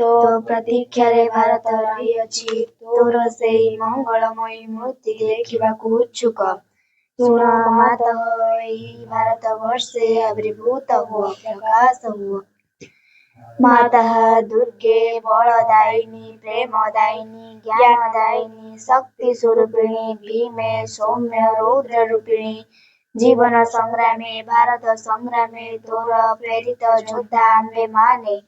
ତୋ ପ୍ରତୀକ୍ଷାରେ ଭାରତ ରହିଅଛି। ତୋର ସେଇ ମଙ୍ଗଳମୟୀ ମୂର୍ତ୍ତି ଦେଖିବାକୁ ଉତ୍ସୁକ। ଶୁଣ ମାତଃ, ଏହି ଭାରତ ବର୍ଷେ ଆବିର୍ଭୂତ ହୁଅ, ପ୍ରକାଶ ହୁଅ। ମାତଃ ଦୁର୍ଗେ ବଳଦାୟିନୀ, ପ୍ରେମଦାୟିନୀ, ଜ୍ଞାନଦାୟିନୀ, ଶକ୍ତି ସ୍ୱରୂପିଣୀ, ଭୀମେ ସୌମ୍ୟ ରୌଦ୍ର ରୂପିଣୀ, ଜୀବନ ସଂଗ୍ରାମେ ଭାରତ ସଂଗ୍ରାମେ ତୋର ପ୍ରେରିତ ଯୋଦ୍ଧା ଆମ୍ଭେ ମାନେ।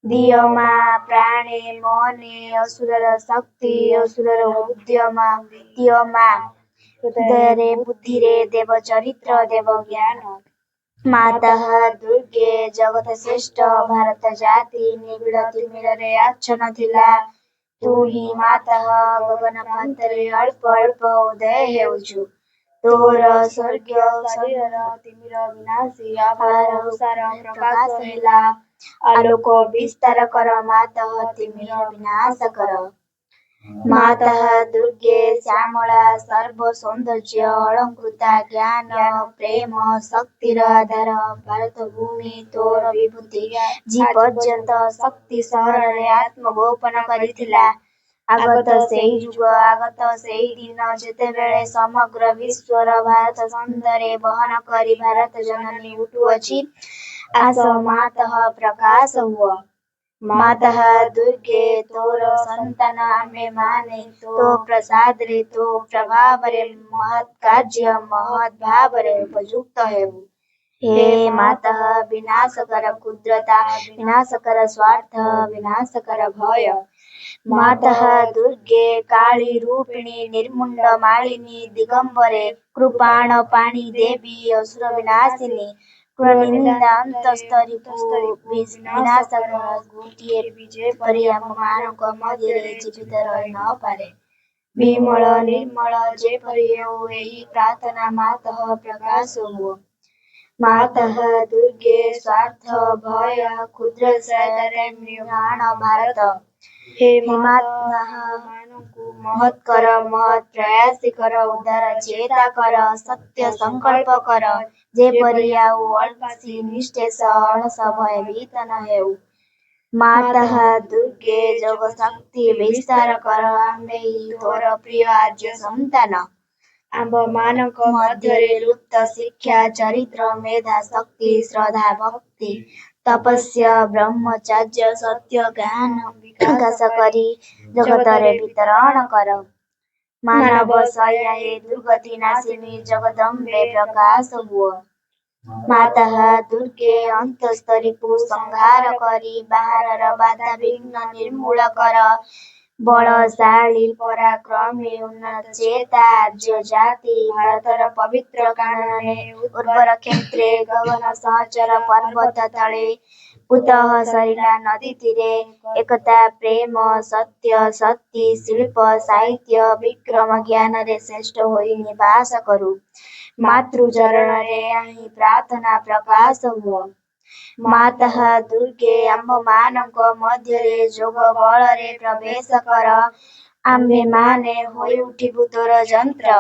ଦିଅ ମା ପ୍ରାଣେ ମନେ ଅସୁରର ଶକ୍ତି, ଅସୁରର ଉଦ୍ୟମ ଦିଅ ମା। ହୃଦୟରେ ବୁଦ୍ଧିରେ ଦେବ ଚରିତ୍ର, ଦେବ ଜ୍ଞାନ। ମାତଃ ଦୁର୍ଗେ ଜଗତ ଶ୍ରେଷ୍ଠ ଭାରତ ଜାତି ନିବିଡ଼ ତିମିରରେ ଆଚ୍ଛନ୍ନ ଥିଲା। ତୁ ହିଁ ମାତଃ ଗଗନ ପ୍ରାନ୍ତରେ ଅଳ୍ପ ଅଳ୍ପ ଉଦୟ ହେଉଛୁ। ତୋର ସ୍ୱର୍ଗୀୟ ଶରୀରର ତିମିର ବିନାଶୀ ଆଭାର ପ୍ରକାଶ ହେଲା। ଆଲୋକ ବିସ୍ତାର କର ମାତଃ, ତିମିର ବିନାଶ କର। ମାତଃ ଦୁର୍ଗେ ଶ୍ୟାମଳା, ସର୍ବ ସୌନ୍ଦର୍ଯ୍ୟ ଅଳଙ୍କୃତା, ଜ୍ଞାନ ପ୍ରେମ ଶକ୍ତିର ଆଧାର ଭାରତ ଭୂମି ତୋର ବିଭୂତି ଯେ ପର୍ଯ୍ୟନ୍ତ ଶକ୍ତି ସହରରେ ଆତ୍ମଗୋପନ କରିଥିଲା। ଆଗତ ସେଇ ଯୁଗ, ଆଗତ ସେଇ ଦିନ, ଯେତେବେଳେ ସମଗ୍ର ବିଶ୍ୱର ଭାରତ ସ୍କନ୍ଧରେ ବହନ କରି ଭାରତ ଜନନୀ ଉଠୁଅଛି। ଆସ ମାତଃ ପ୍ରକାଶ ହୁଅ। ମାତଃ ଦୁର୍ଗେ ତୋର ସନ୍ତାନ ଆମ୍ଭେ ମାନେ ତୋ ପ୍ରସାଦରେ, ତୋ ପ୍ରଭାବରେ ମହତ୍ କାର୍ଯ୍ୟ ମହତ୍ ଭାବରେ ଉପଯୁକ୍ତ ହେବୁ। ହେ ମାତଃ ବିନାଶକର କ୍ଷୁଦ୍ରତା, ବିନାଶକର ସ୍ୱାର୍ଥ, ବିନାଶକର ଭୟ। ମାତଃ ଦୁର୍ଗେ କାଳୀ ରୂପିଣୀ, ନିର୍ମୁଣ୍ଡ ମାଳିନୀ, ଦିଗମ୍ବରେ, କୃପାଣ ପାଣି ଦେବୀ, ଅସୁର ବିନାଶିନୀ, କ୍ରୋଧନିନ୍ଦା ଅନ୍ତସ୍ତରୀକୁ ବିନାଶ କର। ଗୋଟିଏ ବି ଯେପରି ଆମମାନଙ୍କ ମଧ୍ୟରେ ଜୀବିତ ରହି ନ ପାରେ। ବିମଳ ନିର୍ମଳ ଯେପରି ହେଉ ଏହି ପ୍ରାର୍ଥନା ମାତଃ ପ୍ରକାଶ ହୁଅ। ମାତଃ ଦୁର୍ଗେ ସ୍ୱାର୍ଥ ଭୟ କ୍ଷୁଦ୍ରାଶ୍ରୟରେ ମ୍ରିୟମାଣ ଭାରତ। ହେ ମାତଃ ମାନଙ୍କୁ ମହତ୍ କର, ମହତ୍ ପ୍ରୟାସୀ କର, ଉଦାର ଚେତା କର, ସତ୍ୟ ସଂକଳ୍ପ କର, ଯେପରି ଆଉ ଅଳ୍ପୀ ନିଃଶେଷ ଅଳସ ଭୟଭୀତ ନ ହେଉ। ମାତଃ ଦୁର୍ଗେ ଯୋଗ ଶକ୍ତି ବିସ୍ତାର କର, ଆମ୍ଭେ ତୋର ପ୍ରିୟ ଆର୍ଯ୍ୟ ସନ୍ତାନ। ଆମ୍ଭମାନଙ୍କ ମଧ୍ୟରେ ଲୁପ୍ତ ଶିକ୍ଷା, ଚରିତ୍ର, ମେଧା, ଶକ୍ତି, ଶ୍ରଦ୍ଧା, ଭକ୍ତି, ତପସ୍ୟା, ବ୍ରହ୍ମଚର୍ଯ୍ୟ, ସତ୍ୟ, ଜ୍ଞାନ ବିକାଶ କରି ଜଗତରେ ବିତରଣ କର। ମାନବ ଶଯ୍ୟା ହେ ଦୁର୍ଗତି ନାଶିନୀ, ଜଗଦମ୍ବେ ପ୍ରକାଶ ହୁଅ। ମାତଃ ଦୁର୍ଗେ ଅନ୍ତସ୍ତରୀକୁ ସଂହାର କରି ବାହାରର ବାଧା ବିଘ୍ନ ନିର୍ମୂଳ କର। ବଳଶାଳୀ ପରାକ୍ରମୀ ଉନ୍ନତ ଚେତା ଆର୍ଯ୍ୟ ଜାତି ଭାରତର ପବିତ୍ର କାନନରେ, ଉର୍ବର କ୍ଷେତ୍ରେ, ଗଗନ ସହଚର ପର୍ବତ ତଳେ, ପୁତଃ ସରିଲା ନଦୀ ତୀରେ, ଏକତା ପ୍ରେମ ସତ୍ୟ ଶକ୍ତି ଶିଳ୍ପ ସାହିତ୍ୟ ବିକ୍ରମ ଜ୍ଞାନରେ ଶ୍ରେଷ୍ଠ ହୋଇ ନିବାସ କରୁ। ମାତୃଚରଣରେ ଏହି ପ୍ରାର୍ଥନା ପ୍ରକାଶ ହୁଅ। ମାତଃ ଦୁର୍ଗେ ଆମ୍ଭମାନଙ୍କ ମଧ୍ୟରେ ଯୋଗ ବଳରେ ପ୍ରବେଶ କର। ଆମ୍ଭେମାନେ ହୋଇ ଉଠିବୁ ତୋର ଯନ୍ତ୍ର।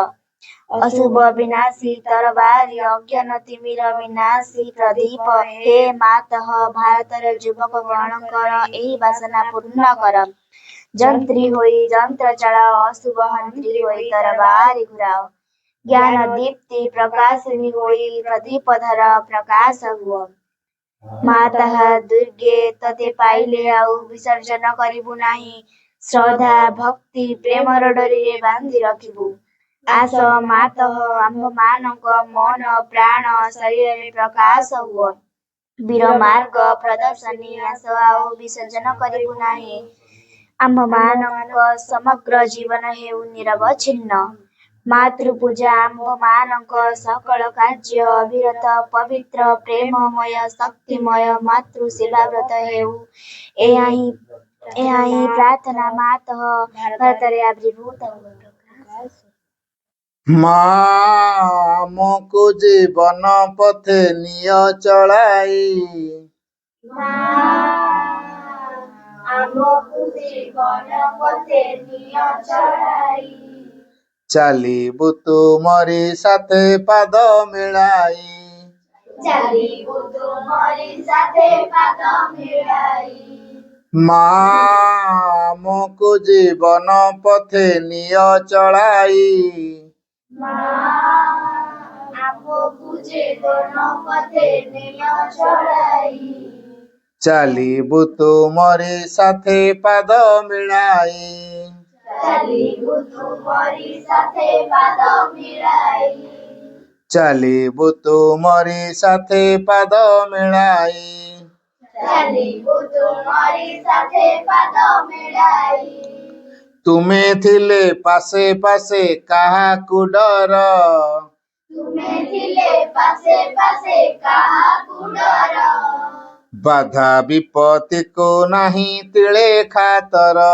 ଅଶୁଭ ବିନାଶୀ ତରବାରୀ, ଅଜ୍ଞାନ ତିମିର ବିନାଶୀ ପ୍ରଦୀପ। ହେ ମାତଃ ଭାରତର ଯୁବକ ଗଣଙ୍କର ଏହି ବାସନା ପୂର୍ଣ୍ଣ କର। ଯନ୍ତ୍ରୀ ହୋଇ ଯନ୍ତ୍ର ଚଳାଅ, ଅଶୁଭ ହନ୍ତ୍ରୀ ହୋଇ ତରବାରୀ ଘୁରାଅ। ଜ୍ଞାନ ଦୀପ୍ତି ପ୍ରକାଶିନୀ ହୋଇ ପ୍ରଦୀପ ଧର, ପ୍ରକାଶ ହୁଅ। ମାତଃ ଦୁର୍ଗେ ତତେ ପାଇଲେ ଆଉ ବିସର୍ଜନ କରିବୁ ନାହିଁ। ଶ୍ରଦ୍ଧା ଭକ୍ତି ପ୍ରେମର ଡୋରିରେ ବାନ୍ଧି ରଖିବୁ। ଆସ ମାତଃ ଆମ୍ଭମାନଙ୍କ ମନ ପ୍ରାଣ ଶରୀରରେ ପ୍ରକାଶ ହୁଅ। ବୀର ମାର୍ଗ ପ୍ରଦର୍ଶନୀ ଆସ ଆଉ ବିସର୍ଜନ କରିବୁ ନାହିଁ। ଆମ୍ଭମାନଙ୍କ ସମଗ୍ର ଜୀବନ ହେଉ ନିରବଚ୍ଛିନ୍ନ। ମାତୃପୂଜା ଆମ୍ଭମାନଙ୍କ ସକଳ କାର୍ଯ୍ୟ ଅବିରତ ପବିତ୍ର ପ୍ରେମମୟ ଶକ୍ତିମୟ ମାତୃ ସେବା ବ୍ରତ ହେଉ। ଏହା ହିଁ ପ୍ରାର୍ଥନା ମାତଃ ଭାରତରେ ଆବିର୍ଭୂତ ହୁଅ। ମା ଆମକୁ ଜୀବନ ପଥେ ନିଅ ଚଳାଇ। ମା ଆମକୁ ଜୀବନ ପଥେ ନିଅ ଚଳାଇ। ଚାଲିବୁ ତୁମରି ସାଥେ ପାଦ ମିଳାଇ। ଚାଲିବୁ ତୁମରି ସାଥେ ପାଦ ମିଳାଇ। ମା ଆମକୁ ଜୀବନ ପଥେ ନିଅ ଚଳାଇ। ମା ଆମକୁ ଜୀବନ ପଥେ ନିଅ ଚଳାଇ। ଚାଲିବୁ ତୁମରି ସାଥେ ପାଦ ମିଳାଇ। ଚାଲିବୁ ତୁମରି ସାଥେ ପାଦ ମିଳାଇ। ଚାଲିବୁ ତୁମରି ସାଥେ ପାଦ ମିଳାଇ। ଚାଲିବୁ ତୁମରି ସାଥେ ପାଦ ମିଳାଇ। ତୁମେ ଥିଲେ ପାଶେ ପାଶେ କାହାକୁ ଡର। ତୁମେ ଥିଲେ ପାଶେ ପାଶେ କାହାକୁ ଡର। ବାଧା ବିପତ୍ତିକୁ ନାହିଁ ତିଳେ ଖାତର।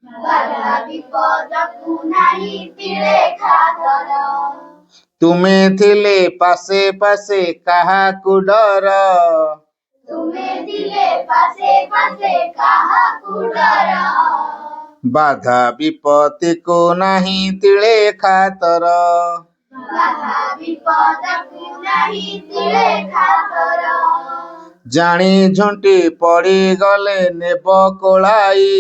ବାଧା ବିପଦକୁ ନାହିଁ ତିଳେ ଖାତର। ତୁମେ ଥିଲେ ପାଶେ ପାଶେ କାହାକୁ ଡର। ତୁମେ ଥିଲେ ପାଶେ ପାଶେ କାହାକୁ ଡର। ବାଧା ବିପତ୍ତିକୁ ନାହିଁ ତିଳେ ଖାତର। ବାଧା ବିପଦକୁ ନାହିଁ ତିଳେ ଖାତର। ଜାଣି ଝୁଣ୍ଟି ପଡ଼ିଗଲେ ନେବ କୋଳାଇ।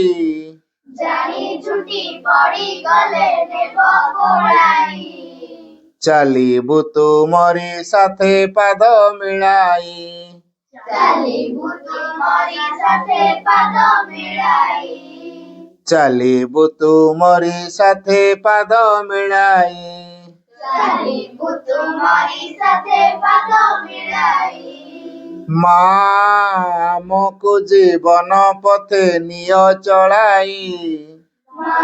ଜାଣି ଝୁଣ୍ଟି ପଡ଼ିଗଲେ ନେବ କୋଳାଇ। ଚାଲିବୁ ତୁମରି ସାଥେ ପାଦ ମିଳାଇ। ଚାଲିବୁ ତୁମରି ସାଥେ ପାଦ ମିଳାଇ। ଚାଲିବୁ ତୁମରି ସାଥେ ପାଦ ମିଳାଇ। ଚାଲିବୁ ତୁମରି ସାଥେ ପାଦ ମିଳାଇ। ମା ଆମକୁ ଜୀବନ ପଥେ ନିଅ ଚଳାଇ। ମା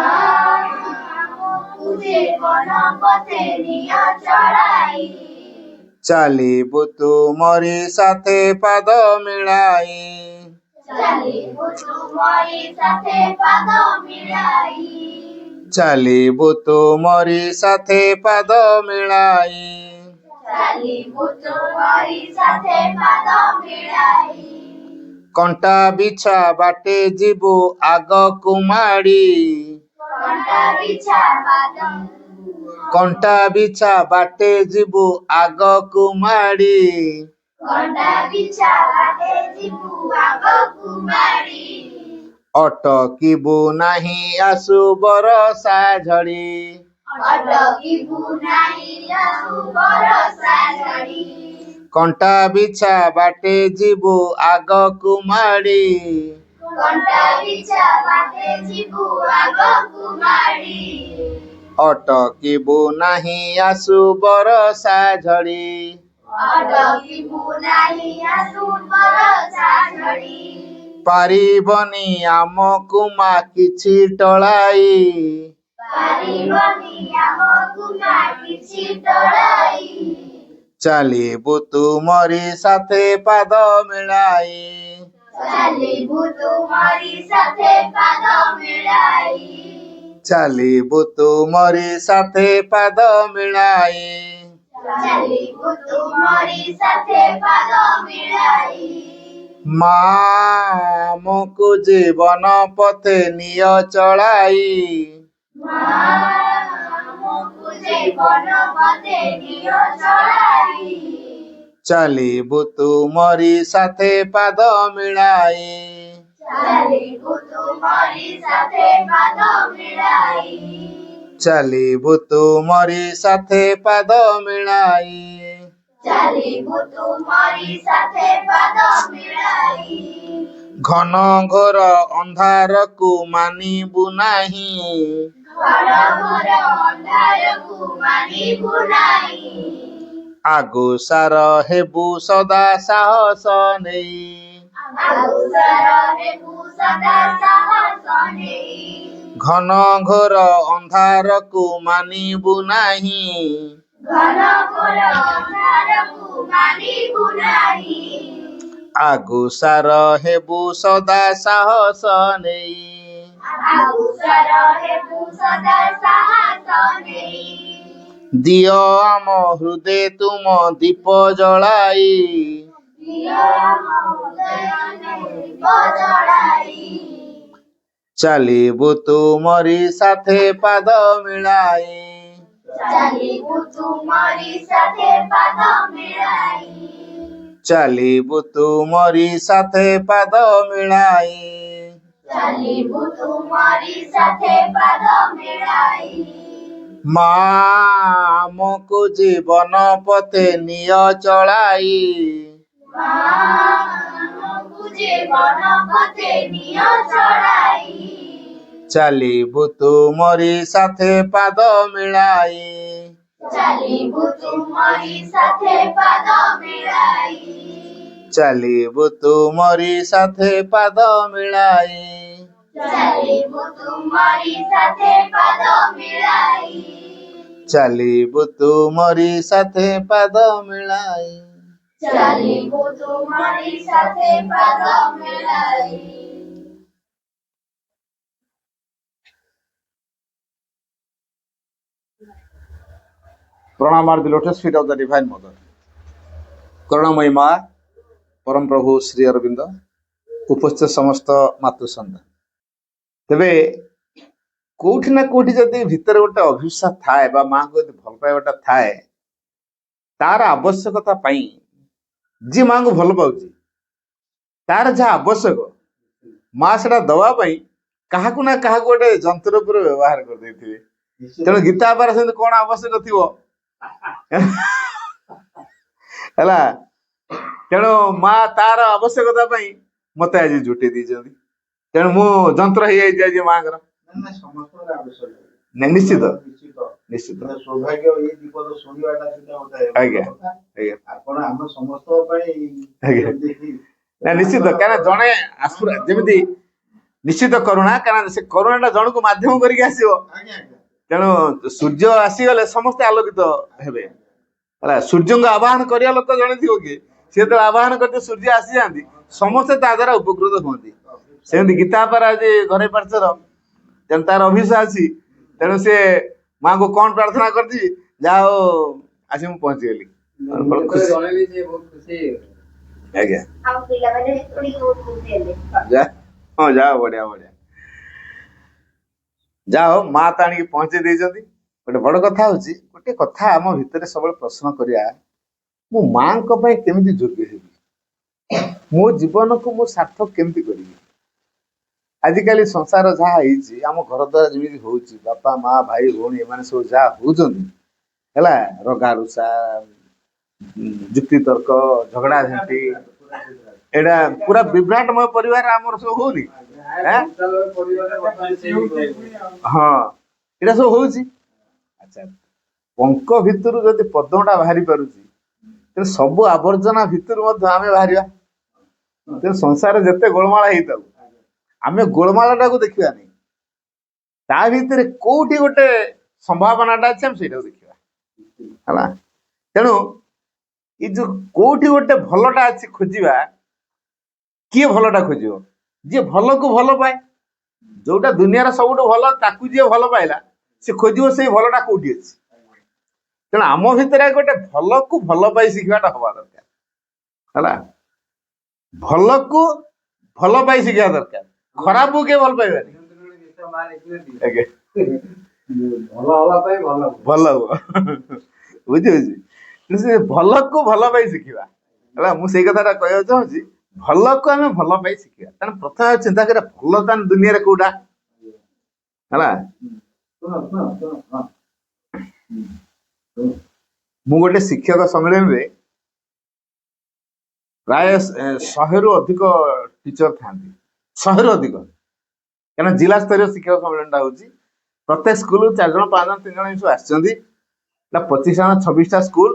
ଆମକୁ ଜୀବନ ପଥେ ନିଅ ଚଳାଇ। ଚାଲିବୁ ତୁମରି ସାଥେ ପାଦ ମିଳାଇ। ଚାଲିବୁ ତୁମରି ସାଥେ ପାଦ ମିଳାଇ। ଚାଲିବୁ ତୁମରି ସାଥେ ପାଦ ମିଳାଇ। ଚାଲିବୁ ତୁମରି ସାଥେ ପାଦ ମିଳାଇ। କଣ୍ଟା ବିଛା ବାଟେ ଯିବୁ ଆଗକୁ ମାଡ଼ି। କଣ୍ଟା ବିଛା ପାଦ କଣ୍ଟା ବିଛା ବାଟେ ଯିବୁ ଆଗକୁ ମାଡ଼ି। କଣ୍ଟା ବିଛା ବାଟେ ଯିବୁ ଆଗକୁ ମାଡ଼ି। ଅଟକିବୁ ନାହିଁ ଆସୁ ବରଷା ଝଡ଼ି। ଅଟକିବୁ ନାହିଁ ଆସୁ ବରଷା ଝଡ଼ି। କଣ୍ଟା ବିଛା ବାଟେ ଯିବୁ ଆଗକୁ ମାଡ଼ି। କଣ୍ଟା ବିଛା ବାଟେ ଯିବୁ ଆଗକୁ ମାଡ଼ି। ଅଟକିବୁ ନାହିଁ ଆସୁ ବରଷା ଝଡ଼ି। ଅଟକିବୁ ନାହିଁ ଆସୁ ବରଷା ଝଡ଼ି। ପାରିବନି ଆମକୁ ମା କିଛି ଟଳାଇ। ପାରିବନି ଆମକୁ ମା କିଛି ଟଳାଇ। ଚାଲିବୁ ତୁମରି ସାଥେ ପାଦ ମିଳାଇ। ଚାଲିବୁ ତୁମରି ସାଥେ ପାଦ ମିଳାଇ। ଚାଲିବୁ ତୁମରି ସାଥେ ପାଦ ମିଳାଇ। ଚାଲିବୁ ତୁମରି ସାଥେ ପାଦ ମିଳାଇ। ମା ଆମକୁ ଜୀବନ ପଥେ ନିଅ ଚଳାଇ। ମା ଆମକୁ ଜୀବନ ପଥେ ନିଅ ଚଳାଇ। ଚାଲିବୁ ତୁମରି ସାଥେ ପାଦ ମିଳାଇ। ଚାଲିବୁ ତୁମରି ସାଥେ ପାଦ ମିଳାଇ। ଚାଲିବୁ ତୁମରି ସାଥେ ପାଦ ମିଳାଇ। ଚାଲିବୁ ତୁମରି ସାଥେ ପାଦ ମିଳାଇ। ଘନ ଘୋର ଅନ୍ଧାରକୁ ମାନିବୁ ନାହିଁ। ଘନ ଘୋର ଅନ୍ଧାରକୁ ମାନିବୁ ନାହିଁ। ଆଗୁସାର ହେବୁ ସଦା ସାହସ ନେଇ। ଆଗୁସାର ହେବୁ ସଦା ସାହସ ନେଇ। ଘନ ଘୋର ଅନ୍ଧାରକୁ ମାନିବୁ ନାହିଁ। ଘନ ଘୋର ଅନ୍ଧାରକୁ ମାନିବୁ ନାହିଁ। ଆଗୁସାର ହେବୁ ସଦା ସାହସ ନେଇ। ଆଗୁସାର ହେବୁ ସଦା ସାହସ ନେଇ। ଦିଅ ଆମ ହୃଦେ ତୁମ ଦୀପ ଜଳାଇ। ଦିଅ ଆମ ହୃଦୟରେ ଦୀପ ଜଳାଇ। ଚାଲିବୁ ତୁମରି ସାଥେ ପାଦ ମିଳାଇ। ଚାଲିବୁ ତୁମରି ସାଥେ ପାଦ ମିଳାଇ। ଚାଲିବୁ ତୁମରି ସାଥେ ପାଦ ମିଳାଇ। ଚାଲିବୁ ତୁମରି ସାଥେ ପାଦ ମିଳାଇ। ମା ଆମକୁ ଜୀବନ ପଥେ ନିଅ ଚଳାଇ। ମା ଆମକୁ ଜୀବନ ପଥେ ନିଅ ଚଳାଇ। ଚାଲିବୁ ତୁମରି ସାଥେ ପାଦ ମିଳାଇ। ଚାଲିବୁ ତୁମରି ସାଥେ ପାଦ ମିଳାଇ। ଚାଲିବୁ ତୁମରି ସାଥେ ପାଦ ମିଳାଇ। ଚାଲିବୁ ତୁମରି ସାଥେ ପାଦ ମିଳାଇ। ଚାଲିବୁ ତୁମରି ସାଥେ ପାଦ ମିଳାଇ। ଚାଲିବୁ ତୁମରି ସାଥେ ପାଦ ମିଳାଇ। Pranam are the lotus feet of the Divine Mother. Karunamಯಿ ମା ପରମ ପ୍ରଭୁ ଶ୍ରୀ ଅରବିନ୍ଦ ଉପସ୍ଥିତ ସମସ୍ତ ମାତୃସନ୍ତାନ। ତେବେ କୋଉଠି ନା କୋଉଠି ଯଦି ଭିତରେ ଗୋଟେ ଅଭିଶାପ ଥାଏ ବା ମାଙ୍କୁ ଯଦି ଭଲ ପାଇବାଟା ଥାଏ, ତାର ଆବଶ୍ୟକତା ପାଇଁ ଯିଏ ମାଙ୍କୁ ଭଲ ପାଉଛି ତାର ଯାହା ଆବଶ୍ୟକ ମା ସେଟା ଦବା ପାଇଁ କାହାକୁ ନା କାହାକୁ ଗୋଟେ ଯନ୍ତ୍ର ଉପରେ ବ୍ୟବହାର କରିଦେଇଥିବେ। ତେଣୁ ଗୀତା ଆବାର ସେମିତି କଣ ଆବଶ୍ୟକ ଥିବ ହେଲା। ତେଣୁ ମା ତାର ଆବଶ୍ୟକତା ପାଇଁ ମତେ ଆଜି ଜୁଟେଇ ଦେଇଛନ୍ତି। ତେଣୁ ମୁଁ ଯନ୍ତ୍ର ହେଇଯାଇଛି ଆଜି ମାଙ୍କର। ନିଶ୍ଚିତ ନିଶ୍ଚିତ ସୌଭାଗ୍ୟ ଏଇ ବିପଦ ଶୁଣିବାଟା ସେଟା ଗୋଟେ ଆଜ୍ଞା ଆଜ୍ଞା ଆପଣ ଆମ ସମସ୍ତଙ୍କ ପାଇଁ ଆଜ୍ଞା ନା ନିଶ୍ଚିତ। କାରଣ ଜଣେ ଯେମିତି ନିଶ୍ଚିତ କରୁଣା, କାରଣ ସେ କରୁଣାଟା ଜଣକୁ ମାଧ୍ୟମ କରିକି ଆସିବ। ତେଣୁ ସୂର୍ଯ୍ୟ ଆସିଗଲେ ସମସ୍ତେ ଆଲୋକିତ ହେବେ ହେଲା। ସୂର୍ଯ୍ୟଙ୍କୁ ଆବାହନ କରିବା ଲୋକ ଜଣେ ଥିବ କି, ସେ ଯେତେବେଳେ ଆବାହନ କରିତେ ସୂର୍ଯ୍ୟ ଆସିଯାଆନ୍ତି ସମସ୍ତେ ତା ଦ୍ୱାରା ଉପକୃତ ହୁଅନ୍ତି। ସେମିତି ଗୀତା ପାରା ଆଜି ଘରେ ପାର୍ଥର ତେଣୁ ତାର ଅଭିଶାପ ଅଛି। ତେଣୁ ସେ ମାଙ୍କୁ କଣ ପ୍ରାର୍ଥନା କରିଛି, ଯାହା ହଉ ଆସି ମୁଁ ପହଞ୍ଚିଗଲି। ଆଜ୍ଞା ହଁ ଯାଅ ବଢିଆ ବଢିଆ ଯାଅ ମା ତ ଆଣିକି ପହଞ୍ଚେଇ ଦେଇଛନ୍ତି। ଗୋଟେ ବଡ କଥା ହଉଛି, ଗୋଟେ କଥା ଆମ ଭିତରେ ସବୁବେଳେ ପ୍ରଶ୍ନ କରିବା, ମୁଁ ମାଙ୍କ ପାଇଁ କେମିତି ଯୋଗ୍ୟ ହେବି, ମୋ ଜୀବନକୁ ମୁଁ ସାର୍ଥକ କେମିତି କରିବି। ଆଜିକାଲି ସଂସାର ଯାହା ହେଇଛି, ଆମ ଘର ଦ୍ୱାରା ଯେମିତି ହଉଛି, ବାପା ମା ଭାଇ ଭଉଣୀ ଏମାନେ ସବୁ ଯାହା ହଉଛନ୍ତି ହେଲା, ରଗାରୁଷା ଯୁକ୍ତି ତର୍କ ଝଗଡା ଝାଣ୍ଟି, ଏଇଟା ପୁରା ବିଭ୍ରାଟମୟ ପରିବାର ଆମର ସବୁ ହଉନି। ହଁ ଏଇଟା ସବୁ ହଉଛି। ଆଚ୍ଛା, ପଙ୍କ ଭିତରୁ ଯଦି ପଦ୍ମଟା ବାହାରି ପାରୁଛି, ତେଣୁ ସବୁ ଆବର୍ଜନା ଭିତରୁ ମଧ୍ୟ ଆମେ ବାହାରିବା। ତେଣୁ ସଂସାର ଯେତେ ଗୋଳମାଳ ହେଇଥାଉ, ଆମେ ଗୋଳମାଳଟାକୁ ଦେଖିବାନି, ତା ଭିତରେ କୋଉଠି ଗୋଟେ ସମ୍ଭାବନାଟା ଅଛି ଆମେ ସେଇଟାକୁ ଦେଖିବା ହେଲା। ତେଣୁ ଏଇ ଯୋଉ କୋଉଠି ଗୋଟେ ଭଲଟା ଅଛି ଖୋଜିବା, କିଏ ଭଲଟା ଖୋଜିବ? ଯିଏ ଭଲକୁ ଭଲ ପାଏ। ଯୋଉଟା ଦୁନିଆର ସବୁଠୁ ଭଲ ତାକୁ ଯିଏ ଭଲ ପାଇଲା, ସେ ଖୋଜିବ ସେଇ ଭଲଟା କୋଉଠି ଅଛି। ତେଣୁ ଆମ ଭିତରେ ଗୋଟେ ଭଲକୁ ଭଲ ପାଇ ଶିଖିବାଟା ହବା ଦରକାର ହେଲା। ଭଲକୁ ଭଲ ପାଇ ଶିଖିବା ଦରକାର, ଖରାପକୁ କିଏ ଭଲ ପାଇବାନି। ଭଲ ହବା ପାଇଁ ଭଲ ହୁଅ ବୁଝି ବୁଝି ସେ ଭଲକୁ ଭଲ ପାଇ ଶିଖିବା ହେଲା। ମୁଁ ସେଇ କଥାଟା କହିବାକୁ ଚାହୁଁଛି, ଭଲକୁ ଆମେ ଭଲ ପାଇ ଶିଖିବା। ତେଣୁ ପ୍ରଥମେ ଚିନ୍ତା କରିବା ଭଲ ତାହେଲେ ଦୁନିଆରେ କୋଉଟା ହେଲା। ମୁଁ ଗୋଟେ ଶିକ୍ଷକ ସମ୍ମିଳନୀରେ ପ୍ରାୟ 100ରୁ ଅଧିକ ଟିଚର ଥାନ୍ତି, 100ରୁ ଅଧିକ। କାରଣ ଜିଲ୍ଲା ସ୍ତରୀୟ ଶିକ୍ଷକ ସମ୍ମିଳନୀଟା ହଉଛି, ପ୍ରତ୍ୟେକ ସ୍କୁଲରୁ 4 ଜଣ 5 ଜଣ 3 ଜଣ ଏସବୁ ଆସିଛନ୍ତି। 25ଟା 26ଟା ସ୍କୁଲ,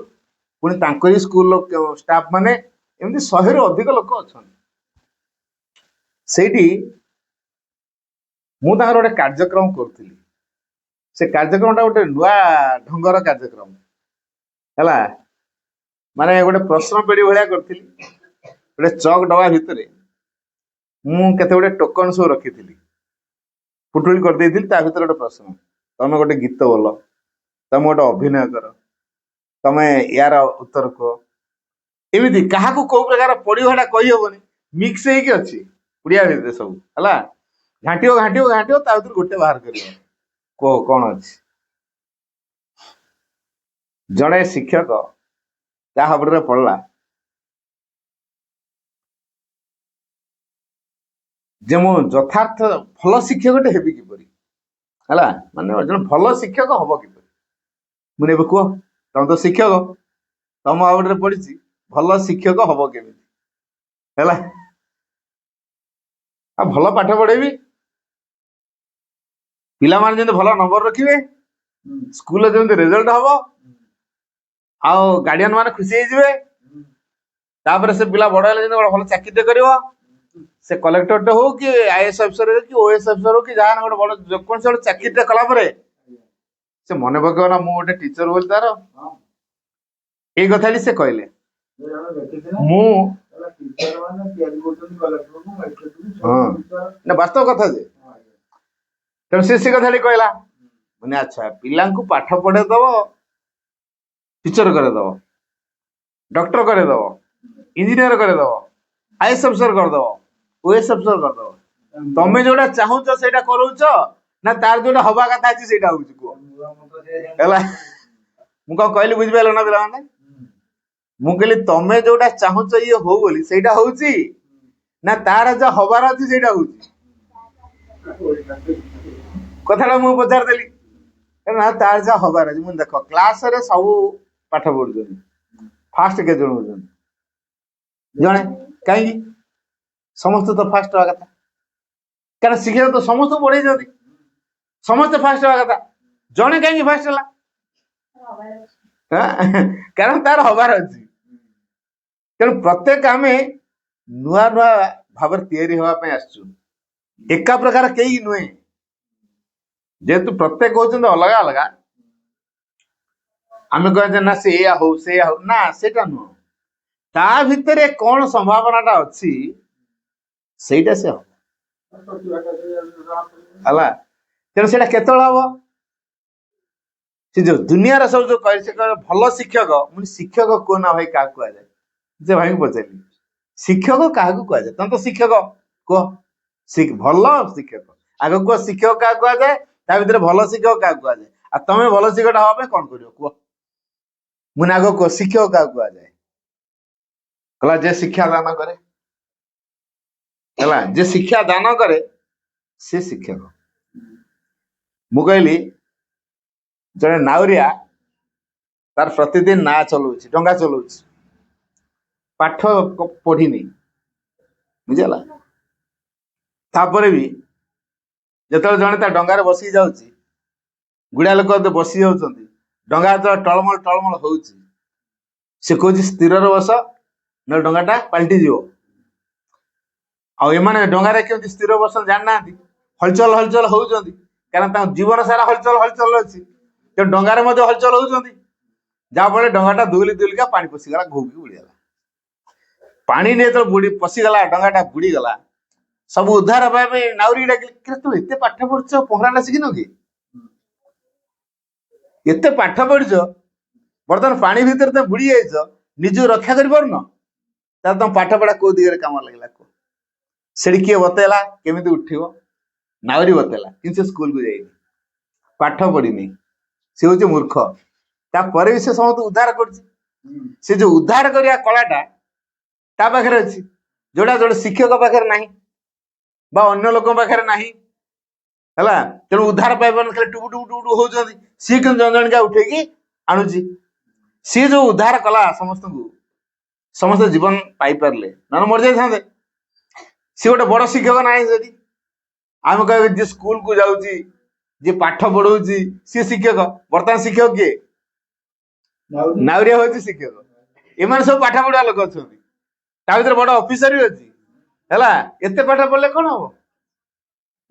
ପୁଣି ତାଙ୍କରି ସ୍କୁଲ ଷ୍ଟାଫ ମାନେ, ଏମିତି 100ରୁ ଅଧିକ ଲୋକ ଅଛନ୍ତି। ସେଇଠି ମୁଁ ତାଙ୍କର ଗୋଟେ କାର୍ଯ୍ୟକ୍ରମ କରୁଥିଲି। ସେ କାର୍ଯ୍ୟକ୍ରମଟା ଗୋଟେ ନୂଆ ଢଙ୍ଗର କାର୍ଯ୍ୟକ୍ରମ ହେଲା। ମାନେ ଗୋଟେ ପ୍ରଶ୍ନ ପେଢି ଭଳିଆ କରିଥିଲି। ଗୋଟେ ଚକ୍ ଡବା ଭିତରେ ମୁଁ କେତେ ଗୁଡେ ଟୋକନ ସବୁ ରଖିଥିଲି, ପୁଟୁଳି କରିଦେଇଥିଲି। ତା ଭିତରେ ଗୋଟେ ପ୍ରଶ୍ନ, ତମେ ଗୋଟେ ଗୀତ ବୋଲ, ତମେ ଗୋଟେ ଅଭିନୟ କର, ତମେ ୟାର ଉତ୍ତର କୁହ। ଏମିତି କାହାକୁ କୋଉ ପ୍ରକାର ପଡିବ ସେଟା କହିହବନି, ମିକ୍ସ ହେଇକି ଅଛି ଓଡିଆ ଭିତରେ ସବୁ ହେଲା। ଘାଣ୍ଟିବ ଘାଣ୍ଟିବ ଘାଣ୍ଟିବ, ତା ଭିତରୁ ଗୋଟେ ବାହାର କରିବ, କୁହ କଣ ଅଛି। ଜଣେ ଶିକ୍ଷକ ତା ହାବୁଡରେ ପଡିଲା, ଯେ ମୁଁ ଯଥାର୍ଥ ଭଲ ଶିକ୍ଷକଟେ ହେବି କିପରି ହେଲା, ମାନେ ଜଣେ ଭଲ ଶିକ୍ଷକ ହବ କିପରି। ମୁଁ ଏବେ କୁହ, ତମେ ତ ଶିକ୍ଷକ, ତମ ଆଉଟରେ ପଡିଛି ଭଲ ଶିକ୍ଷକ ହବ କେମିତି ହେଲା। ଆଉ ଭଲ ପାଠ ପଢେଇବି, ପିଲାମାନେ ଯେମିତି ଭଲ ନମ୍ବର ରଖିବେ, ସ୍କୁଲରେ ଯେମିତି ରେଜଲ୍ଟ ହବ, ଆଉ ଗାର୍ଡିଆନ ମାନେ ଖୁସି ହେଇଯିବେ। ତାପରେ ସେ ପିଲା ବଡ ହେଲେ ଯେମିତି ଗୋଟେ ଭଲ ଚାକିରିଟେ କରିବ, ସେ କଲେକ୍ଟରଟେ ହଉ କି ଆଇଏଏସ୍ ଅଫିସର ହଉ କି ଓଏଏସ୍ ଅଫିସର ହଉ କି ଯାହା ଗୋଟେ ବଡ ଯେକୌଣସି ଗୋଟେ ଚାକିରିଟେ କଲା ପରେ ସେ ମନେ ପକେଇବ ନା ମୁଁ ଗୋଟେ ଟିଚର ବୋଲି ତାର। ଏଇ କଥାଟି ସେ କହିଲେ। ମୁଁ ନା ବାସ୍ତବ କଥା ଯେ, ତେଣୁ ସେ କଥାଟି କହିଲା, ମାନେ ଆଚ୍ଛା ପିଲାଙ୍କୁ ପାଠ ପଢେଇ ଦବ, ଟିଚର କରେଇଦବ, ଡକ୍ଟର କରେଇଦବ, ଇଞ୍ଜିନିୟର କରେଇଦବ, ଆଇଏଏସ୍ ଅଫିସର କରିଦବ, ଓଏଏସ୍ ଅଫିସର କରିଦବ, ତମେ ଯୋଉଟା ଚାହୁଁଛ ସେଇଟା କରୁଛ ନା ତାର ଯୋଉଟା ହବା କଥା ଅଛି ସେଇଟା ହଉଛି କୁହ ହେଲା। ମୁଁ କଣ କହିଲି ବୁଝିପାରିଲ ନା ପିଲାମାନେ? ମୁଁ କହିଲି ତମେ ଯୋଉଟା ଚାହୁଁଛ ଇଏ ହଉ ବୋଲି ସେଇଟା ହଉଛି ନା ତାର ଯୋଉ ହବାର ଅଛି ସେଇଟା ହଉଛି। କଥାଟା ମୁଁ ପଚାରିଦେଲି ନା ତାର ଯାହା ହବାର ଅଛି। ମୁଁ ଦେଖ କ୍ଲାସରେ ସବୁ ପାଠ ପଢୁଛନ୍ତି, ଫାଷ୍ଟ କେତେ ଜଣ ହଉଛନ୍ତି? ଜଣେ। କାହିଁକି? ସମସ୍ତେ ତ ଫାଷ୍ଟ ହବା କଥା, କାରଣ ଶିକ୍ଷକ ତ ସମସ୍ତଙ୍କୁ ପଢେଇଛନ୍ତି, ସମସ୍ତେ ଫାଷ୍ଟ ହବା କଥା, ଜଣେ କାହିଁକି ଫାଷ୍ଟ ହେଲା? କାରଣ ତାର ହବାର ଅଛି। ତେଣୁ ପ୍ରତ୍ୟେକ ଆମେ ନୂଆ ନୂଆ ଭାବରେ ତିଆରି ହବା ପାଇଁ ଆସିଛୁ, ଏକା ପ୍ରକାର କେହି ନୁହେଁ। ଯେହେତୁ ପ୍ରତ୍ୟେକ ହଉଛନ୍ତି ଅଲଗା ଅଲଗା, ଆମେ କହିବା ନା ସେ ଏଇଆ ହଉ ସେଇଆ ହଉ, ନା ସେଇଟା ନୁହଁ। ତା ଭିତରେ କଣ ସମ୍ଭାବନାଟା ଅଛି ସେଇଟା ସେ ହବ ହେଲା। ତେଣୁ ସେଇଟା କେତେବେଳେ ହବ? ସେ ଯୋଉ ଦୁନିଆର ସବୁ ଯୋଉ କହିଲେ, ସେ କହିଲେ ଭଲ ଶିକ୍ଷକ। ମୁଁ ଶିକ୍ଷକ କୁହ ନା ଭାଇ କାହାକୁ କୁହାଯାଏ? ସେ ଭାଇଙ୍କୁ ପଚାରିଲି ଶିକ୍ଷକ କାହାକୁ କୁହାଯାଏ? ତମେ ତ ଶିକ୍ଷକ, କୁହ ଭଲ ଶିକ୍ଷକ ଆଗ କୁହ, ଶିକ୍ଷକ କାହାକୁ କୁହାଯାଏ? ତା ଭିତରେ ଭଲ ଶିକ୍ଷକ କାହାକୁ କୁହାଯାଏ? ଆଉ ତମେ ଭଲ ଶିକ୍ଷକ ହବା ପାଇଁ କଣ କରିବ କୁହ? ମୁଁ ଆଗ କୁହ, ଶିକ୍ଷକ କାହାକୁ କୁହାଯାଏ? କହିଲା ଯେ ଶିକ୍ଷା ଦାନ କରେ ହେଲା, ଯେ ଶିକ୍ଷା ଦାନ କରେ ସେ ଶିକ୍ଷକ। ମୁଁ କହିଲି ଜଣେ ନାଉରିଆ ତାର ପ୍ରତିଦିନ ନାଁ ଚଲଉଛି, ଡଙ୍ଗା ଚଲଉଛି, ପାଠ ପଢିନି, ବୁଝିଲା। ତାପରେ ବି ଯେତେବେଳେ ଜଣେ ତା ଡଙ୍ଗାରେ ବସିକି ଯାଉଛି, ଗୁଡା ଲୋକ ବସି ଯାଉଛନ୍ତି, ଡଙ୍ଗା ଯେତେବେଳେ ଟଳମଳ ଟଳମଳ ହଉଛି, ସେ କହୁଛି ସ୍ଥିରରେ ବସ ନହେଲେ ଡଙ୍ଗାଟା ପାଲଟି ଯିବ। ଆଉ ଏମାନେ ଡଙ୍ଗାରେ କେମିତି ସ୍ଥିର ବସନ୍ତି ଜାଣିନାହାନ୍ତି, ହଲଚଲ ହଲଚଲ ହଉଛନ୍ତି, କାରଣ ତାଙ୍କ ଜୀବନ ସାରା ହଲଚଲ ହଲଚଲ ଅଛି, ତେଣୁ ଡଙ୍ଗାରେ ମଧ୍ୟ ହଲଚଲ ହଉଛନ୍ତି, ଯାହାଫଳରେ ଡଙ୍ଗାଟା ଦୁଲି ଦୁଲିକା ପାଣି ପଶିଗଲା, ଘୁକି ବୁଡିଗଲା। ପାଣି ଯେତେବେଳେ ପଶିଗଲା, ଡଙ୍ଗାଟା ବୁଡିଗଲା। ସବୁ ଉଦ୍ଧାର ହେବା ପାଇଁ ନାଉରୀ ଡାକିଲେ, ତୁ ଏତେ ପାଠ ପଢିଛ, ପହଁରାଟା ଶିଖିନ କି? ଏତେ ପାଠ ପଢିଛ, ବର୍ତ୍ତମାନ ପାଣି ଭିତରେ ତମେ ବୁଡି ଯାଇଛ, ନିଜକୁ ରକ୍ଷା କରିପାରୁନ, ତାହେଲେ ତମ ପାଠ ପଢା କୋଉ ଦିଗରେ କାମ ଲାଗିଲା କୁହ? ସେଠି କିଏ ବତେଇଲା କେମିତି ଉଠିବ? ନାଉରୀ ବତେଇଲା, କିନ୍ତୁ ସେ ସ୍କୁଲକୁ ଯାଇନି, ପାଠ ପଢିନି, ସେ ହଉଛି ମୂର୍ଖ। ତାପରେ ବି ସେ ସମସ୍ତଙ୍କୁ ଉଦ୍ଧାର କରୁଛି। ସେ ଯୋଉ ଉଦ୍ଧାର କରିବା କଳାଟା ତା ପାଖରେ ଅଛି, ଯୋଉଟା ଜଣେ ଶିକ୍ଷକ ପାଖରେ ନାହିଁ ବା ଅନ୍ୟ ଲୋକଙ୍କ ପାଖରେ ନାହିଁ ହେଲା। ତେଣୁ ଉଦ୍ଧାର ପାଇପାରୁନି, ଖାଲି ଟୁବୁ ଟୁବୁ ଟୁବୁ ହଉଛନ୍ତି, ସିଏ କିନ୍ତୁ ଜଣ ଜଣିକା ଉଠେଇକି ଆଣୁଛି। ସିଏ ଯୋଉ ଉଦ୍ଧାର କଲା ସମସ୍ତଙ୍କୁ, ସମସ୍ତେ ଜୀବନ ପାଇପାରିଲେ, ନହେଲେ ମରିଯାଇଥାନ୍ତେ। ସିଏ ଗୋଟେ ବଡ ଶିକ୍ଷକ ନାହିଁ। ଯଦି ଆମେ କହିବା ଯିଏ ସ୍କୁଲକୁ ଯାଉଛି, ଯିଏ ପାଠ ପଢଉଛି ସିଏ ଶିକ୍ଷକ, ବର୍ତ୍ତମାନ ଶିକ୍ଷକ କିଏ? ନାଉରିଆ ହଉଛି ଶିକ୍ଷକ। ଏମାନେ ସବୁ ପାଠ ପଢିବା ଲୋକ ଅଛନ୍ତି, ତା ଭିତରେ ବଡ ଅଫିସର ବି ଅଛି ହେଲା। ଏତେ ପାଠ ପଢିଲେ କଣ ହବ?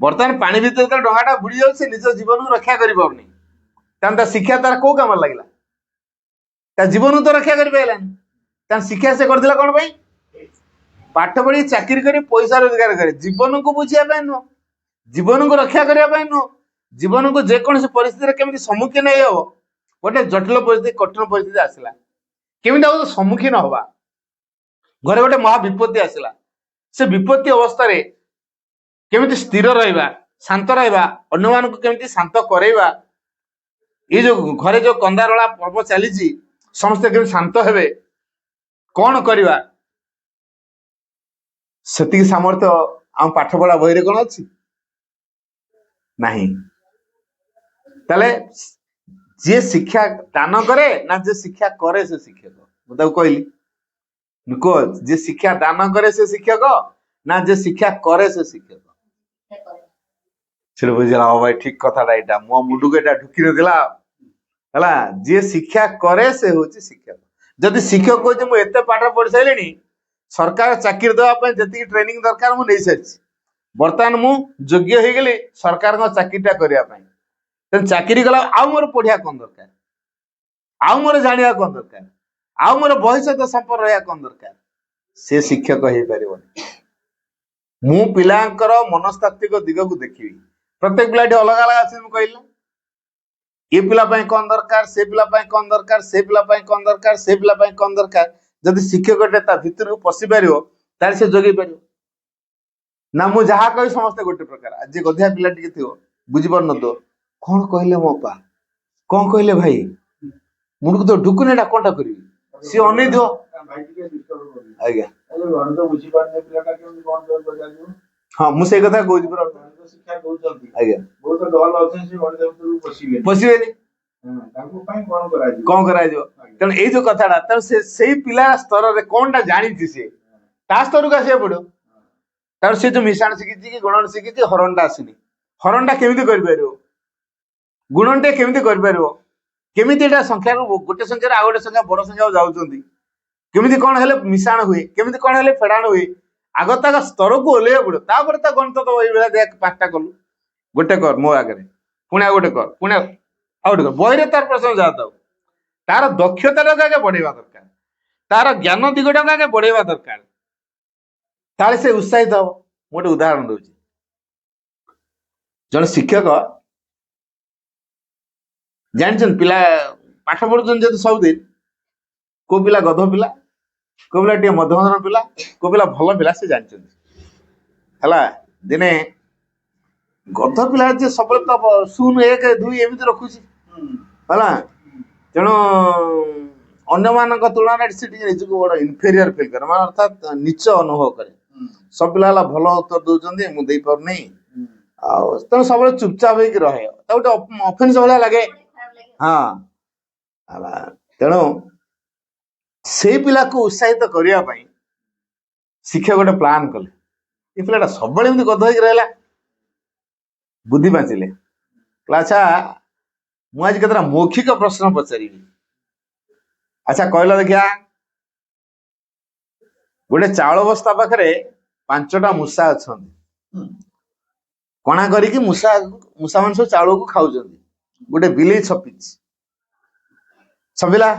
ବର୍ତ୍ତମାନ ପାଣି ଭିତରେ ଯେତେବେଳେ ଡଙ୍ଗାଟା ବୁଡି ଯାଉଛି, ସେ ନିଜ ଜୀବନକୁ ରକ୍ଷା କରିପାରୁନି, ତାହେଲେ ତା ଶିକ୍ଷା ତାର କୋଉ କାମରେ ଲାଗିଲା? ତା ଜୀବନକୁ ତ ରକ୍ଷା କରିପାରିଲାନି। ତା ଶିକ୍ଷା ସେ କରିଥିଲା କଣ ପାଇଁ? ପାଠ ପଢି ଚାକିରି କରି ପଇସା ରୋଜଗାର କରେ, ଜୀବନକୁ ବୁଝିବା ପାଇଁ ନୁହଁ, ଜୀବନକୁ ରକ୍ଷା କରିବା ପାଇଁ ନୁହଁ, ଜୀବନକୁ ଯେକୌଣସି ପରିସ୍ଥିତିରେ କେମିତି ସମ୍ମୁଖୀନ ହେଇ ହବ। ଗୋଟେ ଜଟିଳ ପରିସ୍ଥିତି, କଠିନ ପରିସ୍ଥିତି ଆସିଲା, କେମିତି ଆଉ ସମ୍ମୁଖୀନ ହବା? ଘରେ ଗୋଟେ ମହା ବିପତ୍ତି ଆସିଲା, ସେ ବିପତ୍ତି ଅବସ୍ଥାରେ କେମିତି ସ୍ଥିର ରହିବା, ଶାନ୍ତ ରହିବା, ଅନ୍ୟମାନଙ୍କୁ କେମିତି ଶାନ୍ତ କରେଇବା, ଏଇ ଯୋଉ ଘରେ ଯୋଉ କନ୍ଦାରଳା ପର୍ବ ଚାଲିଛି, ସମସ୍ତେ କେମିତି ଶାନ୍ତ ହେବେ, କଣ କରିବା? ସେତିକି ସାମର୍ଥ୍ୟ आम पाठ पढ़ा बही कौन अच्छी नहीं ताले जे शिक्षा दान करे ना जे शिक्षा करे से शिक्षक मुझे कहली कह जे शिक्षा दान करे से शिक्षक ना जे शिक्षा करे से शिक्षक से बुझला हाँ भाई ठीक कथाटा यहाँ मो मुंड को यहाँ ढुकी ना जे शिक्षा करे से हूँ शिक्षक जदि शिक्षक कहे मुझे एत पाठ पढ़ी सारे सरकार चाकरी देवाई जी ट्रेनिंग दरकार मुझे सारी बर्तमान मु योग्य हो गली सरकार चाकरीटा करने तेन चाकरी गला आउ मोर पढ़िया कौन दरकार आउ मोर जानिया कौन दरकार आउ मोर बही सहित संपर्क रहा कौन दरकार से शिक्षक हो पार मु पिलांकर मनस्तात्विक दिग को देखी प्रत्येक पिला अलग अलग अच्छे कहली ये पिला कौन दरकार से पिला कौन दरकार से पिला कौन दरकार से पिला कौन दरकार जदि शिक्षक भितर को पशि पार से जोगे पार ना मु जहा कही समस्ते गोटे प्रकार आज गधिया पिला थी बुझीपार न तो कौन कहले मो पा कौन कहले भाई मुझे तो ढुकुने कौनटा करी सी अन आज्ञा हाँ मुझे कथा कहूँ आज्ञा पशे कौन करा तेणु ये जो कथाटा तेणु से पिला स्तर में कौन टा जानी सी ता स्तर को आसा पड़ो तार से जो मिशाण शिखी गुणन शिखी हरणटा आसनी हरणटा केमी कर गुणनटे केमी कर संख्या गोटे संख्या आ गोटे संख्या बड़ संख्या जाऊँगी केमी कौन है मिशाण हुए केमी कौन है फेड़ाण हुए आग तक स्तर को ओल्ले पड़ो तापर गणित तो ये देख पांचटा कलु गोटे कर मो आगे पुणे आ गोटे कर पुणे आ गोटे कर बही तार प्रश्न जाता तार दक्षता आगे बढ़ेवा दरकार तार ज्ञान दिगटा आगे बढ़ेवा दरकार ताले से उत्साहित हम गोटे उदाहरण दूसरी जन शिक्षक जान पिला पाठ पढ़ुन जो सबुदिन को पिला गध पिला को पिला टे मध्यम पिला को पिला भल पिला से जानते दिने गध पिला जे सब तो 0 1 2 एमती रखुची है तेणु अन्य मान तुलन से निजको बड़ा इनफेरियर फिल करे अर्थात नीच अनुभव करे सब पिला भल उत्तर दौरान मुझे पारनी तेणु सब चुपचाप हो रहे गोटे अफेन्स भाया लगे हाँ तेणु से पिला को उत्साहित करने शिक्षक गोटे प्लान कले ये पिलाटा सब गध हो रहा बुद्धि बांचिले अच्छा मुझे केतरा मौखिक प्रश्न पचारि अच्छा कहल देखिया गोटे चाउल बस्ता पाखे 5टा मूषा अच्छा कणा करी मूषा मूषा मान सब चाउल को खाऊ गोटे बिले छपिला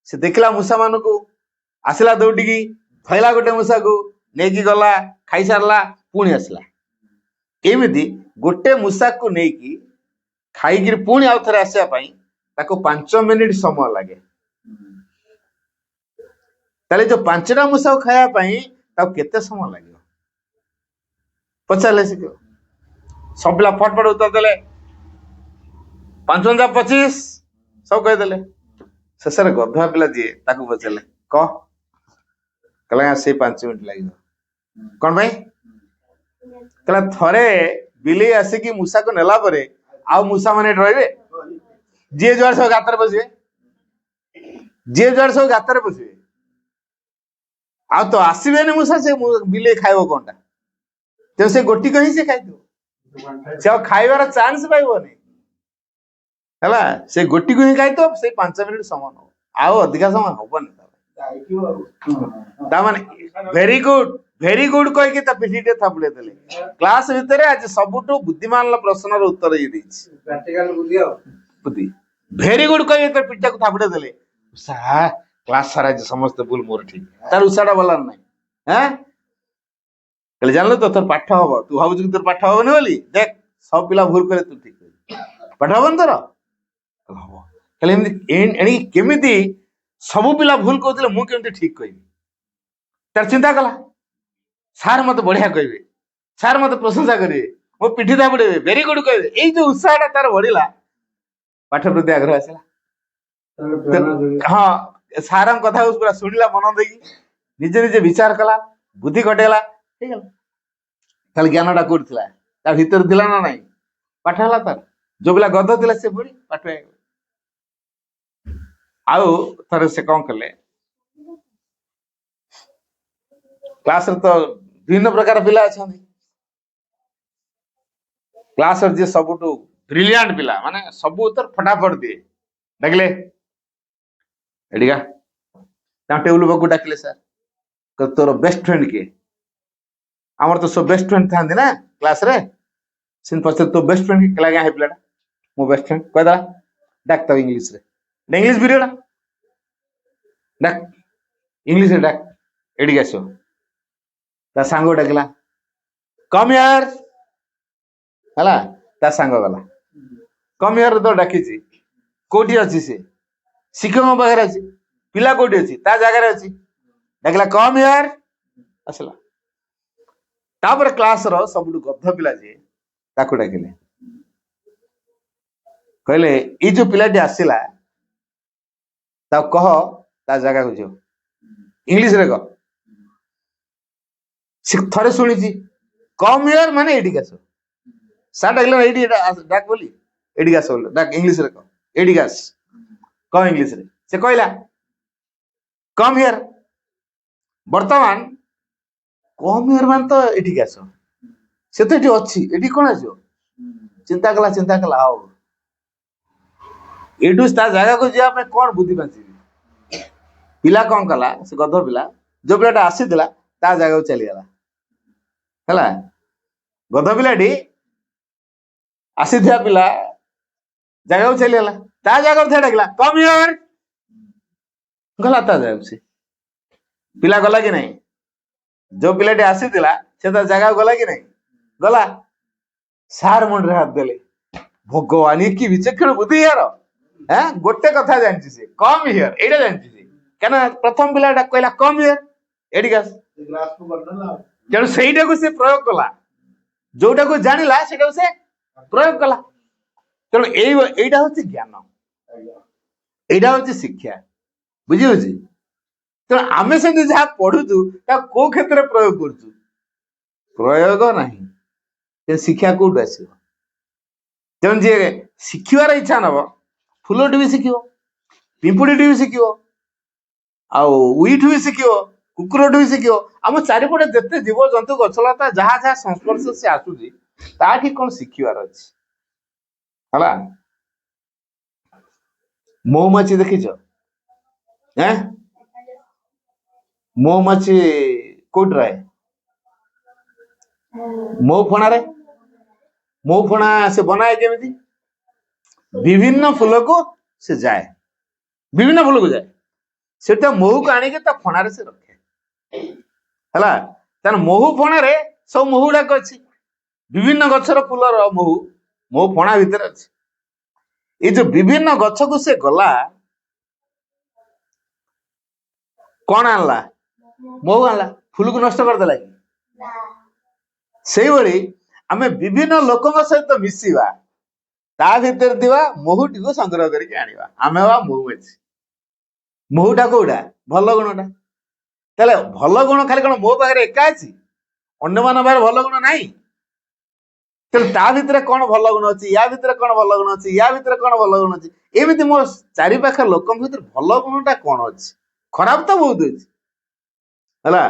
से देखला मूषा मान को आसला दौड़िकी थैला गोटे मूषा को लेकिन गला खाई सारला पुणी आसला एमती गोटे मूषा को लेकिन खाई पुणी आउ थे आसापी 5 मिनिट समय लगे ताले जो 5टा मूषा को खायापाई केते समय लगे पचारे सब पिला फटफट उत्तर देले 5 × 25 सब कहीदेले शेष गधुआ पिला जी पचारे कहला से 5 मिनिट लगे कौन भाई कहला थरे बिले आसिकी मूषा को नेला परे आउ मूषा माने रहिबे जे जुआर सब गातर बसिबे जे जुआर सब गातर बसिबे आ तो आसबेनि मूषा से बिले खाइब कौनटा तो से गोटी कहीं से खाई से खाइबार चांस पाइबनी है से गोटी को ही खाई तो से 5 मिनिट समय न आउ अधिका समय हबनी वेरी गुड कही पिठीटे थापुड़े देले क्लास भितर आज सबुठ बुद्धिमान प्रश्न उत्तर ये बुद्धि भेरी गुड कही पिठा को थापुड़े देले क्लास सारा समस्त भूल मोर ठीक तार उषाटा बोलार ना हाँ जानल तो तोर पाठ हम तू भावुँ कि तोर पाठ हेनी बोली देख सब पिला भूल करे तू ठीक पाठ हेनी तोर हम केमी सबू पिला भूल कहते मुझे ठीक कह तार चिंता कला सार मत बढ़िया कहे सार मत प्रशंसा करेंगे मो पिठी थापुड़े वेरी गुड कहे ये जो उत्साहटा तार बढ़ला पाठ प्रति आग्रह आसला हाँ सार कथा पूरा शुणिला मन देकी निजे निजे विचार कला बुद्धि घटेला ठीक है ତାହେଲେ ଜ୍ଞାନଟା କୋଉଠି ଥିଲା? ତା ଭିତରେ ଥିଲା ନା ନାଇଁ? ପାଠ ହେଲା ତାର। ଯୋଉ ପିଲା ଗଧ ଥିଲା ସେ ପୁଣି ପାଠ ହେଇଗଲା। ଆଉ ଥରେ ସେ କଣ କଲେ, କ୍ଲାସରେ ତ ବିଭିନ୍ନ ପ୍ରକାର ପିଲା ଅଛନ୍ତି। କ୍ଲାସରେ ଯିଏ ସବୁଠୁ ବ୍ରିଲିଆଣ୍ଟ ପିଲା, ମାନେ ସବୁ ଉତ୍ତର ଫଟାଫଟ ଦିଏ, ଡାକିଲେ ଏଠିକା। ତାଙ୍କ ଟେବୁଲ ପାଖକୁ ଡାକିଲେ, ସାର୍ ତୋର ବେଷ୍ଟ ଫ୍ରେଣ୍ଡ କିଏ? ଆମର ତ ସବୁ ବେଷ୍ଟ ଫ୍ରେଣ୍ଡ ଥାନ୍ତି ନା କ୍ଲାସରେ। ସେମିତି ପଚାରେ ତୋ ବେଷ୍ଟ ଫ୍ରେଣ୍ଡ କିଏ? ଆଜ୍ଞା, ହେ ପିଲାଟା ମୋ ବେଷ୍ଟ ଫ୍ରେଣ୍ଡ କହିଦେଲା। ଡାକ ତାକୁ ଇଂଲିଶରେ, ଇଂଲିଶ ପିରିୟଡ ଡାକ, ଇଂଲିଶରେ ଡାକ, ଏଠିକି ଆସିବ। ତା ସାଙ୍ଗ ଡାକିଲା, କମ୍ ହିୟର ହେଲା। ତା ସାଙ୍ଗ ଗଲା, କମ୍ ହିୟର ତ ଡାକିଛି, କୋଉଠି ଅଛି ସେ? ଶିକ୍ଷକଙ୍କ ପାଖରେ ଅଛି। ପିଲା କୋଉଠି ଅଛି? ତା ଜାଗାରେ ଅଛି। ଡାକିଲା କମ୍ ହିୟର, ଆସିଲା। ତାପରେ କ୍ଲାସର ସବୁଠୁ ଗଧ ପିଲା ଯିଏ, ତାକୁ ଡାକିଲେ, କହିଲେ ଏଇ ଯୋଉ ପିଲାଟି ଆସିଲା ତାକୁ କହ ତା ଜାଗାକୁ ଯିବ, ଇଂଲିଶରେ କହ। ସେ ଥରେ ଶୁଣିଛି କମ୍ ହିୟର ମାନେ ଏଇଠିକି ଆସ। ସାର୍ ଡାକିଲେ ଏଇଠି ଡାକ ବୋଲି, ଏଇଠିକି ଆସ ବୋଲି ଡାକ, ଇଂଲିଶରେ କହ, ଏଇଠିକି ଆସ କହ ଇଂଲିଶରେ। ସେ କହିଲା କମ୍ ହିୟର। ବର୍ତ୍ତମାନ କମ୍ ହିୟର ମାନେ ତ ଏଠିକି ଆସ, ସେ ତ ଏଠି ଅଛି, ଏଠି କଣ ଆସିବ? ଚିନ୍ତା କଲା ଆଉ ଏଇଠୁ ତା ଜାଗାକୁ ଯିବା ପାଇଁ କଣ ବୁଦ୍ଧି ପାଞ୍ଚିବି। ପିଲା କଣ କଲା, ସେ ଗଧ ପିଲା, ଯୋଉ ପିଲାଟା ଆସିଥିଲା ତା ଜାଗାକୁ ଚାଲିଗଲା ହେଲା। ଗଧ ପିଲାଟି ଆସିଥିବା ପିଲା ଜାଗାକୁ ଚାଲିଗଲା, ତା ଜାଗାକୁ ଥିଲା ଡାକିଲା କମ୍ ହିୟର, ଗଲା ତା ଜାଗାକୁ। ସେ ପିଲା ଗଲା କି ନାହିଁ? ଯୋଉ ପିଲାଟି ଆସିଥିଲା ସେ ତା ଜାଗାକୁ ଗଲା କି ନାହିଁ? ଗଲା। ସାର୍ ମୁଣ୍ଡରେ ହାତ ଦେଲେ, ଭଗବାନ କି ବିଚକ୍ଷଣ ବୁଦ୍ଧି ୟାର। ଗୋଟେ କଥା ଜାଣିଛି ସେ, କମ୍ ହିୟର ଏଇଟା ଜାଣିଛି ସେ, କାହିଁକିନା ପ୍ରଥମ ପିଲାଟା କହିଲା କମ୍ ହିୟର, ଏଠିକି ଆସ। ତେଣୁ ସେଇଟାକୁ ସେ ପ୍ରୟୋଗ କଲା, ଯୋଉଟାକୁ ଜାଣିଲା ସେଇଟାକୁ ସେ ପ୍ରୟୋଗ କଲା। ତେଣୁ ଏଇଟା ହଉଛି ଜ୍ଞାନ, ଏଇଟା ହଉଛି ଶିକ୍ଷା, ବୁଝିହଉଛି? ତେଣୁ ଆମେ ସେମିତି ଯାହା ପଢୁଛୁ ତାକୁ କୋଉ କ୍ଷେତ୍ରରେ ପ୍ରୟୋଗ କରୁଛୁ? ପ୍ରୟୋଗ ନାହିଁ, ଶିକ୍ଷା କୋଉଠୁ ଆସିବ? ତେଣୁ ଯିଏ ଶିଖିବାର ଇଚ୍ଛା ନବ, ଫୁଲଟି ବି ଶିଖିବ, ପିମ୍ପୁଡ଼ିଟି ବି ଶିଖିବ, ଆଉ ଉଇଠୁ ବି ଶିଖିବ, କୁକୁରଠୁ ବି ଶିଖିବ। ଆମ ଚାରିପଟେ ଯେତେ ଜୀବଜନ୍ତୁ ଗଛଲତା ଯାହା ଯାହା ସଂସ୍ପର୍ଶ ସେ ଆସୁଛି, ତାଠି କଣ ଶିଖିବାର ଅଛି ହେଲା। ମହୁମାଛି ଦେଖିଛ? ମହୁମାଛି କୋଉଠି ରହେ? ମହୁ ଫଣାରେ। ମହୁ ଫଣା ସେ ବନାଏ କେମିତି? ବିଭିନ୍ନ ଫୁଲକୁ ସେ ଯାଏ, ବିଭିନ୍ନ ଫୁଲକୁ ଯାଏ, ସେଟା ମହୁକୁ ଆଣିକି ତା ଫଣାରେ ସେ ରଖେ ହେଲା। ତାହେଲେ ମହୁ ଫଣାରେ ସବୁ ମହୁ ଗୁଡାକ ଅଛି, ବିଭିନ୍ନ ଗଛର ଫୁଲର ମହୁ ମହୁ ଫଣା ଭିତରେ ଅଛି। ଏଇ ଯୋଉ ବିଭିନ୍ନ ଗଛକୁ ସେ ଗଲା, କଣ ଆଣିଲା? ମହୁ ଆଣିଲା, ଫୁଲକୁ ନଷ୍ଟ କରିଦେଲା କି? ସେଇଭଳି ଆମେ ବିଭିନ୍ନ ଲୋକଙ୍କ ସହିତ ମିଶିବା, ତା ଭିତରେ ଥିବା ମହୁଟିକୁ ସଂଗ୍ରହ କରିକି ଆଣିବା। ଆମେ ହବା ମହୁମାଛି। ମହୁଟା କୋଉଟା? ଭଲ ଗୁଣଟା। ତାହେଲେ ଭଲ ଗୁଣ ଖାଲି କଣ ମୋ ପାଖରେ ଏକା ଅଛି? ଅନ୍ୟମାନଙ୍କ ପାଖରେ ଭଲ ଗୁଣ ନାହିଁ? ତେଣୁ ତା ଭିତରେ କଣ ଭଲ ଗୁଣ ଅଛି, ୟା ଭିତରେ କଣ ଭଲ ଗୁଣ ଅଛି, ୟା ଭିତରେ କଣ ଭଲ ଗୁଣ ଅଛି, ଏମିତି ମୋ ଚାରି ପାଖ ଲୋକଙ୍କ ଭିତରେ ଭଲ ଗୁଣଟା କଣ ଅଛି? ଖରାପ ତ ବହୁତ ଅଛି ହେଲା,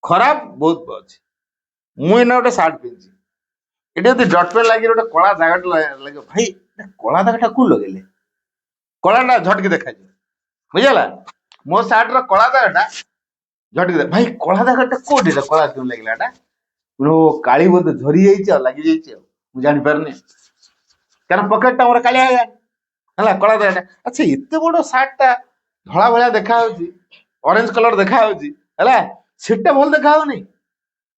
ଖରାପ ବହୁତ ଅଛି। ମୁଁ ଏଇନା ଗୋଟେ ସାର୍ଟ ପିନ୍ଧିଛି, ଏଠି ଯଦି ଡଟ୍ ପେନ୍ ଲାଗି ଗୋଟେ କଳା ଦାଗଟା ଲାଗିବ, ଭାଇ କଳା ଦାଗଟା କୋଉଠି ଲଗେଇଲେ? କଳାଟା ଝଟକି ଦେଖାଯିବ, ବୁଝିଗଲା? ମୋ ସାର୍ଟର କଳା ଦାଗଟା ଝଟକି, ଭାଇ କଳା ଦାଗଟା କୋଉଠି? କଳା କେଉଁ ଲାଗିଲା? ଏଟା କାଳି ବୋଧେ ଝରି ଯାଇଛି ଆଉ ଲାଗିଯାଇଛି, ଆଉ ମୁଁ ଜାଣିପାରୁନି, କାରଣ ପକେଟଟା ମୋର କାଳିଆ ହେଲା, କଳା ଦାଗଟା। ଆଚ୍ଛା, ଏତେ ବଡ ସାର୍ଟଟା ଧଳା ଭଳିଆ ଦେଖା ହଉଛି, ଅରେଞ୍ଜ କଲର ଦେଖା ହଉଛି ହେଲା, ସେଟା ଭଲ ଦେଖା ହଉନି।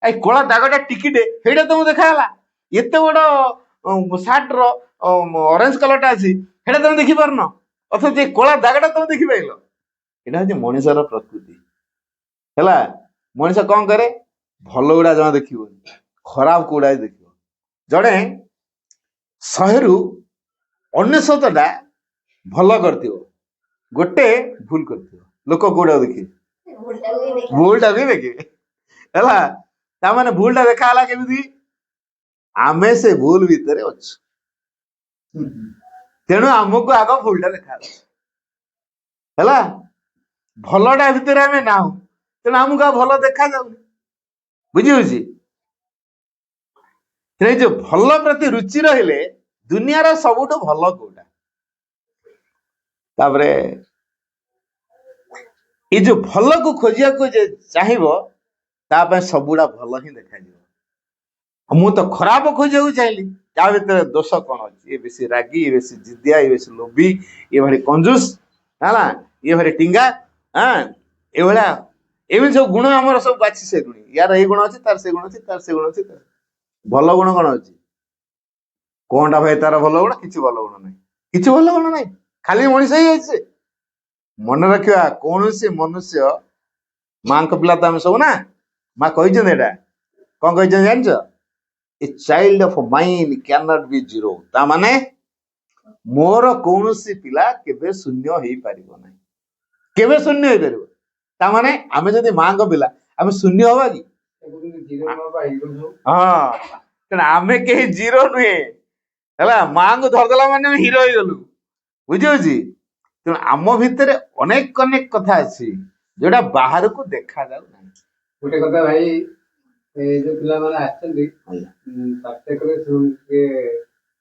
ଏଇ କଳା ଦାଗଟା ଟିକିଟେ, ସେଇଟା ତମକୁ ଦେଖାହେଲା। ଏତେ ବଡ ସାର୍ଟର ଅରେଞ୍ଜ କଲରଟା ଅଛି, ସେଇଟା ତମେ ଦେଖିପାରୁନ, ଅଥଚ ଏ କଳା ଦାଗଟା ତମେ ଦେଖିପାରିଲ। ଏଇଟା ହଉଛି ମଣିଷର ପ୍ରକୃତି ହେଲା। ମଣିଷ କଣ କରେ? ଭଲ ଗୁଡା ଜମା ଦେଖିବନି, ଖରାପ ଗୁଡା ଦେଖିବ। ଜଣେ 100ରୁ 99ଟା ଭଲ କରିଥିବ, ଗୋଟେ ଭୁଲ କରିଥିବ, ଲୋକ କୋଉଟାକୁ ଦେଖିବେ? ଭୁଲଟାକୁ ହିଁ ଦେଖିବେ ହେଲା। ତାମାନେ ଭୁଲଟା ଦେଖାହେଲା କେମିତି? ଆମେ ସେ ଭୁଲ ଭିତରେ ଅଛୁ, ତେଣୁ ଆମକୁ ଆଗ ଭୁଲଟା ଦେଖାହେଲା ହେଲା। ଭଲଟା ଭିତରେ ଆମେ ନାହୁଁ, ତେଣୁ ଆମକୁ ଆଉ ଭଲ ଦେଖାଯାଉନି। ବୁଝି ହଉଛି? ତେଣୁ ଯୋଉ ଭଲ ପ୍ରତି ରୁଚି ରହିଲେ ଦୁନିଆର ସବୁଠୁ ଭଲ କୋଉଟା? ତାପରେ ଏଇ ଯୋଉ ଭଲକୁ ଖୋଜିବାକୁ ଯେ ଚାହିଁବ ତା ପାଇଁ ସବୁଗୁଡା ଭଲ ହିଁ ଦେଖାଯିବ। ମୁଁ ତ ଖରାପ ଖୋଜିବାକୁ ଚାହିଁଲି, ତା ଭିତରେ ଦୋଷ କଣ ଅଛି? ଇଏ ବେଶୀ ରାଗି, ଇଏ ବେଶୀ ଜିଦିଆ, ଇଏ ବେଶୀ ଲୋଭୀ, ଇଏ ଭାରି କଞ୍ଜୁସ ହେଲା, ଇଏ ଭାରି ଟିଙ୍ଗା, ଏଭଳିଆ ଏମିତି ସବୁ ଗୁଣ ଆମର ସବୁ ବାଛି ସେ ଗୁଣି। ୟାର ଏଇ ଗୁଣ ଅଛି, ତାର ସେ ଗୁଣ ଅଛି, ତାର ସେ ଗୁଣ ଅଛି। ଭଲ ଗୁଣ କଣ ଅଛି? କଣଟା ଭାଇ ତାର ଭଲ ଗୁଣ? କିଛି ଭଲ ଗୁଣ ନାହିଁ, କିଛି ଭଲ ଗୁଣ ନାହିଁ, ଖାଲି ମଣିଷ ହେଇଯାଇଛି ସେ। ମନେ ରଖିବା, କୌଣସି ମନୁଷ୍ୟ, ମାଙ୍କ ପିଲା ତ ଆମେ ସବୁ ନା, ମା କହିଛନ୍ତି ଏଇଟା କଣ କହିଛନ୍ତି ଜାଣିଛ? A child of mine can not be zero. ତା ମାନେ ମୋର କୌଣସି ପିଲା କେବେ ଶୂନ୍ୟ ହେଇପାରିବ ନାହିଁ, କେବେ ଶୂନ୍ୟ ହେଇପାରିବ। ତା ମାନେ ଆମେ ଯଦି ମାଙ୍କ ପିଲା, ଆମେ ଶୂନ୍ୟ ହବା କି? ହଁ, ତେଣୁ ଆମେ କେହି ଜିରୋ ନୁହେଁ ହେଲା। ମାଙ୍କୁ ଧରିଦେଲା ମାନେ ଆମେ ହିରୋ ହେଇଗଲୁ। ବୁଝିହଉଛି? ତେଣୁ ଆମ ଭିତରେ ଅନେକ ଅନେକ କଥା ଅଛି ଯୋଉଟା ବାହାରକୁ ଦେଖାଯାଉ ନାହିଁ। ଗୋଟେ କଥା ଭାଇ, ଯୋଉ ପିଲାମାନେ ଆସିଛନ୍ତି ପ୍ରତ୍ୟେକରେ ଟିକେ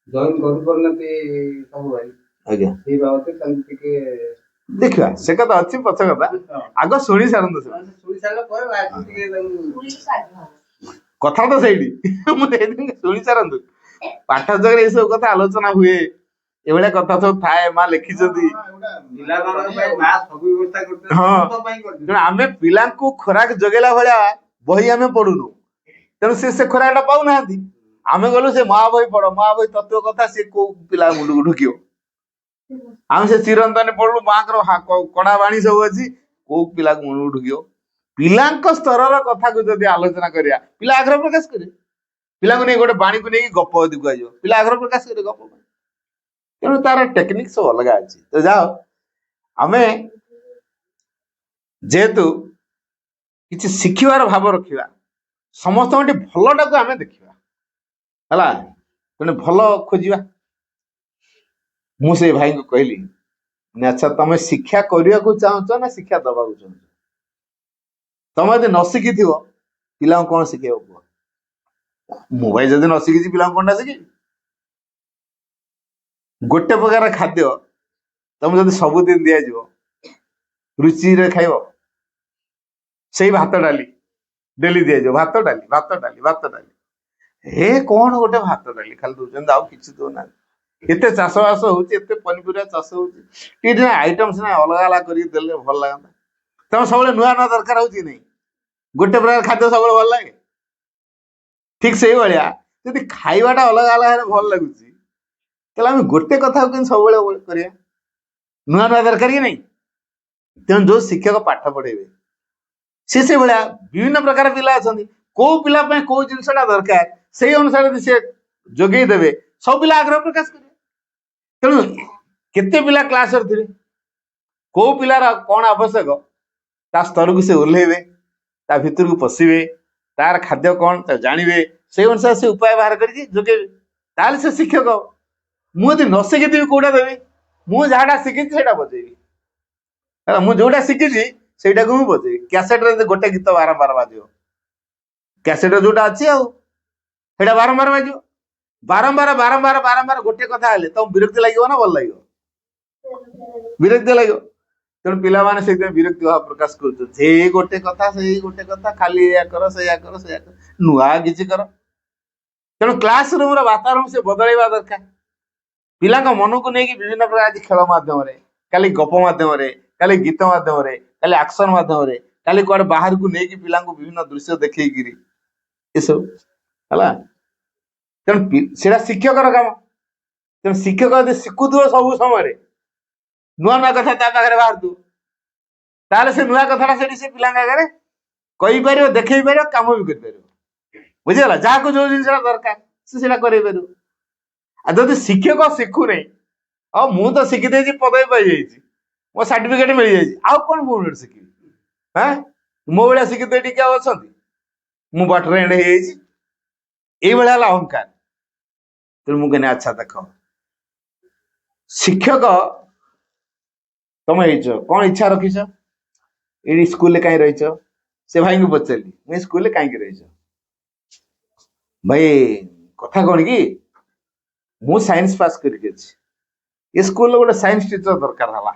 ଜଏନ୍ କରିପାରୁନାହାନ୍ତି ସବୁ ଭାଇ, ଆଜ୍ଞା, ସେଇ ବାବଦରେ ତାଙ୍କୁ ଟିକେ ଦେଖିବା। ସେ କଥା ଅଛି, ପଛ କଥା, ଆଗ ଶୁଣି ସାରନ୍ତୁ। ଶୁଣି ସାରିଲା ପରେ ଟିକେ କଥା ତ ସେଇଠି। ମୁଁ ଶୁଣି ସାରନ୍ତୁ। ପାଠ ଯୋଗରେ ଏସବୁ କଥା ଆଲୋଚନା ହୁଏ, ଏଭଳିଆ କଥା ସବୁ ଥାଏ, ମା ଲେଖିଛନ୍ତି। ହଁ, ତେଣୁ ଆମେ ପିଲାଙ୍କୁ ଖୋରାକ ଯୋଗେଇଲା ଭଳିଆ ବହି ଆମେ ପଢୁନୁ, ତେଣୁ ସେ ଖୋରାକଟା ପାଉନାହାନ୍ତି। ଆମେ ଗଲୁ ସେ ମା ବହି ପଢ, ମା ବହି ତତ୍ତ୍ୱ କଥା, ସେ କୋଉ ପିଲା ମୁଣ୍ଡକୁ ଢୁକିବ? ଆମେ ସେ ଚିରନ୍ତନ ପଢିଲୁ, ମାଙ୍କର କଣା ବାଣୀ ସବୁ ଅଛି, କୋଉ ପିଲାକୁ ମୁଣ୍ଡକୁ ଢୁକିବ? ପିଲାଙ୍କ ସ୍ତରର କଥାକୁ ଯଦି ଆଲୋଚନା କରିବା, ପିଲା ଆଗ୍ରହ ପ୍ରକାଶ କରିବେ। ପିଲାଙ୍କୁ ନେଇ ଗୋଟେ ବାଣୀକୁ ନେଇକି ଗପ ଯଦି କୁହାଯିବ, ପିଲା ଆଗ୍ରହ ପ୍ରକାଶ କରିବେ ଗପ ପାଇଁ। ତେଣୁ ତାର ଟେକ୍ନିକ ସବୁ ଅଲଗା ଅଛି। ତ ଯାଅ, ଆମେ ଯେହେତୁ କିଛି ଶିଖିବାର ଭାବ ରଖିବା, ସମସ୍ତଙ୍କ ଟିକେ ଭଲଟାକୁ ଆମେ ଦେଖିବା ହେଲା, ତେଣୁ ଭଲ ଖୋଜିବା। ମୁଁ ସେଇ ଭାଇଙ୍କୁ କହିଲି, ଆଚ୍ଛା ତମେ ଶିକ୍ଷା କରିବାକୁ ଚାହୁଁଛ ନା ଶିକ୍ଷା ଦବାକୁ ଚାହୁଁଛ? ତମେ ଯଦି ନ ଶିଖିଥିବ ପିଲାଙ୍କୁ କଣ ଶିଖେଇବ କୁହ? ମୁଁ ଭାଇ ଯଦି ନ ଶିଖିଛି ପିଲାଙ୍କୁ କଣଟା ଶିଖେଇବି? ଗୋଟେ ପ୍ରକାର ଖାଦ୍ୟ ତମେ ଯଦି ସବୁଦିନ ଦିଆଯିବ, ରୁଚିରେ ଖାଇବ? ସେଇ ଭାତ ଡାଲି ଡେଲି ଦିଆଯିବ, ଭାତ ଡାଲି, ଭାତ ଡାଲି, ଭାତ ଡାଲି। ଏ କଣ ଗୋଟେ ଭାତ ଡାଲି ଖାଲି ଦଉଛନ୍ତି, ଆଉ କିଛି ଦଉନାହାନ୍ତି। ଏତେ ଚାଷ ବାସ ହଉଛି, ଏତେ ପନିପରିବା ଚାଷ ହଉଛି, ଟିକେ ଆଇଟମ ସିନା ଅଲଗା ଅଲଗା କରିକି ଦେଲେ ଭଲ ଲାଗନ୍ତା। ତମେ ସବୁବେଳେ ନୂଆ ନୂଆ ଦରକାର ହଉଛି ନାଇଁ, ଗୋଟେ ପ୍ରକାର ଖାଦ୍ୟ ସବୁବେଳେ ଭଲ ଲାଗେ? ଠିକ ସେଇଭଳିଆ ଯଦି ଖାଇବାଟା ଅଲଗା ଅଲଗା ହେଲେ ଭଲ ଲାଗୁଛି, ତାହେଲେ ଆମେ ଗୋଟେ କଥାକୁ କିନ୍ତୁ ସବୁବେଳେ କରିବା, ନୂଆ ନୂଆ ଦରକାର କି ନାଇଁ? ତେଣୁ ଯୋଉ ଶିକ୍ଷକ ପାଠ ପଢେଇବେ, ସେ ସେଇଭଳିଆ ବିଭିନ୍ନ ପ୍ରକାର ପିଲା ଅଛନ୍ତି, କୋଉ ପିଲା ପାଇଁ କୋଉ ଜିନିଷଟା ଦରକାର ସେଇ ଅନୁସାରେ ଯଦି ସେ ଯୋଗେଇ ଦେବେ, ସବୁ ପିଲା ଆଗ୍ରହ ପ୍ରକାଶ କରିବେ। ତେଣୁ କେତେ ପିଲା କ୍ଲାସରେ ଥିବେ, କୋଉ ପିଲାର କଣ ଆବଶ୍ୟକ ତା ସ୍ତରକୁ ସେ ଓହ୍ଲେଇବେ, ତା ଭିତରକୁ ପଶିବେ, ତାର ଖାଦ୍ୟ କଣ ତା ଜାଣିବେ, ସେଇ ଅନୁସାରେ ସେ ଉପାୟ ବାହାର କରିକି ଯୋଗେଇବେ, ତାହେଲେ ସେ ଶିକ୍ଷକ। ମୁଁ ଯଦି ନ ଶିଖିଥିବି କୋଉଟା ଦେବି? ମୁଁ ଯାହାଟା ଶିଖିଛି ସେଇଟା ବଜେଇବି ହେଲା, ମୁଁ ଯୋଉଟା ଶିଖିଛି ସେଇଟାକୁ ମୁଁ ବଜେଇବି। କ୍ୟାସେଟରେ ଯଦି ଗୋଟେ ଗୀତ ବାରମ୍ବାର ବାଜିବ, କ୍ୟାସେଟରେ ଯୋଉଟା ଅଛି ଆଉ ସେଇଟା ବାରମ୍ବାର ବାଜିବ, ବାରମ୍ବାର ବାରମ୍ବାର ବାରମ୍ବାର ଗୋଟେ କଥା ହେଲେ ତମକୁ ବିରକ୍ତି ଲାଗିବ ନା ଭଲ ଲାଗିବ? ବିରକ୍ତି ଲାଗିବ। ତେଣୁ ପିଲାମାନେ ସେଇଥିପାଇଁ ବିରକ୍ତି ଭାବ ପ୍ରକାଶ କରୁଛନ୍ତି, ସେଇ ଗୋଟେ କଥା, ସେଇ ଗୋଟେ କଥା, ଖାଲି ଏଇଆ କର, ସେଇଆ କର, ସେଇଆ କର, ନୂଆ କିଛି କର। ତେଣୁ କ୍ଲାସ ରୁମର ବାତାବରଣ ସେ ବଦଳେଇବା ଦରକାର। ପିଲାଙ୍କ ମନକୁ ନେଇକି ବିଭିନ୍ନ ପ୍ରକାର ଆଜି ଖେଳ ମାଧ୍ୟମରେ, କାଲି ଗପ ମାଧ୍ୟମରେ, କାଲି ଗୀତ ମାଧ୍ୟମରେ, କାଲି ଆକ୍ସନ ମାଧ୍ୟମରେ, କାଲି କୁଆଡେ ବାହାରକୁ ନେଇକି ପିଲାଙ୍କୁ ବିଭିନ୍ନ ଦୃଶ୍ୟ ଦେଖେଇକିରି ଏସବୁ ହେଲା। ତେଣୁ ସେଇଟା ଶିକ୍ଷକର କାମ। ତେଣୁ ଶିକ୍ଷକ ଯଦି ଶିଖୁଥିବ ସବୁ ସମୟରେ, ନୂଆ ନୂଆ କଥା ତା ପାଖରେ ବାହାରୁଥିବ, ତାହେଲେ ସେ ନୂଆ କଥାଟା ସେଠି ସେ ପିଲାଙ୍କ ଆଗରେ କହିପାରିବ, ଦେଖେଇ ପାରିବ, କାମ ବି କରିପାରିବ। ବୁଝିଗଲା? ଯାହାକୁ ଯୋଉ ଜିନିଷଟା ଦରକାର ସେ ସେଇଟା କରେଇ ପାରିବ। ଆଉ ଯଦି ଶିକ୍ଷକ ଶିଖୁନେଇ, ଆଉ ମୁଁ ତ ଶିଖିଦେଇଛି, ପଦବି ପାଇଯାଇଛି, ମୋ ସାର୍ଟିଫିକେଟ ମିଳିଯାଇଛି, ଆଉ କଣ ମୁଁ ଶିଖିବି? ମୋ ଭଳିଆ ଶିକ୍ଷିତ ଟିକେ ଆଉ ଅଛନ୍ତି? ମୁଁ ବାଟରେ ଏଣ୍ଡ ହେଇଯାଇଛି ଏଇଭଳିଆ ହେଲା ଅହଙ୍କାର। ତେଣୁ ମୁଁ କହିନି ଆଚ୍ଛା ଦେଖ ଶିକ୍ଷକ ତମେ ହେଇଛ କଣ ଇଚ୍ଛା ରଖିଛ ଏଇ ସ୍କୁଲରେ କାହିଁ ରହିଛ? ସେ ଭାଇଙ୍କୁ ପଚାରିଲି ମୁଁ ସ୍କୁଲରେ କାହିଁକି ରହିଛ? ଭାଇ କଥା କଣ କି ମୁଁ ସାଇନ୍ସ ପାସ୍ କରିକି ଅଛି, ଏ ସ୍କୁଲରେ ଗୋଟେ ସାଇନ୍ସ ଟିଚର ଦରକାର ହେଲା।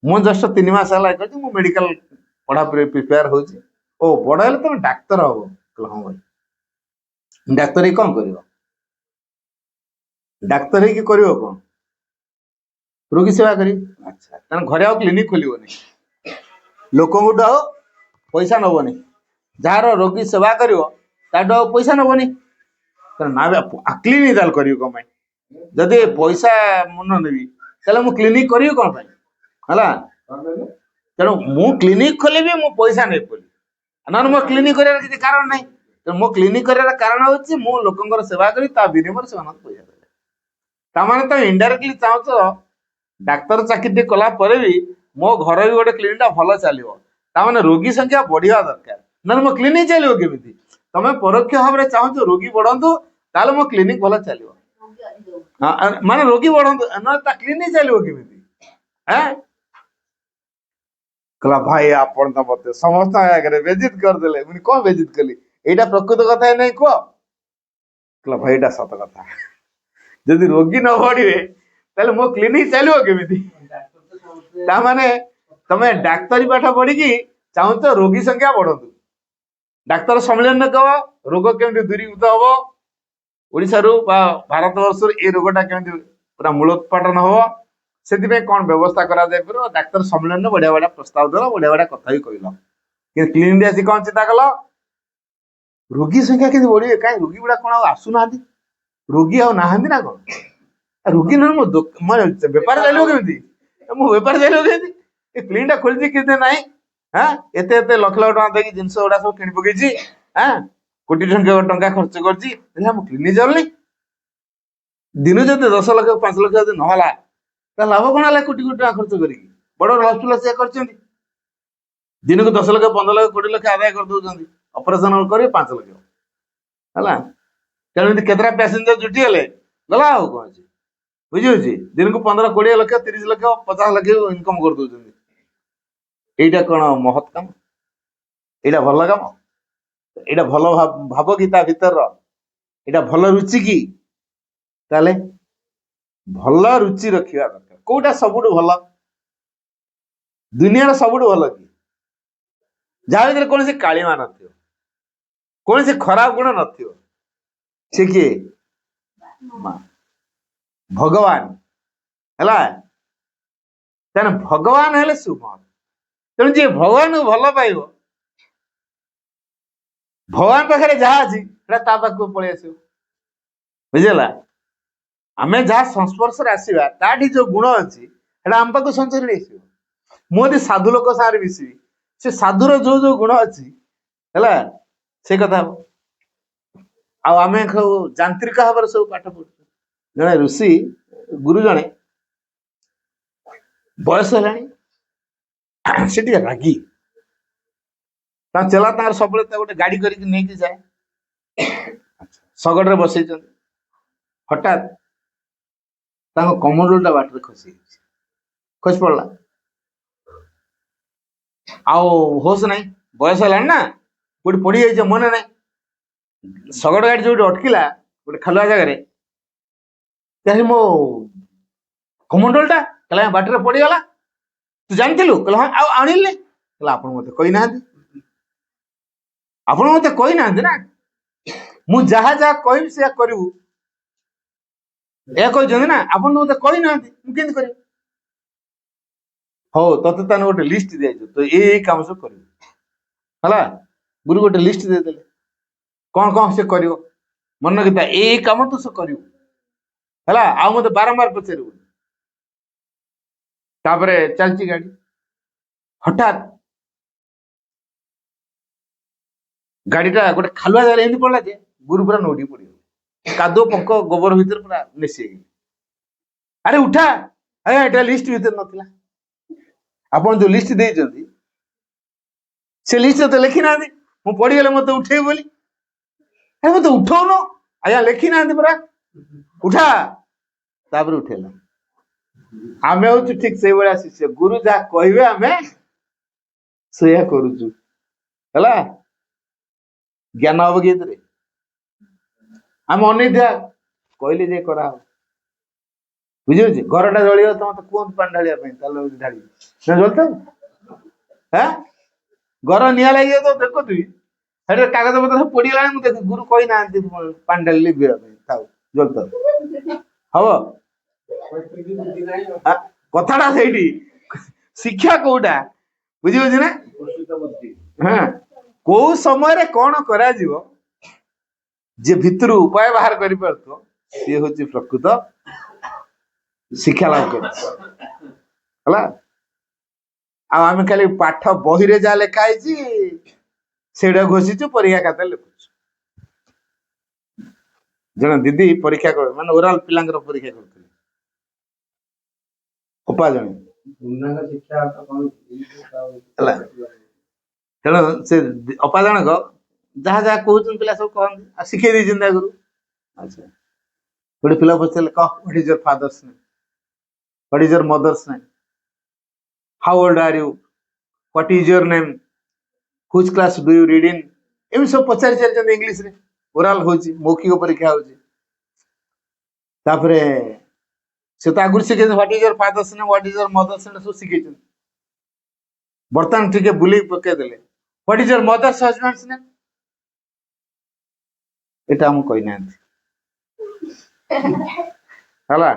ମୁଁ ଜଷ୍ଟ 3 ମାସ ହେଲା କହିଛି ମୁଁ ମେଡିକାଲ ପଢାପଢି ପ୍ରିପେୟାର ହଉଛି। ଓ ବଡ ହେଲେ ତମେ ଡାକ୍ତର ହବ? ହଁ ଭାଇ। ଡାକ୍ତର ହେଇକି କଣ କରିବ? ଡାକ୍ତର ହେଇକି କରିବ କଣ? ରୋଗୀ ସେବା କରିବ। ଆଚ୍ଛା ତାହେଲେ ଘରେ ଆଉ କ୍ଲିନିକ ଖୋଲିବନି, ଲୋକଙ୍କଠୁ ଆଉ ପଇସା ନବନି, ଯାହାର ରୋଗୀ ସେବା କରିବ ତାଠୁ ଆଉ ପଇସା ନବନି। ନା କ୍ଲିନିକ ତାହେଲେ କରିବି କଣ ପାଇଁ? ଯଦି ପଇସା ମୁଁ ନ ନେବି ତାହେଲେ ମୁଁ କ୍ଲିନିକ କରିବି କଣ ପାଇଁ? ହେଲା, ତେଣୁ ମୁଁ କ୍ଲିନିକ ଖୋଲିବି ମୁଁ ପଇସା ନେବି ବୋଲି, ନହେଲେ ମୋ କ୍ଲିନିକ କରିବାର କିଛି କାରଣ ନାହିଁ। ତେଣୁ ମୋ କ୍ଲିନିକ କରିବାର କାରଣ ହଉଛି ମୁଁ ଲୋକଙ୍କର ସେବା କରି ତା ବିନିମୟରେ ସେମାନଙ୍କୁ ପଇସା ଦେବି। ତାମାନେ ତ ଇନଡାଇରେକ୍ଟଲି ଚାହୁଁଛ ଡାକ୍ତର ଚାକିରି କଲା ପରେ ବି ମୋ ଘର ବି ଗୋଟେ କ୍ଲିନିକଟା ଭଲ ଚାଲିବ, ତାମାନେ ରୋଗୀ ସଂଖ୍ୟା ବଢିବା ଦରକାର, ନହେଲେ ମୋ କ୍ଲିନିକ ଚାଲିବ କେମିତି? ତମେ ପରୋକ୍ଷ ଭାବରେ ଚାହୁଁଛ ରୋଗୀ ବଢନ୍ତୁ ତାହେଲେ ମୋ କ୍ଲିନିକ ଭଲ ଚାଲିବ, ମାନେ ରୋଗୀ ବଢନ୍ତୁ ନହେଲେ ତା କ୍ଲିନିକ ଚାଲିବ କେମିତି? କହିଲା ଭାଇ ଆପଣ ତ ମତେ ସମସ୍ତ ଆଗରେ ବେଜିତ କରିଦେଲେ। ମୁଁ କଣ ବେଜିତ କଲି? ଏଇଟା ପ୍ରକୃତ କଥା ନାଇଁ କୁହ? କହିଲା ଭାଇ ଏଇଟା ସତ କଥା, ଯଦି ରୋଗୀ ନ ବଢିବେ ତାହେଲେ ମୋ କ୍ଲିନିକ ଚାଲିବ କେମିତି? ତାମାନେ ତମେ ଡାକ୍ତରୀ ପାଠ ପଢିକି ଚାହୁଁଛ ରୋଗୀ ସଂଖ୍ୟା ବଢନ୍ତୁ, ଡାକ୍ତର ସମ୍ମିଳନୀ କହ ରୋଗ କେମିତି ଦୂରୀଭୂତ ହବ, ଓଡିଶାରୁ ବା ଭାରତ ବର୍ଷରୁ ଏଇ ରୋଗଟା କେମିତି ପୁରା ମୂଳୋତ୍ପାଟନ ହବ, ସେଥିପାଇଁ କଣ ବ୍ୟବସ୍ଥା କରାଯାଇପାରିବ? ଡାକ୍ତର ସମ୍ମିଳନୀରେ ବଢିଆ ବଢିଆ ପ୍ରସ୍ତାବ ଦେଲ, ବଢିଆ ବଢିଆ କଥା ବି କହିଲ, କିନ୍ତୁ କ୍ଲିନିକ ଆସି କଣ ଚିନ୍ତା କଲ? ରୋଗୀ ସଂଖ୍ୟା କେମିତି ବଢିବେ? କାହିଁ ରୋଗୀ ଗୁଡା କଣ ଆଉ ଆସୁନାହାନ୍ତି? ରୋଗୀ ଆଉ ନାହାନ୍ତି ନା କଣ? ରୋଗୀ ନହେଲେ ମୋ ବେପାର ଚାଲିବ କେମିତି? ମୁଁ ବେପାର ଚାଲିବ କେମିତି? ଏ କ୍ଲିନିକଟା ଖୋଲିଛି କିଛି ନାହିଁ, ଏତେ ଏତେ ଲକ୍ଷ ଲକ୍ଷ ଟଙ୍କା ଦେଇକି ଜିନିଷ ଗୁଡା ସବୁ କିଣି ପକେଇଛି, କୋଟି ଟଙ୍କା ଖର୍ଚ୍ଚ କରିଛି, ଦେଖିଲା ମୁଁ କ୍ଲିନିକ ଚାଲୁନି। ଦିନ ଯଦି 10 ଲକ୍ଷ 5 ଲକ୍ଷ ଯଦି ନହେଲା ତାହେଲେ ଲାଭ କଣ ହେଲା? କୋଟି କୋଟି ଟଙ୍କା ଖର୍ଚ୍ଚ କରିକି ବଡ ହସ୍ପିଟାଲ ସେ କରିଛନ୍ତି, ଦିନକୁ 10 ଲକ୍ଷ 15 ଲକ୍ଷ 20 ଲକ୍ଷ ଆଦାୟ କରିଦଉଛନ୍ତି, ଅପରେସନ କରିବେ 5 ଲକ୍ଷ ହେଲା। ତେଣୁ ଏମିତି କେତେଟା ପ୍ୟାସେଞ୍ଜର ଜୁଟିଗଲେ ଗଲା ଆଉ କଣ ଅଛି, ବୁଝିହଉଛି? ଦିନକୁ 15 20 ଲକ୍ଷ 30 ଲକ୍ଷ 50 ଲକ୍ଷ ଇନକମ କରିଦଉଛନ୍ତି। ଏଇଟା କଣ ମହତ୍ କାମ? ଏଇଟା ଭଲ କାମ? ଏଇଟା ଭଲ ଭାବ କି ତା ଭିତରର? ଏଇଟା ଭଲ ରୁଚି କି? ତାହେଲେ ଭଲ ରୁଚି ରଖିବା ଦରକାର। କୋଉଟା ସବୁଠୁ ଭଲ? ଦୁନିଆର ସବୁଠୁ ଭଲ କି? ଯାହା ଭିତରେ କୌଣସି କାଳିମା ନଥିବ, କୌଣସି ଖରାପ ଗୁଣ ନଥିବ, ସେ କିଏ? ଭଗବାନ ହେଲା। ତେଣୁ ଭଗବାନ ହେଲେ ଶୁଭ, ତେଣୁ ଯିଏ ଭଗବାନଙ୍କୁ ଭଲ ପାଇବ ଭଗବାନ ପାଖରେ ଯାହା ଅଛି ସେଟା ତା ପାଖକୁ ପଳେଇ ଆସିବ, ବୁଝିଲା? ଆମେ ଯାହା ସଂସ୍ପର୍ଶରେ ଆସିବା ତାଠି ଯୋଉ ଗୁଣ ଅଛି ସେଟା ଆମ ପାଖକୁ ସଞ୍ଚରି ଆସିବ। ମୁଁ ଯଦି ସାଧୁ ଲୋକ ସାଙ୍ଗରେ ମିଶିବି ସେ ସାଧୁର ଯୋଉ ଯୋଉ ଗୁଣ ଅଛି ହେଲା ସେ କଥା ହବ। ଆଉ ଆମେ ଯାନ୍ତ୍ରିକ ଭାବରେ ସବୁ ପାଠ ପଢୁଛୁ। ଜଣେ ଋଷି ଗୁରୁ ଜଣେ ବୟସ ହେଲାଣି, ସେ ଟିକେ ରାଗି, ତାଙ୍କ ଚେଲା ତାଙ୍କର ସବୁବେଳେ ଗୋଟେ ଗାଡି କରିକି ନେଇକି ଯାଏ, ଶଗଡ଼ରେ ବସେଇଛନ୍ତି। ହଠାତ୍ ତାଙ୍କ କମଣ୍ଡଳଟା ବାଟରେ ଖସି ପଡିଲା, ଆଉ ହୋସ ନାହିଁ, ବୟସ ହେଲାଣି ନା, କୋଉଠି ପଡିଯାଇଛି ମନେ ନାହିଁ। ଶଗଡ଼ ଗାଡି ଯୋଉଠି ଅଟକିଲା ଗୋଟେ ଖାଲୁଆ ଜାଗାରେ, ମୋ କମଣ୍ଡଳଟା କହିଲା ବାଟରେ ପଡିଗଲା, ତୁ ଜାଣିଥିଲୁ? କହିଲା ହଁ। ଆଉ ଆଣିଲେ? କହିଲା ଆପଣ ମତେ କହିନାହାନ୍ତି, ଆପଣ ମତେ କହିନାହାନ୍ତି ନା, ମୁଁ ଯାହା ଯାହା କହିବି ସେୟା କରିବୁ, ଏହା କହିଛନ୍ତି ନା, ଆପଣ ମତେ କହିନାହାନ୍ତି, ମୁଁ କେମିତି କରିବି? ହଉ ତତେ ତାହେଲେ ଗୋଟେ ଲିଷ୍ଟ ଦିଆଯିବ, ତ ଏଇ କାମ ସବୁ କରିବୁ ହେଲା। ଗୁରୁ ଗୋଟେ ଲିଷ୍ଟ ଦେଇଦେଲେ, କଣ କଣ ସେ କରିବ, ମନେ ରଖିଥା ଏଇ କାମ ତୁ ସେ କରିବୁ ହେଲା, ଆଉ ମତେ ବାରମ୍ବାର ପଚାରିବୁ। ତାପରେ ଚାଲିଛି ଗାଡି, ହଠାତ୍ ଗାଡିଟା ଗୋଟେ ଖାଲୁଆ ଜାଗାରେ ଏମିତି ପଡିଲା ଯେ ଗୁରୁ ପୁରା ନଉଟି ପଡିଗଲେ, କାଦୁଅ ପଙ୍କ ଗୋବର ଭିତରେ ପୁରା ମିଶି ହେଇଗଲେ। ଆରେ ଉଠା, ଆଜ୍ଞା ଏଟା ଲିଷ୍ଟ ଭିତରେ ନଥିଲା, ଆପଣ ଯୋଉ ଲିଷ୍ଟ ଦେଇଛନ୍ତି ସେ ଲିଷ୍ଟ ତ ଲେଖି ନାହାନ୍ତି, ମୁଁ ପଡିଗଲେ ମତେ ଉଠେଇବି ବୋଲି ମତେ ଉଠଉନ ଆଜ୍ଞା ଲେଖି ନାହାନ୍ତି ପରା ଉଠା ତାପରେ ଉଠେଇଲା ଆମେ ହଉଛୁ ଠିକ ସେଇଭଳିଆ ଶିଷ୍ୟ ଗୁରୁ ଯାହା କହିବେ ଆମେ ସେଇଆ କରୁଛୁ ହେଲା ଜ୍ଞାନ ହବ କି ଏଥିରେ ଆମେ ଅନେଇଥିବା କହିଲେ ଯେ କରାହବ ବୁଝିପାରୁଛି ଘରଟା ଜଳିବ ତ ମତେ କୁହନ୍ତୁ ପାଣି ଢାଳିବା ପାଇଁ ତାହେଲେ ଢାଳିବି ନା ଜଳିଥାଉ ହଁ ଘର ନିଆଁ ଲାଗିବ ତ ଦେଖୁଥିବି ସେଠି କାଗଜ ପତ୍ର ସବୁ ପୋଡିଗଲାଣି ମୁଁ ଦେଖି ଗୁରୁ କହିନାହାନ୍ତି ପାଣି ଢାଳି ଲିଭିବା ପାଇଁ ଥାଉ ଜଳିଥାଉ ହବ କଥାଟା ସେଇଠି ଶିକ୍ଷା କୋଉଟା ବୁଝିପାରୁଛି ନା ହଁ କୋଉ ସମୟରେ କଣ କରାଯିବ ଯିଏ ଭିତରୁ ଉପାୟ ବାହାର କରିପାରୁଥିବ ସିଏ ହଉଛି ପ୍ରକୃତ ଶିକ୍ଷା ଲାଭ କରୁଛି ହେଲା ଆଉ ଆମେ ଖାଲି ପାଠ ବହିରେ ଯାହା ଲେଖା ହେଇଛି ସେଇଟା ଘୋଷିଛୁ ପରୀକ୍ଷା ଖାତାରେ ଲେଖୁଛୁ ଜଣେ ଦିଦି ପରୀକ୍ଷା କର ମାନେ ଓରାଲ ପିଲାଙ୍କର ପରୀକ୍ଷା କରୁଥିଲେ ଅପା ଜଣେ ହେଲା ତେଣୁ ସେ ଅପା ଜଣକ ଯାହା ଯାହା କହୁଛନ୍ତି ପିଲା ସବୁ କହନ୍ତି ଆଉ ଶିଖେଇ ଦେଇଛନ୍ତି ଆଗରୁ ଆଚ୍ଛା ଗୋଟେ ପିଲା ପଚାରିଲେ କହ what is your father's name what is your mother's name how old are you what is your name which class do you read in ଏମିତି ସବୁ ପଚାରି ଚାଲିଛନ୍ତି ଇଂଲିଶରେ ଓରାଲ ହଉଛି ମୌଖିକ ପରୀକ୍ଷା ହଉଛି ତାପରେ ସେ ତ ଆଗରୁ ଶିଖେଇଛନ୍ତି what is your father's name what is your mother's name ସବୁ ଶିଖେଇଛନ୍ତି ବର୍ତ୍ତମାନ ଟିକେ ବୁଲେଇ ପକେଇଦେଲେ what is your mother's husband's name এটা আমি কই নাহাନ୍ତି ହେଲା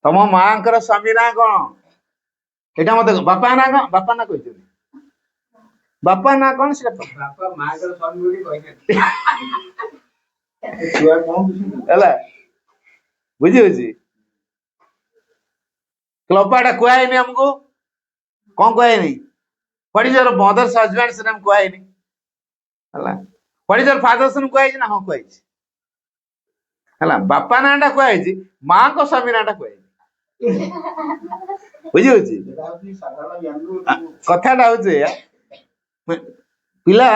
ତମ ମାଙ୍କର ସ୍ୱାମୀ ନା କଣ এটা ମତେ ବାପା ନା କଣ ବାପା ନା କହିଛନ୍ତି ବାପା ନା କଣ ସେଟା ବାପା ମାଙ୍କର ସ୍ୱାମୀ ବୋଲି କହିନାହାନ୍ତି ହେଲା ବୁଝିହଉଛି ଅପାଟା କୁହାହେଇନି ଆମକୁ କଣ କୁହାହେଇନି what is your mother's husband's name କୁହାହେଇନି ହେଲା what is your father's name କୁହାହେଇଛି ନା ହଁ କୁହାହେଇଛି ହେଲା ବାପା ନାଁଟା କୁହାହେଇଛି ମାଙ୍କ ସ୍ୱାମୀ ନାଁଟା କୁହାହେଇଛି ବୁଝିହଉଛି କଥାଟା ହଉଛି ଏଇଆ ପିଲା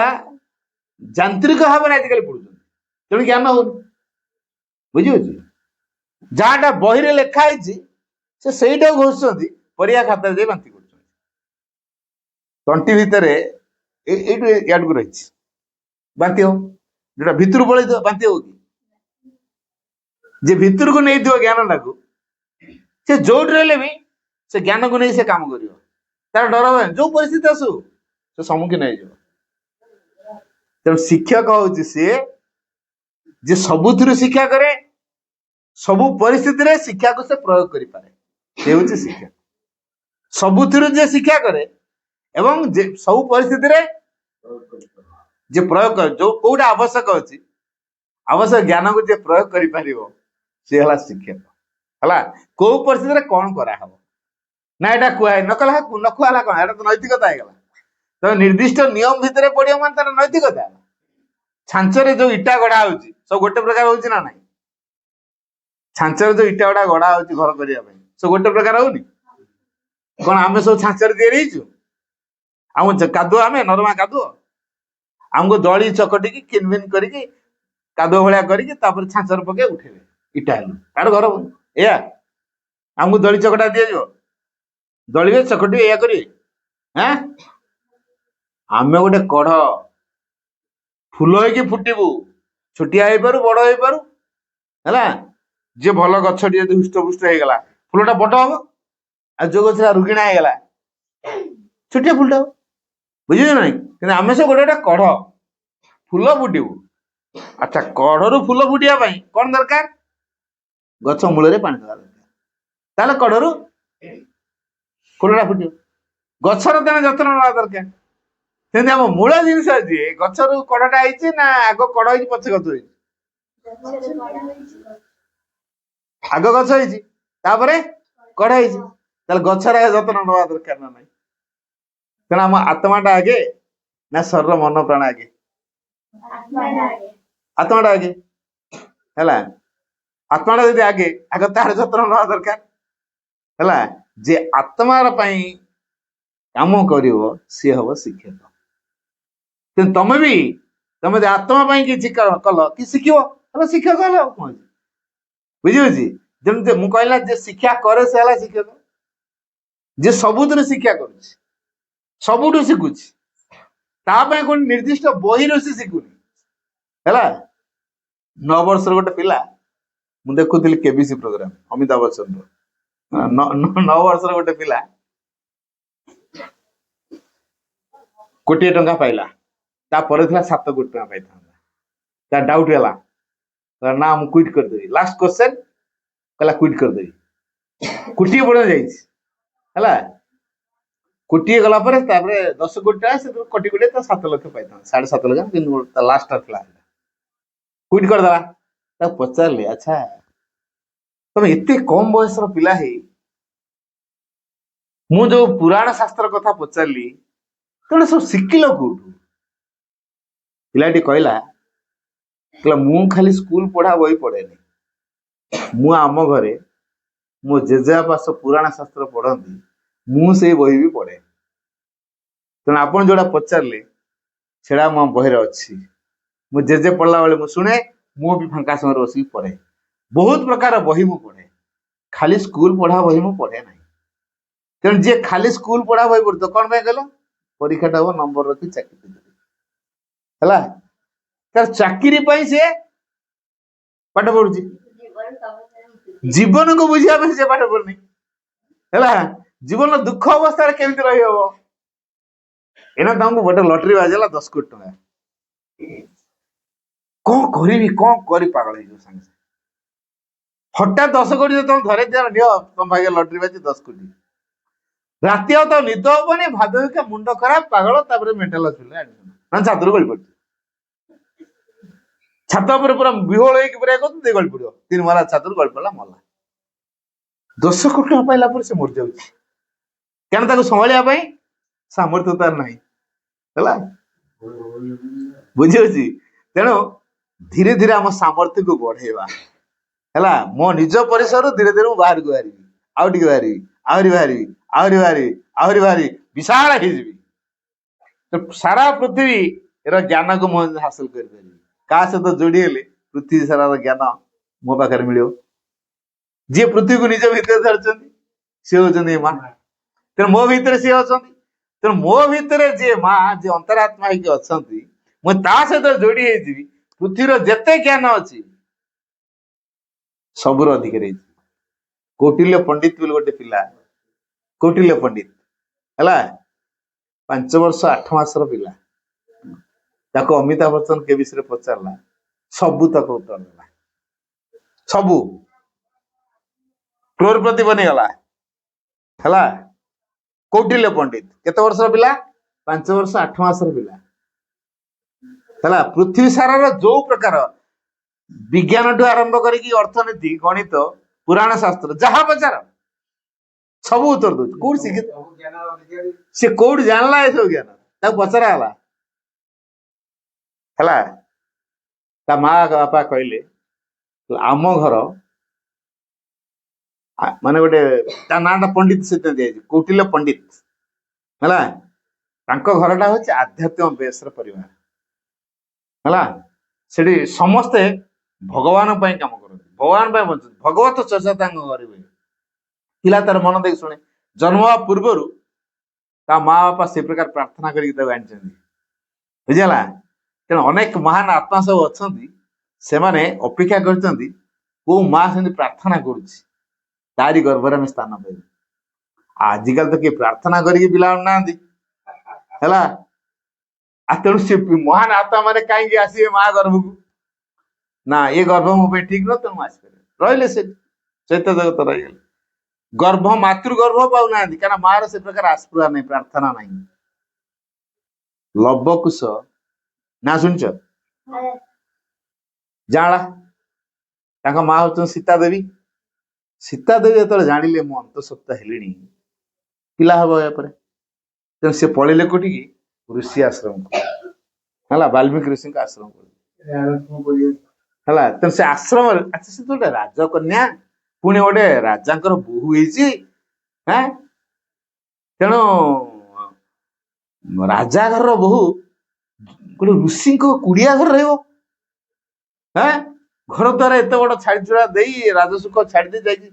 ଯାନ୍ତ୍ରିକ ଭାବରେ ଆଜିକାଲି ପଢୁଛନ୍ତି ତେଣୁ ଜ୍ଞାନ ହଉନି ବୁଝିହଉଛି ଯାହାଟା ବହିରେ ଲେଖା ହେଇଛି ସେ ସେଇଟାକୁ ଘୋଷୁଛନ୍ତି ପରୀକ୍ଷା ଖାତାରେ ଯାଇ ବାନ୍ତି କରୁଛନ୍ତି ତଣ୍ଟି ଭିତରେ ଏଇଠୁ ଇଆଡକୁ ରହିଛି ବାନ୍ତି ହବ ଯୋଉଟା ଭିତରୁ ପଳେଇଥିବ ବାନ୍ତି ହବ କି ଯେ ଭିତରକୁ ନେଇଥିବ ଜ୍ଞାନଟାକୁ ସେ ଯୋଉଠି ରହିଲେ ବି ସେ ଜ୍ଞାନକୁ ନେଇ ସେ କାମ କରିବ ତାର ଡର ହୁଏ ଯୋଉ ପରିସ୍ଥିତି ଆସୁ ସେ ସମ୍ମୁଖୀନ ହେଇଯିବ ତେଣୁ ଶିକ୍ଷକ ହଉଛି ସିଏ ଯେ ସବୁଥିରୁ ଶିକ୍ଷା କରେ ସବୁ ପରିସ୍ଥିତିରେ ଶିକ୍ଷାକୁ ସେ ପ୍ରୟୋଗ କରିପାରେ ସେ ହଉଛି ଶିକ୍ଷକ ସବୁଥିରୁ ଯିଏ ଶିକ୍ଷା କରେ ଏବଂ ସବୁ ପରିସ୍ଥିତିରେ ଯେ ପ୍ରୟୋଗ କରେ ଯୋଉ କୋଉଟା ଆବଶ୍ୟକ ଅଛି ଆବଶ୍ୟକ ଜ୍ଞାନକୁ ଯିଏ ପ୍ରୟୋଗ କରିପାରିବ ସେ ହେଲା ଶିକ୍ଷକ ହେଲା କୋଉ ପରିସ୍ଥିତିରେ କଣ କରାହବ ନା ଏଇଟା କୁହାଏ ନ କଲା ନ କୁହାହେଲା କଣ ଏଇଟା ତ ନୈତିକତା ହେଇଗଲା ତମେ ନିର୍ଦ୍ଦିଷ୍ଟ ନିୟମ ଭିତରେ ପଡିବ ମାନେ ତାର ନୈତିକତା ଛାଞ୍ଚରେ ଯୋଉ ଇଟା ଗଢା ହଉଛି ସବୁ ଗୋଟେ ପ୍ରକାର ହଉଛି ନା ନାଇଁ ଛାଞ୍ଚରେ ଯୋଉ ଇଟା ଗୁଡା ଗଢା ହଉଛି ଘର କରିବା ପାଇଁ ସବୁ ଗୋଟେ ପ୍ରକାର ହଉନି କଣ ଆମେ ସବୁ ଛାଞ୍ଚରେ ତିଆରି ହେଇଛୁ ଆମ କାଦୁଅ ଆମେ ନରମା କାଦୁଅ ଆମକୁ ଦଳି ଚକଟିକି କିନଭିନ କରିକି କାଦୁଅ ଭଳିଆ କରିକି ତାପରେ ଛାଞ୍ଚରେ ପକେଇ ଉଠେଇବେ ଇଟା ହେଲୁ ତାର ଘର ଏଇଆ ଆମକୁ ଦଳି ଚକଟା ଦିଆଯିବ ଦଳିବେ ଚକଟିବେ ଏଇଆ କରିବେ ହଁ ଆମେ ଗୋଟେ କଢ ଫୁଲ ହେଇକି ଫୁଟିବୁ ଛୋଟିଆ ହେଇପାରୁ ବଡ ହେଇପାରୁ ହେଲା ଯିଏ ଭଲ ଗଛଟି ଯଦି ହୃଷ୍ଟପୃଷ୍ଟ ହେଇଗଲା ଫୁଲଟା ବଡ ହବ ଆଉ ଯୋଉ ଗଛଟା ରୁଗିଣା ହେଇଗଲା ଛୋଟିଆ ଫୁଲଟା ହବ ବୁଝିଛ ନାଇଁ କିନ୍ତୁ ଆମେ ସବୁ ଗୋଟେ ଗୋଟେ କଢ ଫୁଲ ଫୁଟିବୁ ଆଚ୍ଛା କଢରୁ ଫୁଲ ଫୁଟିବା ପାଇଁ କଣ ଦରକାର ଗଛ ମୂଳରେ ପାଣି ଦେବା ଦରକାର ତାହେଲେ କଢରୁ ଫୁଲଟା ଫୁଟିବ ଗଛର ତେଣେ ଯତ୍ନ ନେବା ଦରକାର ସେମିତି ଆମ ମୂଳ ଜିନିଷ ଅଛି ଗଛରୁ କଢଟା ହେଇଛି ନା ଆଗ କଢ ହେଇଛି ପଛେ ଗଛ ହେଇଛି ଆଗ ଗଛ ହେଇଛି ତାପରେ କଢ ହେଇଛି ତାହେଲେ ଗଛର ଯତ୍ନ ନେବା ଦରକାର ନା ନାହିଁ ତେଣୁ ଆମ ଆତ୍ମାଟା ଆଗେ ନା ଶରୀର ମନ ପ୍ରାଣ ଆଗେ ଆତ୍ମାଟା ଆଗେ ହେଲା ଆତ୍ମାଟା ଯଦି ଆଗେ ଆଗ ତାର ଯତ୍ନ ନେବା ଦରକାର ହେଲା ଯେ ଆତ୍ମାର ପାଇଁ କାମ କରିବ ସିଏ ହବ ଶିକ୍ଷକ ତେଣୁ ତମେ ବି ତମେ ଯଦି ଆତ୍ମା ପାଇଁ କିଛି କଲ କି ଶିଖିବ ତାହେଲେ ଶିକ୍ଷକ ହେଲ ଆଉ କଣ ଅଛି। ବୁଝିପାରୁଛି। ଯେମିତି ମୁଁ କହିଲା ଯେ ଶିକ୍ଷା କରେ ସେ ହେଲା ଶିକ୍ଷକ। ଯେ ସବୁଦିନ ଶିକ୍ଷା କରୁଛି, ସବୁଠୁ ଶିଖୁଛି, ତା ପାଇଁ ଗୋଟେ ନିର୍ଦ୍ଦିଷ୍ଟ ବହିରୁ ସେ ଶିଖୁନି ହେଲା। 9 ବର୍ଷର ଗୋଟେ ପିଲା, ମୁଁ ଦେଖୁଥିଲି କେବିସି ପ୍ରୋଗ୍ରାମ ଅମିତାଭ ବଚ୍ଚନର, 9 ବର୍ଷର ଗୋଟେ ପିଲା କୋଟିଏ ଟଙ୍କା ପାଇଲା, ତାପରେ ଥିଲା 7 କୋଟି ଟଙ୍କା ପାଇଥାନ୍ତା। ତା ଡାଉଟ୍ ହେଲା, ନା ମୁଁ କ୍ୱିଟ୍ କରିଦେବି। ଲାଷ୍ଟ କ୍ୱେଶ୍ଚନ କହିଲା କ୍ୱିଟ୍ କରିଦେବି। କୋଟିଏ ପର୍ଯ୍ୟନ୍ତ ଯାଇଛି ହେଲା। କୋଟିଏ ଗଲା ପରେ ତାପରେ 10 କୋଟି ଟଙ୍କା, ସେ କୋଟି କୋଟି ତା 7 ଲକ୍ଷ ପାଇଥାନ୍ତା, 7.5 ଲକ୍ଷ, କିନ୍ତୁ ତା ଲାଷ୍ଟ ଥିଲା କ୍ୱିଟ୍ କରିଦେଲା। ତାକୁ ପଚାରିଲି, ଆଚ୍ଛା ତମେ ଏତେ କମ ବୟସର ପିଲା ହେଇ, ମୁଁ ଯୋଉ ପୁରାଣ ଶାସ୍ତ୍ର କଥା ପଚାରିଲି ତମେ ସବୁ ଶିଖିଲ କୋଉଠୁ? ପିଲାଟି କହିଲା ମୁଁ ଖାଲି ସ୍କୁଲ ପଢା ବହି ପଢେନି, ମୁଁ ଆମ ଘରେ ମୋ ଜେଜେବାପା ସବୁ ପୁରାଣ ଶାସ୍ତ୍ର ପଢନ୍ତି, ମୁଁ ସେଇ ବହି ବି ପଢେ। ତେଣୁ ଆପଣ ଯୋଉଟା ପଚାରିଲେ ସେଟା ମୋ ବହିରେ ଅଛି। ମୁଁ ଜେଜେ ପଢିଲା ବେଳେ ମୁଁ ଶୁଣେ, ମୁଁ ବି ଫାଙ୍କା ସମୟରେ ବସିକି ପଢେ। ବହୁତ ପ୍ରକାର ବହି ମୁଁ ପଢେ, ଖାଲି ସ୍କୁଲ ପଢା ବହି ମୁଁ ପଢେ ନାହିଁ। ତେଣୁ ଯିଏ ଖାଲି ସ୍କୁଲ ପଢା ବହି ପଢୁଥିବ କଣ ପାଇଁ କହିଲ? ପରୀକ୍ଷାଟା ହବ, ନମ୍ବର ରଖି ଚାକିରି ହେଲା। ତାର ଚାକିରି ପାଇଁ ସେ ପାଠ ପଢୁଛି, ଜୀବନକୁ ବୁଝିବା ପାଇଁ ସେ ପାଠ ପଢୁନି ହେଲା। ଜୀବନର ଦୁଃଖ ଅବସ୍ଥାରେ କେମିତି ରହିହବ? ଏନା ତମକୁ ଗୋଟେ ଲଟେରୀ ବାଜିଲା 10 କୋଟି ଟଙ୍କା, କଣ କରିବି କଣ କରି ପାଗଳ ହେଇଯିବ ସାଙ୍ଗେ ସାଙ୍ଗେ। ହଠାତ୍ 10 କୋଟି ତମେ ଧରେ ନିଅ, ତମ ଭାଗ୍ୟ ଲଟେରୀ ବାଜି 10 କୋଟି, ରାତି ଆଉ ତ ନିଦ ହବନି, ଭାବିକା ମୁଣ୍ଡ ଖରାପ, ପାଗଳ, ତାପରେ ମେଣ୍ଟାଲ ହସ୍ପିଟାଲ ଆଡମିସନ, ମାନେ ଛାତରୁ ଗଳି ପଡୁଛି। ଛାତ ଉପରେ ପୁରା ବିହୋଳ ହେଇକି ପୁରା ଗଳି ପଡିବ, 3 ମହଲା ଛାତରୁ ଗଳି ପଡିଲା, ମଲା। 10 କୋଟି ଟଙ୍କା ପାଇଲା ପରେ ସେ ମରିଯାଉଛି, କାରଣ ତାକୁ ସମ୍ଭାଳିବା ପାଇଁ ସାମର୍ଥ୍ୟ ତାର ନାହିଁ ହେଲା। ବୁଝିହଉଛି। ତେଣୁ ଧୀରେ ଧୀରେ ଆମ ସାମର୍ଥ୍ୟକୁ ବଢେଇବା ହେଲା। ମୋ ନିଜ ପରିସରରୁ ଧୀରେ ଧୀରେ ମୁଁ ବାହାରକୁ ବାହାରିବି, ଆଉ ଟିକେ ବାହାରିବି, ଆହୁରି ବାହାରିବି, ଆହୁରି ବାହାରିବି, ଆହୁରି ବାହାରି ବିଶାଳ ହେଇଯିବି। ସାରା ପୃଥିବୀର ଜ୍ଞାନକୁ ମୁଁ ହାସଲ କରିପାରିବି। କାହା ସହିତ ଯୋଡି ହେଲେ ପୃଥିବୀ ସାରାର ଜ୍ଞାନ ମୋ ପାଖରେ ମିଳିବ। ଯିଏ ପୃଥିବୀକୁ ନିଜ ଭିତରେ ଧରିଛନ୍ତି ସିଏ ହଉଛନ୍ତି ମା। ତେଣୁ ମୋ ଭିତରେ ସିଏ ଅଛନ୍ତି। ତେଣୁ ମୋ ଭିତରେ ଯିଏ ମା, ଯିଏ ଅନ୍ତରାତ୍ମା ହେଇକି ଅଛନ୍ତି, ମୁଁ ତା ସହିତ ଯୋଡି ହେଇଯିବି। ପୃଥିବୀର ଯେତେ ଜ୍ଞାନ ଅଛି ସବୁର ଅଧିକାରୀ ହେଇଯିବି। କୌଟିଲ୍ୟ ପଣ୍ଡିତ ବୋଲି ଗୋଟେ ପିଲା, କୌଟିଲ୍ୟ ପଣ୍ଡିତ ହେଲା, 5 ବର୍ଷ 8 ମାସର ପିଲା। ତାକୁ ଅମିତାଭ ବଚ୍ଚନ କେ ବିଷୟରେ ପଚାରିଲା, ସବୁ ତାକୁ ଉତ୍ତର ଦେଲା, ସବୁ କ୍ରୋରପତି ବନିଗଲା ହେଲା। କୌଟିଲ୍ୟ ପଣ୍ଡିତ କେତେ ବର୍ଷର ପିଲା? 5 ବର୍ଷ 8 ମାସର ପିଲା ହେଲା। ପୃଥିବୀ ସାରାର ଯୋଉ ପ୍ରକାର ବିଜ୍ଞାନଠୁ ଆରମ୍ଭ କରିକି ଅର୍ଥନୀତି, ଗଣିତ, ପୁରାଣ ଶାସ୍ତ୍ର, ଯାହା ପଚାର ସବୁ ଉତ୍ତର ଦଉଛି। କୋଉଠି ଶିଖି, ସେ କୋଉଠି ଜାଣିଲା ଏସବୁ ଜ୍ଞାନ? ତାକୁ ପଚରା ହେଲା। ତା ମା ବାପା କହିଲେ ଆମ ଘର ମାନେ ଗୋଟେ, ତା ନାଁଟା ପଣ୍ଡିତ ସହିତ ଦିଆଯାଇଛି, କୌଟିଲ୍ୟ ପଣ୍ଡିତ ହେଲା। ତାଙ୍କ ଘରଟା ହଉଛି ଆଧ୍ୟାତ୍ମିକ ବେଶର ପରିବାର ହେଲା। ସେଠି ସମସ୍ତେ ଭଗବାନ ପାଇଁ କାମ କରନ୍ତି, ଭଗବାନ ପାଇଁ ବଞ୍ଚନ୍ତି, ଭଗବତ ଚର୍ଚ୍ଚା ତାଙ୍କ ଘରେ ହୁଏ। ପିଲା ତାର ମନ ଦେଇକି ଶୁଣେ। ଜନ୍ମ ହେବା ପୂର୍ବରୁ ତା ମା ବାପା ସେ ପ୍ରକାର ପ୍ରାର୍ଥନା କରିକି ତାକୁ ଆଣିଛନ୍ତି, ବୁଝିଲା। ତେଣୁ ଅନେକ ମହାନ ଆତ୍ମା ସବୁ ଅଛନ୍ତି, ସେମାନେ ଅପେକ୍ଷା କରିଛନ୍ତି କୋଉ ମା ସେମିତି ପ୍ରାର୍ଥନା କରୁଛି ତାରି ଗର୍ଭରେ ଆମେ ସ୍ଥାନ ପାଇବୁ। ଆଜିକାଲି ତ କିଏ ପ୍ରାର୍ଥନା କରିକି ପିଲା ଆଣୁନାହାନ୍ତି ହେଲା। ତେଣୁ ସେ ମହାନ ଆତ୍ମା ମାନେ କାହିଁକି ଆସିବେ ମା ଗର୍ଭକୁ? ନା, ଏ ଗର୍ଭ ମୋ ପାଇଁ ଠିକ ନୁହଁ, ତେଣୁ ଆସିପାରିବେ, ରହିଲେ ସେ ଚୈତ୍ୟ ଜଗତ ରହିଗଲେ। ଗର୍ଭ, ମାତୃ ଗର୍ଭ ପାଉନାହାନ୍ତି, କାରଣ ମାର ସେ ପ୍ରକାର ଆସ୍ପୃହା ନାହିଁ, ପ୍ରାର୍ଥନା ନାହିଁ। ଲବକୁଶ ନା ଶୁଣିଛ? ଜାଁଳା, ତାଙ୍କ ମା ହଉଛନ୍ତି ସୀତା ଦେବୀ। ସୀତା ଦେବୀ ଯେତେବେଳେ ଜାଣିଲେ ମୁଁ ଅନ୍ତଃସତ୍ତ୍ୱା ହେଲିଣି, ପିଲା ହବ ଏହାପରେ, ତେଣୁ ସେ ପଳେଇଲେ କୋଠିକି? ଋଷି ଆଶ୍ରମକୁ ହେଲା, ବାଲ୍ମୀକି ଋଷିଙ୍କ ଆଶ୍ରମକୁ ହେଲା। ତେଣୁ ସେ ଆଶ୍ରମରେ, ଆଚ୍ଛା ସେ ତ ଗୋଟେ ରାଜକନ୍ୟା, ପୁଣି ଗୋଟେ ରାଜାଙ୍କର ବୋହୂ ହେଇଛି। ତେଣୁ ରାଜା ଘରର ବୋହୂ ଗୋଟେ ଋଷିଙ୍କ କୁଡିଆ ଘରେ ରହିବ? ହଁ, ଘର ଦ୍ୱାରା ଏତେ ବଡ ଛାଡିଛୁଡା ଦେଇ ରାଜସୁଖ ଛାଡିଦେଇ ଯାଇକି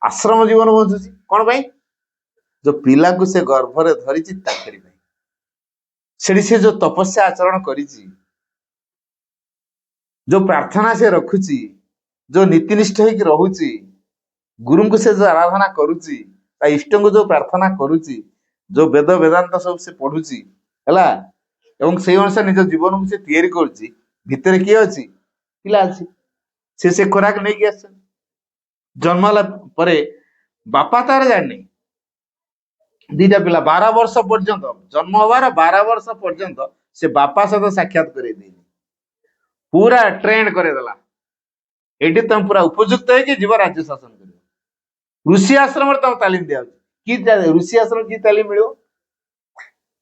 ଆଶ୍ରମ ଜୀବନ ବଞ୍ଚୁଛି କଣ ପାଇଁ? ଯୋଉ ପିଲାକୁ ସେ ଗର୍ଭରେ ଧରିଛି ତାଙ୍କରି ପାଇଁ। ସେଠି ସେ ଯୋଉ ତପସ୍ୟା ଆଚରଣ କରିଛି, ଯୋଉ ପ୍ରାର୍ଥନା ସେ ରଖୁଛି, ଯୋଉ ନୀତିନିଷ୍ଠ ହେଇକି ରହୁଛି, ଗୁରୁଙ୍କୁ ସେ ଯୋଉ ଆରାଧନା କରୁଛି, ତା ଇଷ୍ଟଙ୍କୁ ଯୋଉ ପ୍ରାର୍ଥନା କରୁଛି, ଯୋଉ ବେଦ ବେଦାନ୍ତ ସବୁ ସେ ପଢୁଛି ହେଲା, ଏବଂ ସେଇ ଅନୁସାରେ ନିଜ ଜୀବନକୁ ସେ ତିଆରି କରୁଛି, ଭିତରେ କିଏ ଅଛି? ପିଲା ଅଛି। ସେ ଖୋରାକ ନେଇକି ଆସିଛନ୍ତି। ଜନ୍ମ ହେଲା ପରେ ବାପା ତାର ଜାଣିନି। ଦିଟା ପିଲା 12 ବର୍ଷ ପର୍ଯ୍ୟନ୍ତ, ଜନ୍ମ ହବାର 12 ବର୍ଷ ପର୍ଯ୍ୟନ୍ତ ସେ ବାପା ସହିତ ସାକ୍ଷାତ କରେଇ ଦେଇନି, ପୁରା ଟ୍ରେଣ୍ଡ କରେଇଦେଲା। ଏଠି ତମେ ପୁରା ଉପଯୁକ୍ତ ହେଇକି ଯିବ, ରାଜ୍ୟ ଶାସନ କରିବ। ଋଷି ଆଶ୍ରମରେ ତମକୁ ତାଲିମ ଦିଆଯାଉଛି। ଋଷି ଆଶ୍ରମ କି ତାଲିମ ମିଳିବ?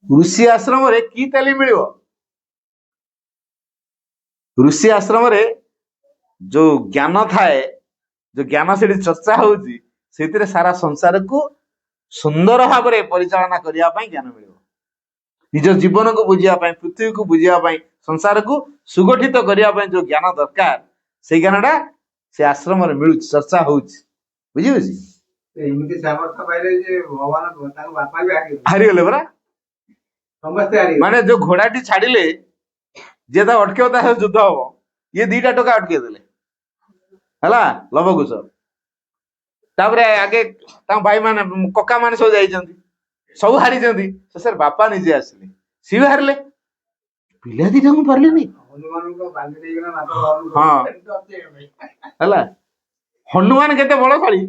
ଋଷି ଆଶ୍ରମରେ କି ତାଲିମ ମିଳିବ? ଋଷି ଆଶ୍ରମରେ ଯୋଉ ଜ୍ଞାନ ଥାଏ, ଯୋଉ ଜ୍ଞାନ ସେଠି ଚର୍ଚ୍ଚା ହଉଛି, ସେଥିରେ ସାରା ସଂସାରକୁ ସୁନ୍ଦର ଭାବରେ ପରିଚାଳନା କରିବା ପାଇଁ ଜ୍ଞାନ ମିଳିବ। ନିଜ ଜୀବନକୁ ବୁଝିବା ପାଇଁ, ପୃଥିବୀକୁ ବୁଝିବା ପାଇଁ, ସଂସାରକୁ ସୁଗଠିତ କରିବା ପାଇଁ ଯୋଉ ଜ୍ଞାନ ଦରକାର, ସେଇ ଜ୍ଞାନଟା ସେ ଆଶ୍ରମରେ ମିଳୁଛି, ଚର୍ଚ୍ଚା ହଉଛି। ବୁଝିହଉଛି? ଏମିତି ସାମର୍ଥ୍ୟ ପାଇଲେ ଯେ ଭଗବାନ ତାଙ୍କ ବାପା ବି ହାରିଗଲେ ପରା। ସମସ୍ତେ ହାରିଗଲେ। ମାନେ ଯୋଉ ଘୋଡାଟି ଛାଡିଲେ, ଯିଏ ତା ଅଟକେଇବ ତା ସହିତ ଯୁଦ୍ଧ ହବ, ଇଏ 2ଟା ଟୋକା ଅଟକେଇ ଦେଲେ ହେଲା, ଲବକୁଶ। ତାପରେ ଆଗେ ତାଙ୍କ ଭାଇ ମାନେ, କକା ମାନେ ସବୁ ଯାଇଛନ୍ତି, ସବୁ ହାରିଛନ୍ତି। ଶେଷରେ ବାପା ନିଜେ ଆସିଲେ, ସିଏ ବି ହାରିଲେ। ପିଲା 2ଟାଙ୍କୁ ପାରିଲେନି। ହଁ ହେଲା, ହନୁମାନ କେତେ ବଳଶାଳୀ,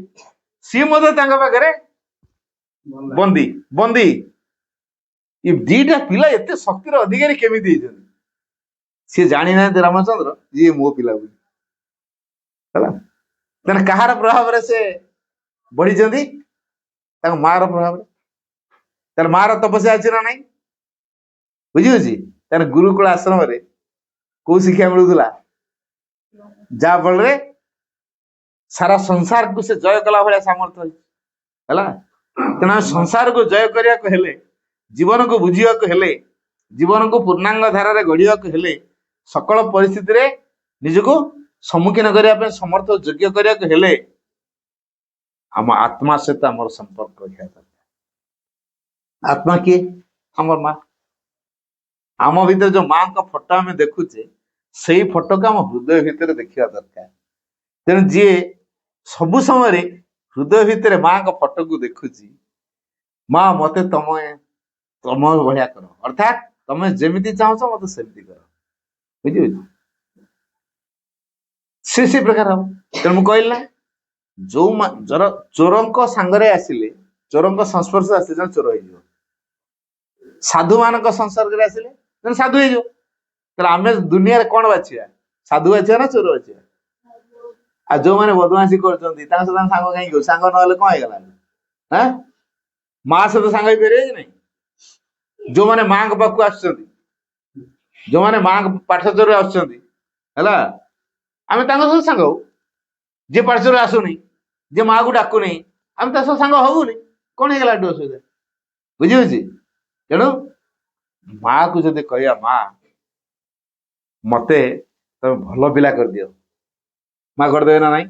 ସିଏ ମଧ୍ୟ ତାଙ୍କ ପାଖରେ ବନ୍ଦୀ। ଏ 2ଟା ପିଲା ଏତେ ଶକ୍ତିର ଅଧିକାରୀ କେମିତି ହେଇଛନ୍ତି? ସିଏ ଜାଣିନାହାନ୍ତି ରାମଚନ୍ଦ୍ର ଇଏ ମୋ ପିଲା ବୋଲି ହେଲା। ତେଣୁ କାହାର ପ୍ରଭାବରେ ସେ ବଢିଛନ୍ତି? ତାଙ୍କ ମାର ପ୍ରଭାବରେ। ତାର ମାର ତପସ୍ୟା ଅଛି ନା ନାଇଁ? ବୁଝିହଉଛି? ତାର ଗୁରୁକୁଳ ଆଶ୍ରମରେ କୋଉ ଶିକ୍ଷା ମିଳୁଥିଲା? ଯାହା ଫଳରେ ସାରା ସଂସାରକୁ ସେ ଜୟ କଲା ଭଳିଆ ସାମର୍ଥ୍ୟ ହେଇଛି ହେଲା। ତେଣୁ ସଂସାରକୁ ଜୟ କରିବାକୁ ହେଲେ, ଜୀବନକୁ ବୁଝିବାକୁ ହେଲେ, ଜୀବନକୁ ପୂର୍ଣ୍ଣାଙ୍ଗ ଧାରାରେ ଗଢିବାକୁ ହେଲେ, ସକଳ ପରିସ୍ଥିତିରେ ନିଜକୁ ସମ୍ମୁଖୀନ କରିବା ପାଇଁ ସମର୍ଥ ଯୋଗ୍ୟ କରିବାକୁ ହେଲେ, ଆମ ଆତ୍ମା ସହିତ ଆମର ସମ୍ପର୍କ ରଖିବା ଦରକାର। ଆତ୍ମା କିଏ? ଆମର ମା। ଆମ ଭିତରେ ଯୋଉ ମାଙ୍କ ଫଟୋ ଆମେ ଦେଖୁଛେ, ସେଇ ଫଟୋକୁ ଆମ ହୃଦୟ ଭିତରେ ଦେଖିବା ଦରକାର। ତେଣୁ ଯିଏ ସବୁ ସମୟରେ ହୃଦୟ ଭିତରେ ମାଙ୍କ ଫଟୋକୁ ଦେଖୁଛି, ମା ମତେ ତମ ଭଳିଆ କର, ଅର୍ଥାତ୍ ତମେ ଯେମିତି ଚାହୁଁଛ ମତେ ସେମିତି କର। ବୁଝିପାରୁଛ? ସେ ପ୍ରକାର ହବ। ତେଣୁ ମୁଁ କହିଲି ନା, ଯୋଉ ଚୋରଙ୍କ ସାଙ୍ଗରେ ଆସିଲେ, ଚୋରଙ୍କ ସଂସ୍ପର୍ଶ ଆସିଲେ ଜଣେ ଚୋର ହେଇଯିବ। ସାଧୁ ମାନଙ୍କ ସଂସର୍ଗରେ ଆସିଲେ ଜଣେ ସାଧୁ ହେଇଯିବ। ତାହେଲେ ଆମେ ଦୁନିଆରେ କଣ ବାଛିବା? ସାଧୁ ବାଛିବା ନା ଚୋର ବାଛିବା? ଆଉ ଯୋଉମାନେ ବଦମାସି କରୁଛନ୍ତି ତାଙ୍କ ସହିତ ସାଙ୍ଗ କାହିଁକି? ସାଙ୍ଗ ନହେଲେ କଣ ହେଇଗଲା? ମା ସହିତ ସାଙ୍ଗ ହେଇପାରିବେ କି ନାଇଁ? ଯୋଉମାନେ ମାଙ୍କ ପାଖକୁ ଆସୁଛନ୍ତି, ଯୋଉମାନେ ମାଙ୍କ ପାଠଚରରେ ଆସୁଛନ୍ତି ହେଲା, ଆମେ ତାଙ୍କ ସହିତ ସାଙ୍ଗ ହଉ। ଯିଏ ପାଠଚରରେ ଆସୁନି, ଯିଏ ମାକୁ ଡାକୁନି, ଆମେ ତା ସହ ସାଙ୍ଗ ହବୁନି। କଣ ହେଇଗଲା ଏଠୁ ଅସୁବିଧା? ବୁଝିହଉଛି? ତେଣୁ ମାକୁ ଯଦି କହିବା, ମା ମତେ ତମେ ଭଲ ପିଲା କରିଦିଅ, ମା କରିଦେବେ ନା ନାଇଁ?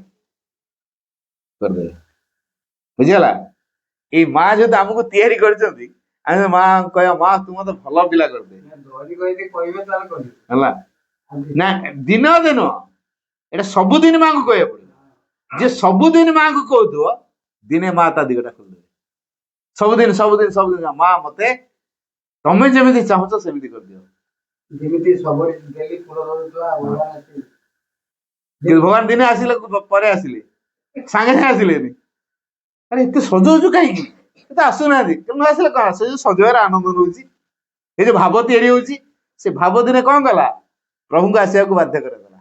କରିଦେବେ। ବୁଝିଗଲା? ଏଇ ମା ଯଦି ଆମକୁ ତିଆରି କରିଛନ୍ତି, ଆମେ ମା କହିବା, ମା ତୁ ମତେ ଭଲ ପିଲା କରିଦେ ହେଲା। ନା ଦିନ ଏଇଟା ସବୁଦିନ ମାଙ୍କୁ କହିବାକୁ ପଡିବ। ଯେ ସବୁଦିନ ମାଙ୍କୁ କହୁଥିବ, ଦିନେ ମା ତା ଦିଗଟା ଖୋଲିଦେବେ। ସବୁଦିନ ମା ମତେ ତମେ ଯେମିତି ଚାହୁଁଛ ସେମିତି କରିଦିଅ। ଭଗବାନ ଦିନେ ଆସିଲେ, ପରେ ଆସିଲେ, ସାଙ୍ଗେ ସାଙ୍ଗେ ଆସିଲେନି। ଆରେ ଏତେ ସଜଉଛୁ କାହିଁକି? ଏତେ ଆସୁନାହାନ୍ତି। ନ ଆସିଲେ କଣ? ସେ ଯୋଉ ସଜେଇବାର ଆନନ୍ଦ ନଉଛି, ଏ ଯୋଉ ଭାବ ତିଆରି ହଉଛି, ସେ ଭାବ ଦିନେ କଣ କଲା? ପ୍ରଭୁଙ୍କୁ ଆସିବାକୁ ବାଧ୍ୟ କରିଦେଲା।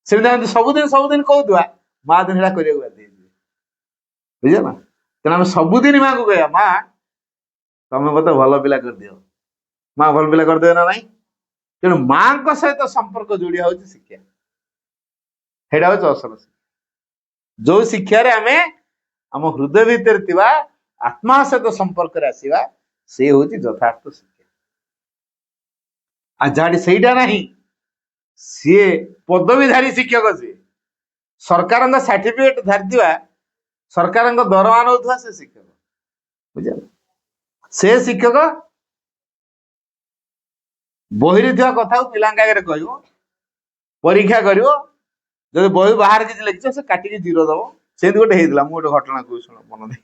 ସେମିତି ସବୁଦିନ କହୁଥିବା, ମା ଦିନ ହେଲା କରିବାକୁ ବାଧ୍ୟ ହେଇଯିବେ। ବୁଝିଲ ନା? ତେଣୁ ଆମେ ସବୁଦିନ ମାଙ୍କୁ କହିବା, ମା ତମେ ମତେ ଭଲ ପିଲା କରିଦିଅ। ମା ଭଲ ପିଲା କରିଦେବେ ନା ନାଇଁ? ତେଣୁ ମାଙ୍କ ସହିତ ସମ୍ପର୍କ ଯୋଡିଆ ହଉଛି ଶିକ୍ଷା। ସେଇଟା ହଉଛି ଅସଲ ଶିକ୍ଷା। ଯୋଉ ଶିକ୍ଷାରେ ଆମେ ଆମ ହୃଦୟ ଭିତରେ ଥିବା ଆତ୍ମା ସହିତ ସମ୍ପର୍କରେ ଆସିବା, ସେ ହଉଛି ଯଥାର୍ଥ ଶିକ୍ଷା। ଯାହାଠି ସେଇଟା ନାହିଁ ସିଏ ପଦବୀଧାରୀ ଶିକ୍ଷକ, ସିଏ ସରକାରଙ୍କ ସାର୍ଟିଫିକେଟ ଧରିଥିବା, ସରକାରଙ୍କ ଦରମା ନଉଥିବା ସେ ଶିକ୍ଷକ, ବୁଝିଲ। ସେ ଶିକ୍ଷକ ବହିରେ ଥିବା କଥାକୁ ପିଲାଙ୍କ ଆଗରେ କହିବ, ପରୀକ୍ଷା କରିବ, ଯଦି ବହି ବାହାରେ କିଛି ଲେଖିଛ ସେ କାଟିକି ଜିରୋ ଦବ। ସେମିତି ଗୋଟେ ହେଇଥିଲା। ମୁଁ ଗୋଟେ ଘଟଣା କହୁଛି ଶୁଣ ମନ ଦେଇ।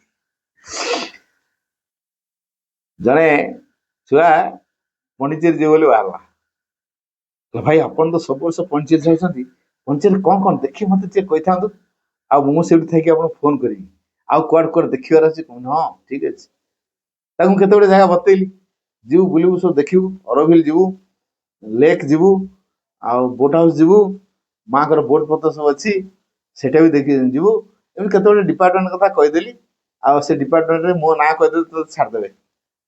ଜଣେ ଛୁଆ ପଣ୍ଡିଚେରୀ ଯିବ ବୋଲି ବାହାରିଲା। ଭାଇ ଆପଣ ତ ସବୁ ବର୍ଷ ପଣ୍ଡିଚେରୀ ଯାଉଛନ୍ତି, ପଣ୍ଡିଚେରୀ କଣ କଣ ଦେଖି ମତେ ଟିକେ କହିଥାନ୍ତୁ, ଆଉ ମୁଁ ସେଇଠି ଥାଇକି ଆପଣଙ୍କୁ ଫୋନ କରିବି। ଆଉ କୁଆଡେ କୁଆଡେ ଦେଖିବାର ଅଛି? ହଁ ଠିକ ଅଛି। ତାକୁ ମୁଁ କେତେ ଗୁଡେ ଜାଗା ବତେଇଲି, ଯିବୁ ବୁଲିବୁ, ସବୁ ଦେଖିବୁ, ଅରୋଭିଲ ଯିବୁ, ଲେକ୍ ଯିବୁ, ଆଉ ବୋଟ ହାଉସ ଯିବୁ, ମାଙ୍କର ବୋଟ ପତ୍ର ସବୁ ଅଛି ସେଟା ବି ଦେଖି ଯିବୁ। ଏମିତି କେତେ ଗୁଡେ ଡିପାର୍ଟମେଣ୍ଟ କଥା କହିଦେଲି। ଆଉ ସେ ଡିପାର୍ଟମେଣ୍ଟରେ ମୋ ନାଁ କହିଦେଲେ ତ ଛାଡିଦେବେ,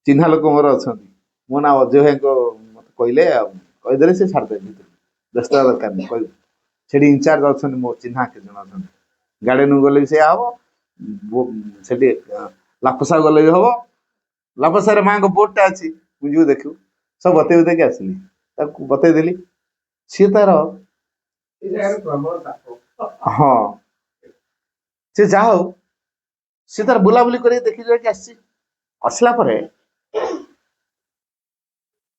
ଚିହ୍ନା ଲୋକ ମୋର ଅଛନ୍ତି। ମୋ ନାଁ ଅଜୟ ଭାଇଙ୍କ ମତେ କହିଲେ, ଆଉ କହିଦେଲେ ସେ ଛାଡିଦେବେ ଭିତରୁ, ବ୍ୟସ୍ତ ହେବା ଦରକାର ନାହିଁ। କହିଲେ ସେଠି ଇନଚାର୍ଜ ଅଛନ୍ତି, ମୋ ଚିହ୍ନା କେତେ ଜଣ ଅଛନ୍ତି। ଗାର୍ଡେନ ଗଲେ ବି ସେଇଆ ହବ, ସେଠି ଲାପସା ଗଲେ ବି ହବ। ଲାପସାରେ ମାଙ୍କ ବୋଟଟା ଅଛି, ଯିବୁ ଦେଖିବୁ। ସବୁ ବତେଇ ବତେଇକି ଆସିଲି, ତାକୁ ବତେଇ ଦେଲି। ସିଏ ତାର ହଁ, ସେ ଯାହା ହଉ ସେ ତାର ବୁଲାବୁଲି କରି ଦେଖି ଯାଇକି ଆସିଛି। ଆସିଲା ପରେ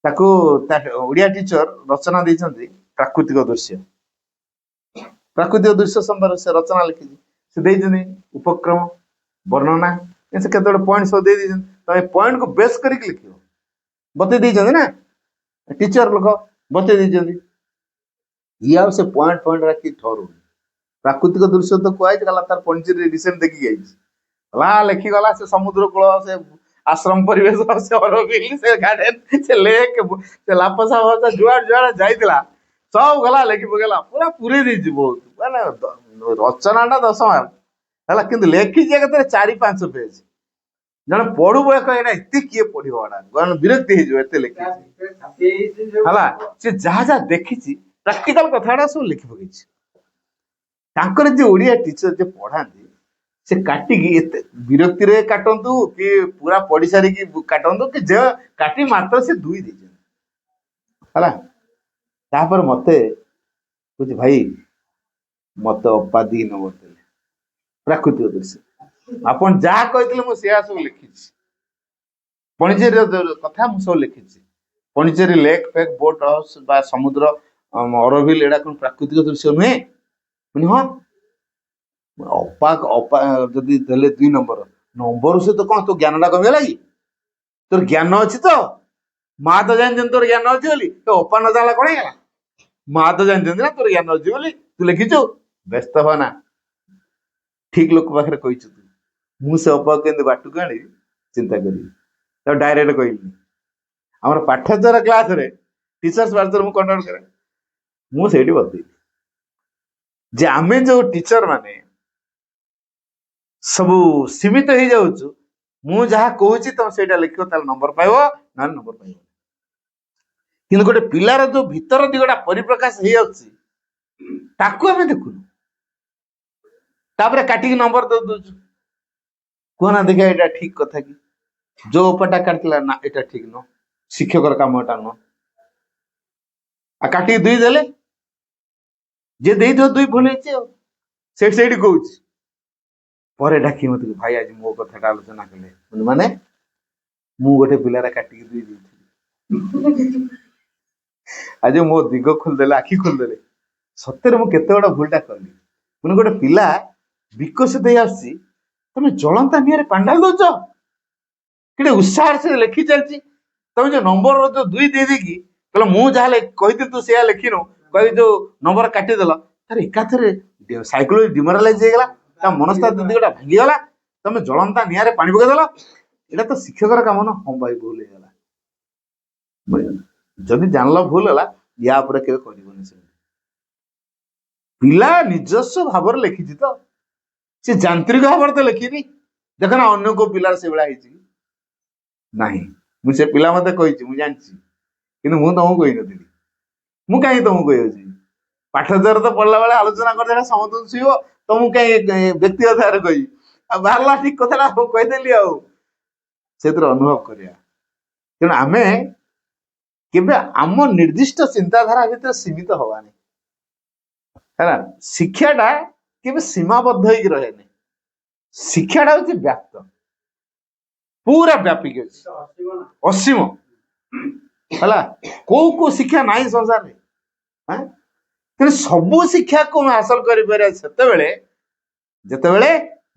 ତାକୁ ତା ଓଡିଆ ଟିଚର ରଚନା ଦେଇଛନ୍ତି ପ୍ରାକୃତିକ ଦୃଶ୍ୟ। ପ୍ରାକୃତିକ ଦୃଶ୍ୟ ସମ୍ବନ୍ଧରେ ସେ ରଚନା ଲେଖିଛି। ସେ ଦେଇଛନ୍ତି ଉପକ୍ରମ, ବର୍ଣ୍ଣନା, ସେ କେତେ ଗୋଟେ ପଏଣ୍ଟ ସବୁ ଦେଇ ଦେଇଛନ୍ତି। ତମେ ପଏଣ୍ଟକୁ ବେସ୍ କରିକି ଲେଖିବ। ବତେଇ ଦେଇଛନ୍ତି ନା, ଟିଚର ଲୋକ ବତେଇ ଦେଇଛନ୍ତି। ଇଏ ଆଉ ସେ ପଏଣ୍ଟ ପଏଣ୍ଟ ରାଖି ଠରୁନି। ପ୍ରାକୃତିକ ଦୃଶ୍ୟ ତ କୁହାଯାଇଛି, ଗଲା ତାର ପଣ୍ଡିଚେରୀ ରିସେଣ୍ଟ ଦେଖିକି ଯାଇଛି। ଗଲା ଲେଖିଗଲା ସେ ସମୁଦ୍ର କୂଳ, ସେ ଆଶ୍ରମ ପରିବେଶ, ସେ ଅରବିଲ, ସେ ଗାର୍ଡେନ, ସେ ଲେକ୍, ସେ ଲାପସା ଫାପସା, ଯୁଆଡେ ଯୁଆଡେ ଯାଇଥିଲା ସବୁ ଗଲା ଲେଖି ପକେଇଲା। ପୁରା ପୁରେଇ ଦେଇଛି ବହୁତ, ମାନେ ରଚନାଟା 10 ମାର୍କ ହେଲା, କିନ୍ତୁ ଲେଖିଛି କେତେ 4-5 ପେଜ। ଜଣେ ପଢୁ ବଳେ କହ ଏଇଟା ଏତେ କିଏ ପଢିବ, ଏଟା ବିରକ୍ତି ହେଇଯିବ ଏତେ ଲେଖିଛି ହେଲା। ସେ ଯାହା ଯାହା ଦେଖିଛି ପ୍ରାକ୍ଟିକାଲ କଥାଟା ସବୁ ଲେଖି ପକେଇଛି। ତାଙ୍କର ଯେ ଓଡିଆ ଟିଚର ଯେ ପଢାନ୍ତି, ସେ କାଟିକି ଏତେ ବିରକ୍ତିରେ କାଟନ୍ତୁ କି ପୁରା ପଢି ସାରିକି କାଟନ୍ତୁ, କି ଯେ କାଟି ମାତ୍ର ସେ 2 ଦେଇଛନ୍ତି ହେଲା। ତାପରେ ମତେ କହୁଛି ଭାଇ ମତେ ଅପା 2 ନମ୍ବର ଦେଲେ ପ୍ରାକୃତିକ ଦୃଶ୍ୟ। ଆପଣ ଯାହା କହିଥିଲେ ମୁଁ ସେୟା ସବୁ ଲେଖିଛି। ପଣ୍ଡିଚେରୀର କଥା ମୁଁ ସବୁ ଲେଖିଛି। Pondicherry lake fake, boat house ବା ସମୁଦ୍ର, ଅରୋଭିଲ, ଏଇଟା କଣ ପ୍ରାକୃତିକ ଦୃଶ୍ୟ ନୁହେଁ? ହଁ। ଅପା ଅପା ଯଦି ଦେଲେ 2 ନମ୍ବର, ନମ୍ବର ସହିତ କଣ ତୋ ଜ୍ଞାନ ଟା କମିଗଲା କି? ତୋର ଜ୍ଞାନ ଅଛି ତ? ମା ତ ଜାଣିଛନ୍ତି ତୋର ଜ୍ଞାନ ଅଛି ବୋଲି, ତ ଅପା ନ ଜାଣିଲା କଣ ହେଇଗଲା? ମା ତ ଜାଣିଛନ୍ତି ନା ତୋର ଜ୍ଞାନ ଅଛି ବୋଲି, ତୁ ଲେଖିଛୁ। ବ୍ୟସ୍ତ ହ ନା, ଠିକ ଲୋକ ପାଖରେ କହିଛୁ ତୁ। ମୁଁ ସେ ଅପାକୁ କେମିତି ବାଟକୁ ଆଣିବି ଚିନ୍ତା କରିବି। ତ ଡାଇରେକ୍ଟ କହିଲି, ଆମର ପାଠଚର କ୍ଲାସରେ ଟିଚର୍ସ ବାର୍ଥରେ ମୁଁ କଣ୍ଡକ୍ଟ କରେ। ମୁଁ ସେଇଠି ବତେଇଲି ଯେ ଆମେ ଯୋଉ ଟିଚର ମାନେ ସବୁ ସୀମିତ ହେଇଯାଉଛୁ, ମୁଁ ଯାହା କହୁଛି ତମେ ସେଇଟା ଲେଖିବ, ତାହେଲେ ନମ୍ବର ପାଇବ, ନହେଲେ ନମ୍ବର ପାଇବ। କିନ୍ତୁ ଗୋଟେ ପିଲାର ଯୋଉ ଭିତର ଦିଗଟା ପରିପ୍ରକାଶ ହେଇଯାଉଛି ତାକୁ ଆମେ ଦେଖୁନୁ, ତାପରେ କାଟିକି ନମ୍ବର ଦଉଛୁ। କୁହନା ଦେଖିବା ଏଇଟା ଠିକ କଥା କି? ଯୋଉ ଉପଟା କାଟିଥିଲା ନା ଏଇଟା ଠିକ ନୁହଁ, ଶିକ୍ଷକର କାମ ଏଟା ନୁହଁ। ଆଉ କାଟିକି 2 ଦେଲେ, ଯିଏ ଦେଇଥିବ 2 ଭୁଲ ହେଇଛି ଆଉ ସେଇଠି କହୁଛି। ପରେ ଡାକି ମତେ ଭାଇ ଆଜି ମୋ କଥାଟା ଆଲୋଚନା କଲେ, ମାନେ ମୁଁ ଗୋଟେ ପିଲାର କାଟିକି 2 ଦେଇଥିଲି। ଆଜି ମୋ ଦିଗ ଖୋଲିଦେଲେ, ଆଖି ଖୋଲିଦେଲେ, ସତରେ ମୁଁ କେତେ ବଡ ଭୁଲଟା କଲି। ମାନେ ଗୋଟେ ପିଲା ବିକଶିତ ହେଇ ଆସୁଛି, ତମେ ଜଳନ୍ତା ନିଆଁରେ ପାଣ୍ଡାଲ ଦଉଛ। କେତେ ଉତ୍ସାହରେ ସେ ଲେଖି ଚାଲିଛି, ତମେ ଯୋଉ ନମ୍ବର ଯୋଉ 2 ଦେଇଦେଇକି କହିଲ ମୁଁ ଯାହା କହିଥିଲି ତୁ ସେଇଆ ଲେଖିନୁ, କହିକି ଯୋଉ ନମ୍ବର କାଟିଦେଲ, ତାର ଏକାଥରେ ସାଇକୋଲୋଜି ଡିମୋରାଲାଇଜ ହେଇଗଲା, ତା ମନସ୍ତାତ୍ତ୍ୱିକ ଦିଗଟା ଭାଙ୍ଗିଗଲା। ତମେ ଜଳନ୍ତା ନିଆଁରେ ପାଣି ପକେଇଦେଲ। ଏଇଟା ତ ଶିକ୍ଷକର କାମ ନା। ହଁ ଭାଇ ଭୁଲ ହେଇଗଲା। ଯଦି ଜାଣିଲ ଭୁଲ ହେଲା, ୟା ଉପରେ କେବେ କରିବନି। ସେ ପିଲା ନିଜସ୍ୱ ଭାବରେ ଲେଖିଛି ତ, ସେ ଯାନ୍ତ୍ରିକ ଭାବରେ ତ ଲେଖିନି। ଦେଖ ନା ଅନ୍ୟ କୋଉ ପିଲାର ସେଇଭଳିଆ ହେଇଛି ନାହିଁ। ମୁଁ ସେ ପିଲା ମତେ କହିଛି, ମୁଁ ଜାଣିଛି, କିନ୍ତୁ ମୁଁ ତମକୁ କହିନଥିଲି। ମୁଁ କାହିଁକି ତମକୁ କହିଯାଉଛି? ପାଠ ଦ୍ୱାରା ତ ପଢିଲା ବେଳେ ଆଲୋଚନା କରିଦେଲା, ସମସ୍ତଙ୍କୁ ଛୁଇଁବ, ତମକୁ କାହିଁ ବ୍ୟକ୍ତିଗତ ଭାବରେ କହିବି? ଆଉ ବାହାରିଲା ଠିକ କଥାଟା କହିଦେଲି। ଆଉ ସେଥିରେ ଅନୁଭବ କରିବା। ତେଣୁ ଆମେ केबे आम निर्दिष्ट चिंताधारा भितर सीमित हवानी है शिक्षाटा केबे सीमाबद्ध होइक रहेनी शिक्षाटा होची व्याप्त पूरा व्यापिक अछि असीम है को शिक्षा ना संसार में सबू शिक्षा को हासिल कर जितेबले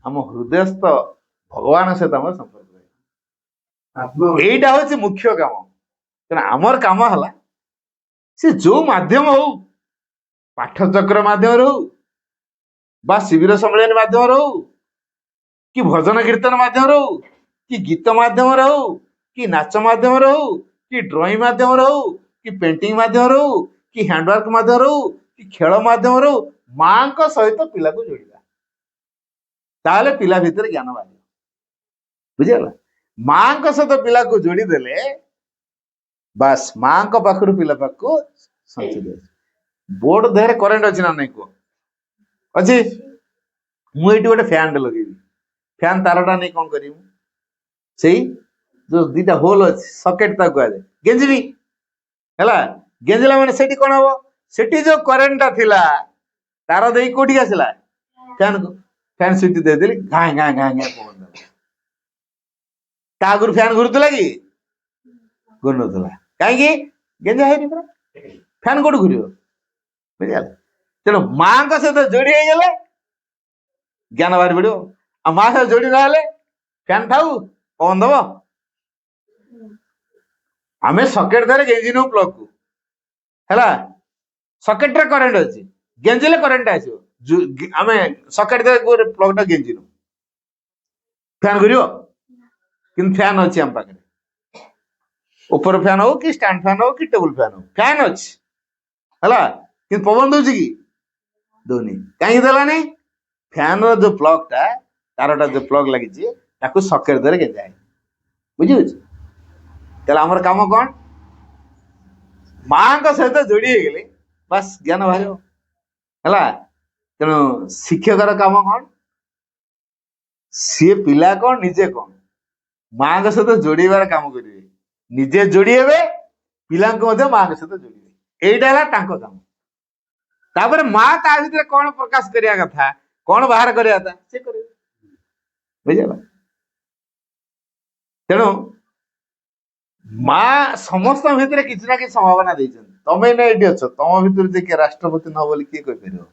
आम हृदयस्थ भगवान सहित आम संपर्क यहीटा हूँ मुख्य काम तेना आमर काम है से जो माध्यम हो पाठचक्र माध्यम हो बा शिविर सम्मेलन माध्यम हो कि भजन कीर्तन माध्यम हो कि गीत माध्यम हो कि नाच माध्यम हो कि ड्राइंग माध्यम हो कि पेंटिंग माध्यम हो कि हैंडवर्क माध्यम हो कि खेल माध्यम हो मां सहित पिला को जोड़ा ताले पिला भितर ज्ञान बाहर बुझीगला मां सहित पिला को जोड़ी देले बस मां पाखर पिला पाख संचय बोर्ड देहरे करेन्ट अच्छी ना नहीं को अच्छी मुझे गोटे फैन लगे फैन तारटा नहीं कौन करी से जो दीटा होल अच्छी सकेट तक कह गेंजरी है गेंजला मैंने सेठी कौन हम सेठी जो करेन्टा थिला तार दे कोठी आसला फैन को फैन स्विच दे देली घाँ घाँ घाँ घाँ पवन आगुरी फैन घुरुला कि घुरुला कहीं गेंजा है फैन कौट घूर बुझा तेणु मां सहित जोड़ी गले ज्ञान बाहर पड़ो आ मां सहित जोड़ी ना फैन थाऊ पवन दब आम सकेट धरे गेंजी नौ प्लग को है सकेट रे करेन्ट अच्छी गेंजिले करेन्ट आसो आम सकेट धरे प्लगटा गेंजी नौ फैन घूर कि फैन अच्छी आम पाखे ऊपर फैन हो कि स्टैंड फैन हो कि टेबल फैन हो फैन अच्छी है कि पवन दौर कि दौनी कहीं देलानी फैन रो जो प्लग टा तारटा जो प्लग लगी सकेट धरे गेंजा बुझी आमर काम कौन मां सहित जोड़ी गले बस ज्ञान बाहर है तेणु शिक्षकर काम कौन सी पिला कौन निजे कौन मां सहित जोड़ार काम करेंगे निजे जोड़ी हे पिला मां सहित जोड़े यहीटा काम तापर मां ता भीतर कौन प्रकाश करिया कथा कौन बाहर करिया था से करे बुझला तेणु मां समस्त भितर किसी ना किसी संभावना देछन तमे ना एडी अछ तम भितर जे के राष्ट्रपति न बोली के कहि परियो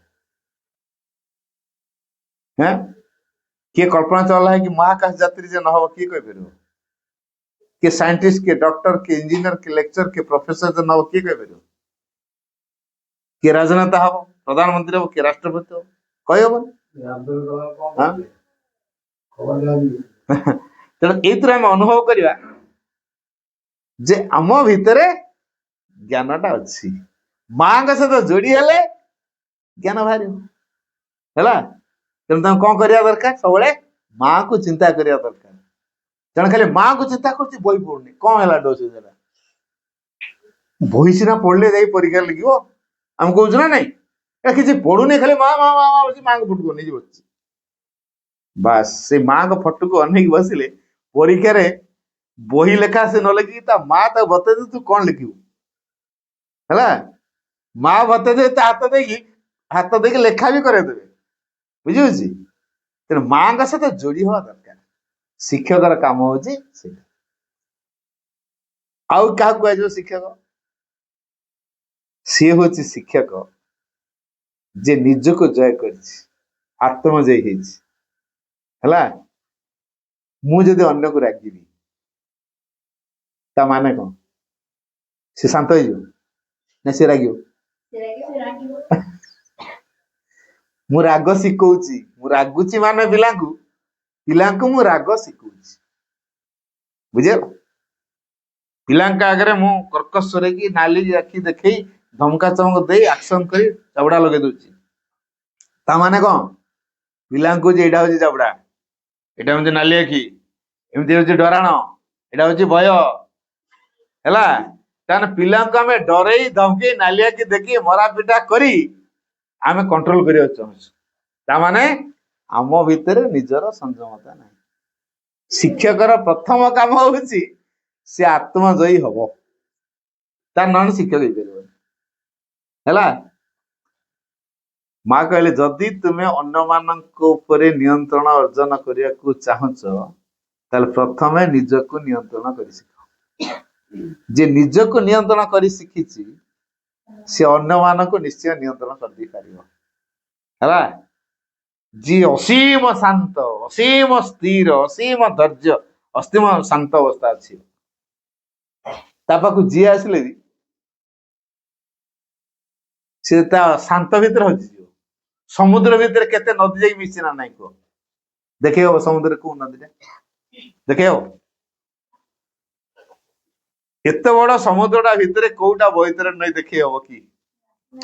हैं के कल्पना चला है कि महाकाश यात्री जे न हो के कहि परियो के साइंटिस्ट के डॉक्टर के इंजीनियर के लेक्चर के प्रोफेसर जे न हो के कहि परियो के राजनेता हो प्रधानमंत्री हो के राष्ट्रपति हो कहि हो तेणु एथुर आम अनुभव करवा जे आम भितर ज्ञानटा अच्छी मां सहित जोड़ी हेले ज्ञान बाहर है तेणु तुम कौन करवा दरकार सब मां को चिंता करवा दरकार जन खाली मां को चिंता कर बही पढ़ुनी कौन है डोज बही सीना पढ़ले जाई परीक्षा लगे आम कौच ना नहीं किसी पढ़ुनी खाली माँ माँ माँ माँ माँ को फटको नहीं बस बास से माँ को फटो को अनेक बसिले परीक्षा रे बही लेखा से न लिखी माँ तक बते दे तू कौन लिखू है माँ बते दे हाथ देकी लेखा भी करे देवे बुझी तेणु माँ सहित जोड़ी हवा दरकार शिक्षकर काम हूँ आउ क्या कह शिक्षक सी हूँ शिक्षक जे निज को जय कर आत्मजयी है मुझे अन्य को रागिबी ता माने कौन से शांत हो से राग मु राग शिखौची मु रागुची माने पिला मु राग शिखौची बुझे पिला आगे मु कर्कश की नाली आखि देखई धमका चमक दे एक्शन कर चाबड़ा लगे दूची ता माने कौन पिला एटा हूँ चाबड़ा एटा हूँ नाली आखि एमती हूँ डराण एटा हूँ भय है पिला आम डरई धमकी नाली आखि देखी मरा पिटा करी आम कंट्रोल कर चाहूँ आम भितर निजर संयमता ना शिक्षकर प्रथम काम हूँ सी आत्मजयी हम ତାର ନହେଲେ ଶିକ୍ଷକ ହେଇପାରିବନି। ହେଲା, ମା କହିଲେ ଯଦି ତୁମେ ଅନ୍ୟମାନଙ୍କ ଉପରେ ନିୟନ୍ତ୍ରଣ ଅର୍ଜନ କରିବାକୁ ଚାହୁଁଛ ତାହେଲେ ପ୍ରଥମେ ନିଜକୁ ନିୟନ୍ତ୍ରଣ କରି ଶିଖ। ଯେ ନିଜକୁ ନିୟନ୍ତ୍ରଣ କରି ଶିଖିଛି ସେ ଅନ୍ୟମାନଙ୍କୁ ନିଶ୍ଚୟ ନିୟନ୍ତ୍ରଣ କରିଦେଇପାରିବ। ହେଲା, ଯିଏ ଅସୀମ ଶାନ୍ତ, ଅସୀମ ସ୍ଥିର, ଅସୀମ ଧୈର୍ଯ୍ୟ, ଅସୀମ ଶାନ୍ତ ଅବସ୍ଥା ଅଛି, ତା ପାଖକୁ ଯିଏ ଆସିଲେ ବି ସେ ତା ଶାନ୍ତ ଭିତରେ ହଜିଯିବ। ସମୁଦ୍ର ଭିତରେ କେତେ ନଦୀ ଯାଇକି ମିଶି ନା ନାଇଁ କୁହ? ଦେଖେଇ ହବ ସମୁଦ୍ରରେ କୋଉ ନଦୀଟା ଦେଖେଇ ହବ? ଏତେ ବଡ ସମୁଦ୍ରଟା ଭିତରେ କୋଉଟା ବୈତରଣୀ ନଈ ଦେଖେଇ ହବ କି?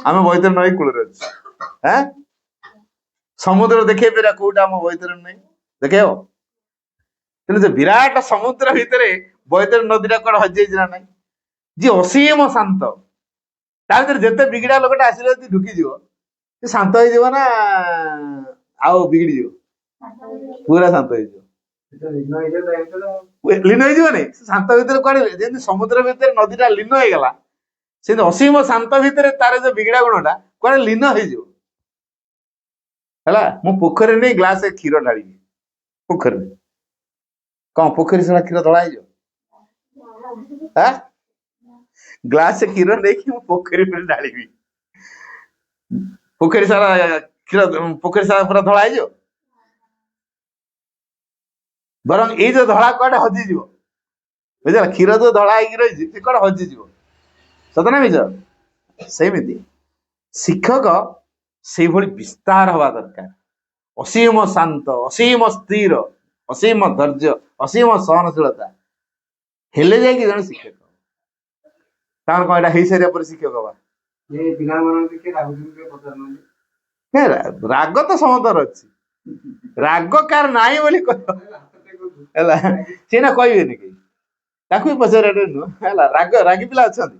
ଆମେ ବୈତରଣୀ ନଈ କୂଳରେ ଅଛୁ। ସମୁଦ୍ର ଦେଖେଇ ପାରିବା କୋଉଟା ଆମ ବୈତରଣୀ ନଈ ଦେଖେଇ ହବ? ତେଣୁ ଯେ ବିରାଟ ସମୁଦ୍ର ଭିତରେ ବୈତରଣୀ ନଦୀଟା କଣ ହଜିଯାଇଛି ନା ନାଇଁ? ଯିଏ ଅସୀମ ଶାନ୍ତ, ତା ଭିତରେ ଯେତେ ବିଗିଡା ଲୋକଟା ଆସିଲେ ଯଦି ଢୁକିଯିବ ସେ ଶାନ୍ତ ହେଇଯିବ ନା ଆଉ ବିଗିଡିଯିବ? ପୁରା ଶାନ୍ତ ହେଇଯିବ। ଲୀନ ହେଇଯିବ ନାଇଁ? ଶାନ୍ତ ଭିତରେ କୁଆଡେ ଯେମିତି ସମୁଦ୍ର ଭିତରେ ନଦୀଟା ଲୀନ ହେଇଗଲା ସେମିତି ଅସୀମ ଶାନ୍ତ ଭିତରେ ତାର ଯୋଉ ବିଗିଡା ଗୁଣଟା କୁଆଡେ ଲୀନ ହେଇଯିବ। ହେଲା, ମୁଁ ପୋଖରୀରେ ନେଇ ଗ୍ଲାସେ କ୍ଷୀର ଢାଳିବି ପୋଖରୀରେ, କଣ ପୋଖରୀ ସାରା କ୍ଷୀର ଧଳା ହେଇଯିବ? ଗ୍ଲାସେ କ୍ଷୀର ନେଇକି ମୁଁ ପୋଖରୀ ଢାଳିବି, ପୋଖରୀ ସାରା କ୍ଷୀର, ପୋଖରୀ ସାରା ପୁରା ଧଳା ହେଇଯିବ? ବରଂ ଏଇ ଯୋଉ ଧଳା କୁଆଡେ ହଜିଯିବ। ବୁଝିଲ, କ୍ଷୀର ଯୋଉ ଧଳା ହେଇକି ରହିଛି ସେ କୁଆଡେ ହଜିଯିବ। ସତ ନା ମିଛ? ସେମିତି ଶିକ୍ଷକ ସେଇଭଳି ବିସ୍ତାର ହବା ଦରକାର। ଅସୀମ ଶାନ୍ତ, ଅସୀମ ସ୍ଥିର, ଅସୀମ ଧୈର୍ଯ୍ୟ, ଅସୀମ ସହନଶୀଳତା ହେଲେ ଯାଇକି ଜଣେ ଶିକ୍ଷକ। ତାଙ୍କର କଣ ଏଇଟା ହେଇସାରିବା ପରେ ଶିକ୍ଷକ ହବା? ରାଗ ତ ସମସ୍ତଙ୍କର ଅଛି, ରାଗ କାର ନାହିଁ ବୋଲି କହିବ। ହେଲା, ସେ ନା କହିବେନି କେହି, ତାକୁ ବି ପଚାରିବା ନୁହଁ। ହେଲା, ରାଗି ପିଲା ଅଛନ୍ତି,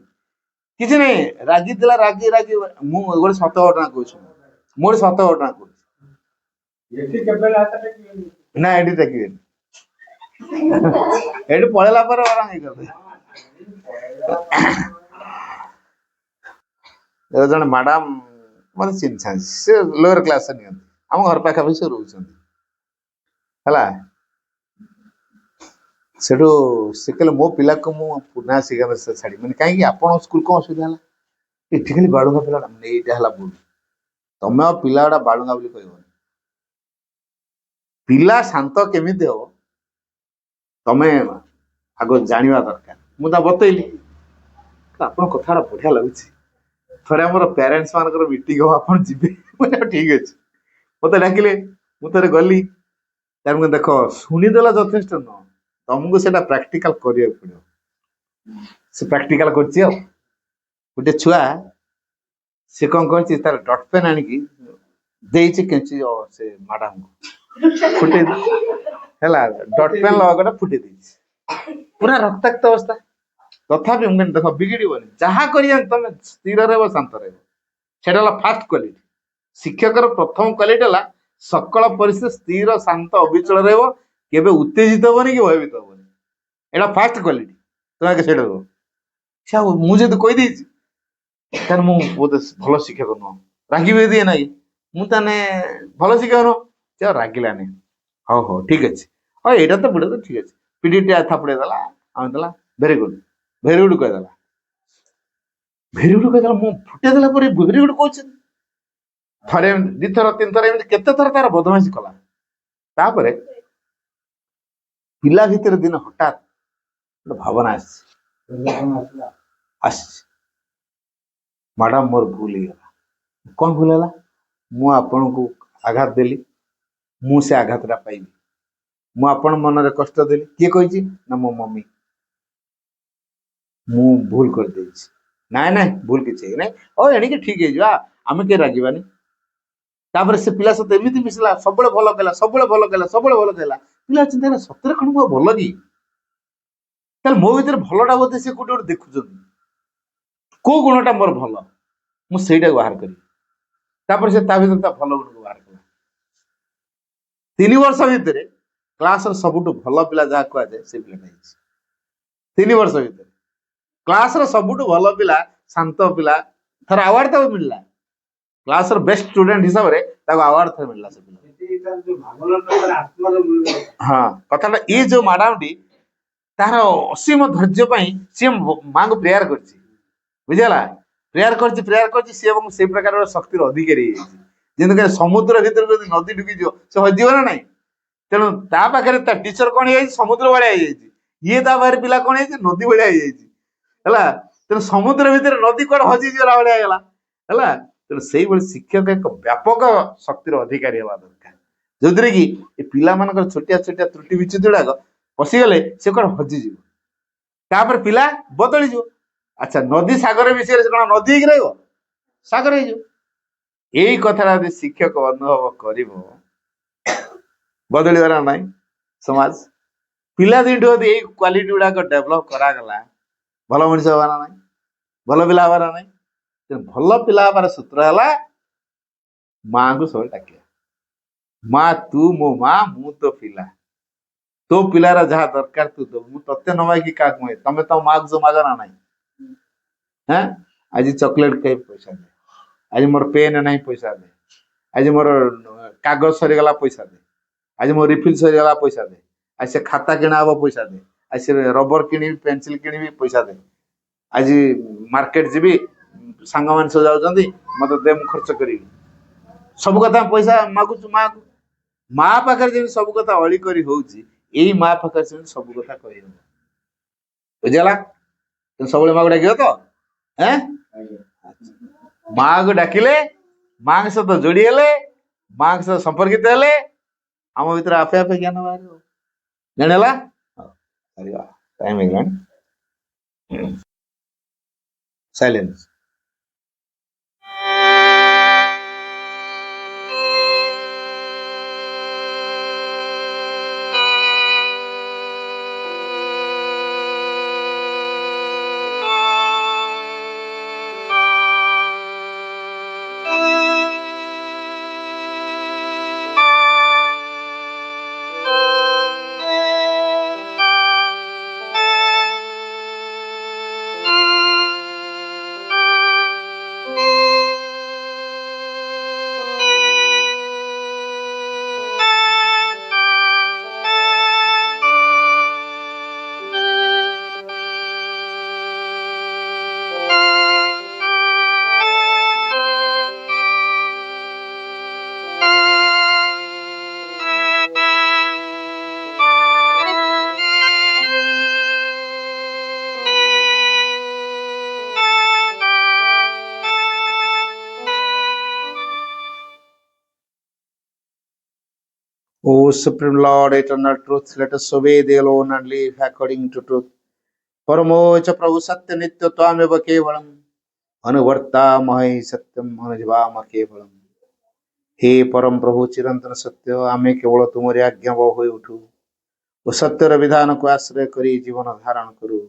କିଛି ନାହିଁ, ରାଗିଥିଲା ରାଗି ରାଗି। ମୁଁ ଗୋଟେ ସତ ଘଟଣା କହୁଛି, ମୁଁ ଗୋଟେ ସତ ଘଟଣା କହୁଛି। ନା ଏଠି ଟେକିବେନି, ଏଠି ପଳେଇଲା ପରେ ଜଣେ ମ୍ୟାଡାମ ମତେ ଚିହ୍ନିଛନ୍ତି, ସେ ଲୋୟର କ୍ଲାସରେ ନିଅନ୍ତି, ଆମ ଘର ପାଖାପାଖି ସେ ରହୁଛନ୍ତି। ହେଲା, ସେଠୁ ସେ କହିଲେ ମୋ ପିଲାକୁ ମୁଁ ପୁନା ଶିକ୍ଷା ଛାଡ଼ିବିନି, କାହିଁକି ଆପଣଙ୍କ ସ୍କୁଲ କଣ ଅସୁବିଧା ହେଲା? ଏଠି ଖାଲି ବାଳୁଙ୍ଗା ପିଲାଟା, ଏଇଟା ହେଲା ଭୁଲ, ତମେ ଆଉ ପିଲା ଗୁଡା ବାଳୁଙ୍ଗା ବୋଲି କହିବନି। ପିଲା ଶାନ୍ତ କେମିତି ହବ ତମେ ଆଗ ଜାଣିବା ଦରକାର। ମୁଁ ତା ବତେଇଲି, ଆପଣଙ୍କ କଥାଟା ବଢିଆ ଲାଗୁଛି, ଥରେ ଆମର ପ୍ୟାରେଣ୍ଟସ ମାନଙ୍କର ମିଟିଂ ହବ, ଆପଣ ଯିବେ? ଠିକ ଅଛି। ମତେ ଡାକିଲେ, ମୁଁ ଥରେ ଗଲି, ତାଙ୍କୁ ଦେଖ ଶୁଣିଦେଲା ଯଥେଷ୍ଟ ନୁହଁ, ତମକୁ ସେଟା ପ୍ରାକ୍ଟିକାଲ କରିବାକୁ ପଡିବ। ସେ ପ୍ରାକ୍ଟିକାଲ କରୁଛି। ଆଉ ଗୋଟେ ଛୁଆ ସେ କଣ କରିଛି, ତାର ଡଟ୍ ପେନ୍ ଆଣିକି ଦେଇଛି କେଞ୍ଚି ସେ ମ୍ୟାଡାମକୁ ଫୁଟେଇ, ହେଲା, ଡଟ୍ ପେନ୍ ଲଗଟା ଫୁଟେଇ ଦେଇଛି, ପୁରା ରକ୍ତାକ୍ତ ଅବସ୍ଥା। ତଥାପି ମୁଁ ଦେଖ ବିଗିଡିବନି, ଯାହା କରିବା ତମେ ସ୍ଥିର ରହିବ, ଶାନ୍ତ ରହିବ। ସେଟା ହେଲା ଫାଷ୍ଟ କ୍ୱାଲିଟି। ଶିକ୍ଷକର ପ୍ରଥମ କ୍ୱାଲିଟି ହେଲା ସକଳ ପରିସ୍ଥିତି ସ୍ଥିର, ଶାନ୍ତ, ଅବିଚଳ ରହିବ, କେବେ ଉତ୍ତେଜିତ ହବନି କି ଭୟଭୀତ ହବନି। ଏଇଟା ଫାଷ୍ଟ କ୍ୱାଲିଟି, ତମେ ଆଗେ ସେଇଟା ରହିବ। ମୁଁ ଯଦି କହିଦେଇଛି ତାହେଲେ ମୁଁ ବୋଧେ ଭଲ ଶିକ୍ଷକ ନୁହଁ, ରାଗିବି ଦିଏ ନାହିଁ, ମୁଁ ତାହେଲେ ଭଲ ଶିକ୍ଷକ ନୁହଁ। ସେ ଆଉ ରାଗିଲାନି, ହଉ ହଉ ଠିକ ଅଛି, ହଉ ଏଇଟା ତ ବୁଢା ତ ଠିକ ଅଛି, ପିଠି ଟିକେ ଥାପୁଡେଇ ଦେଲା, ଆମେ ଦେଲା, ଭେରି ଗୁଡ, ଭେରି ଗୁଡ କହିଦେଲା, ଭେରି ଗୁଡ କହିଦେଲା। ମୁଁ ଫୁଟେଇ ଦେଲା ପରେ ଭେରି ଗୁଡ କହୁଛି। ଥରେ ଦିଥର ତିନିଥର ଏମିତି କେତେ ଥର ତାର ବଦମାସି କଲା। ତାପରେ ପିଲା ଭିତରେ ଦିନ ହଠାତ୍ ଗୋଟେ ଭାବନା ଆସିଛି, ମ୍ୟାଡାମ ମୋର ଭୁଲ ହେଇଗଲା। କଣ ଭୁଲ ହେଲା? ମୁଁ ଆପଣଙ୍କୁ ଆଘାତ ଦେଲି, ମୁଁ ସେ ଆଘାତଟା ପାଇବି, ମୁଁ ଆପଣଙ୍କ ମନରେ କଷ୍ଟ ଦେଲି। କିଏ କହିଛି? ନା ମୋ ମମି। ମୁଁ ଭୁଲ କରିଦେଇଛି। ନାଇଁ ନାଇଁ, ଭୁଲ କିଛି ହେଇନାଇଁ, ହଉ ଏଣିକି ଠିକ ହେଇଯିବା, ଆମେ କିଏ ରାଗିବାନି। ତାପରେ ସେ ପିଲା ସହିତ ଏମିତି ମିଶିଲା, ସବୁବେଳେ ଭଲ କହିଲା, ସବୁବେଳେ ଭଲ କହିଲା, ସବୁବେଳେ ଭଲ କହିଲା। ପିଲା ଚିନ୍ତା, ସତରେ କଣ ମୁଁ ଭଲ କି? ତାହେଲେ ମୋ ଭିତରେ ଭଲଟା ବୋଧେ ସେ କୋଉଠି ଗୋଟେ ଦେଖୁଛନ୍ତି, କୋଉ ଗୁଣଟା ମୋର ଭଲ, ମୁଁ ସେଇଟାକୁ ବାହାର କରିବି। ତାପରେ ସେ ତା ଭିତରେ ତା ଭଲ ଗୁଣକୁ ବାହାର କଲା। 3 ବର୍ଷ ଭିତରେ କ୍ଲାସର ସବୁଠୁ ଭଲ ପିଲା ଯାହା କୁହାଯାଏ ସେ ପିଲାଟା ହେଇଛି, 3 ବର୍ଷ ଭିତରେ। क्लास रो सबुठु भल पिला शांत पिला थर अवार्ड ताको मिलला क्लास रो बेस्ट स्टूडेंट हिसाब रे ताको अवार्ड थर मिलला से पिला ଏଠି ତାର ଯୋଉ ଭାବନାଟା ତାର ଆତ୍ମାର ମିଳୁନି। हाँ कथाटा ये जो मैडम टी तार असीम धैर्य पाई सी माँ को प्रेयर करछि बुझला प्रेयर करछि सी एवं से प्रकार शक्तिर अधिकारी जेन समुद्र भीतर जदि नदी डुबी जो से हजियो ना नहीं तेणु ता पाखरे ता टीचर कोन हे समुद्र वाले हे ये ता बाहर पिला कोन हे नदी वाले हे हला तेणु समुद्र भीतर नदी कोन हजि जरा वाले हैला हला तेणु सेही बळी शिक्षक एक व्यापक शक्तिर अधिकारी हेबा दरकार जोदरे कि ए पिला मानकर छोटिया छोटिया त्रुटि विच्युत गुड़ाक पशिगले से कोन हजि जीव तापर पिला बदली जो अच्छा नदी सागर विषय से कोन नदी ही रहइबो सागर हे जो एई कथारा यदि शिक्षक अनुभव करिवो बदलिबार नाही समाज पिला दिनठू यदि एई क्वालिटी गुड़ाक डेभलप करागला भल मनीष हबार ना भल पिला हबार ना भल पिला हबार सूत्र है माँ को सब डाकिया माँ तू मो माँ मु तो पिला तो पिलार जहाँ दरकार तू दो मु तत्ते नवा कि का मुहे तमे तो माँ को माग ना नहीं हैं आज चॉकलेट के पैसा दे आज मोर पेन नहीं पैसा दे आज मोर कागज सरी गला पैसा दे आज मोर रिफिल सरी गला पैसा दे आज से खाता किना हबो पैसा दे आज से रबर किनी पेंसिल किनी पैसा दे आज मार्केट जीवी सांग मान सब जाउछंती मते दे मु खर्च करी सब कथा पैसा मागु माँ को माँ पाखर जे सब कथा अळी करी होउची एई माँ पाखर से सब कथा कहि हो बुझला तो सबले माँ को डाकियो तो हैं माँ को डाकिले माँ के साथ जोड़ी हेले माँ के साथ संपर्कित हेले आम भीतर आपे आपे ज्ञान बाहर जानेला टाइम है silence O Supreme Lord, eternal truth, let us obey thee alone and live according to truth. परमोच प्रभु सत्य नित्य त्वामेव केवलम अनुवर्तामहि सत्यम अनुजवाम केवलम हे परम प्रभु चिरंतन सत्य आमे केवल तुमरी आज्ञा होई उठू ओ सत्यर विधान को आश्रय करी जीवन धारण करू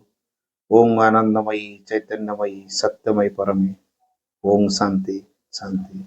ओम आनंदमयी चैतन्यमयी सत्यमयी परमे ओम शांति शांति।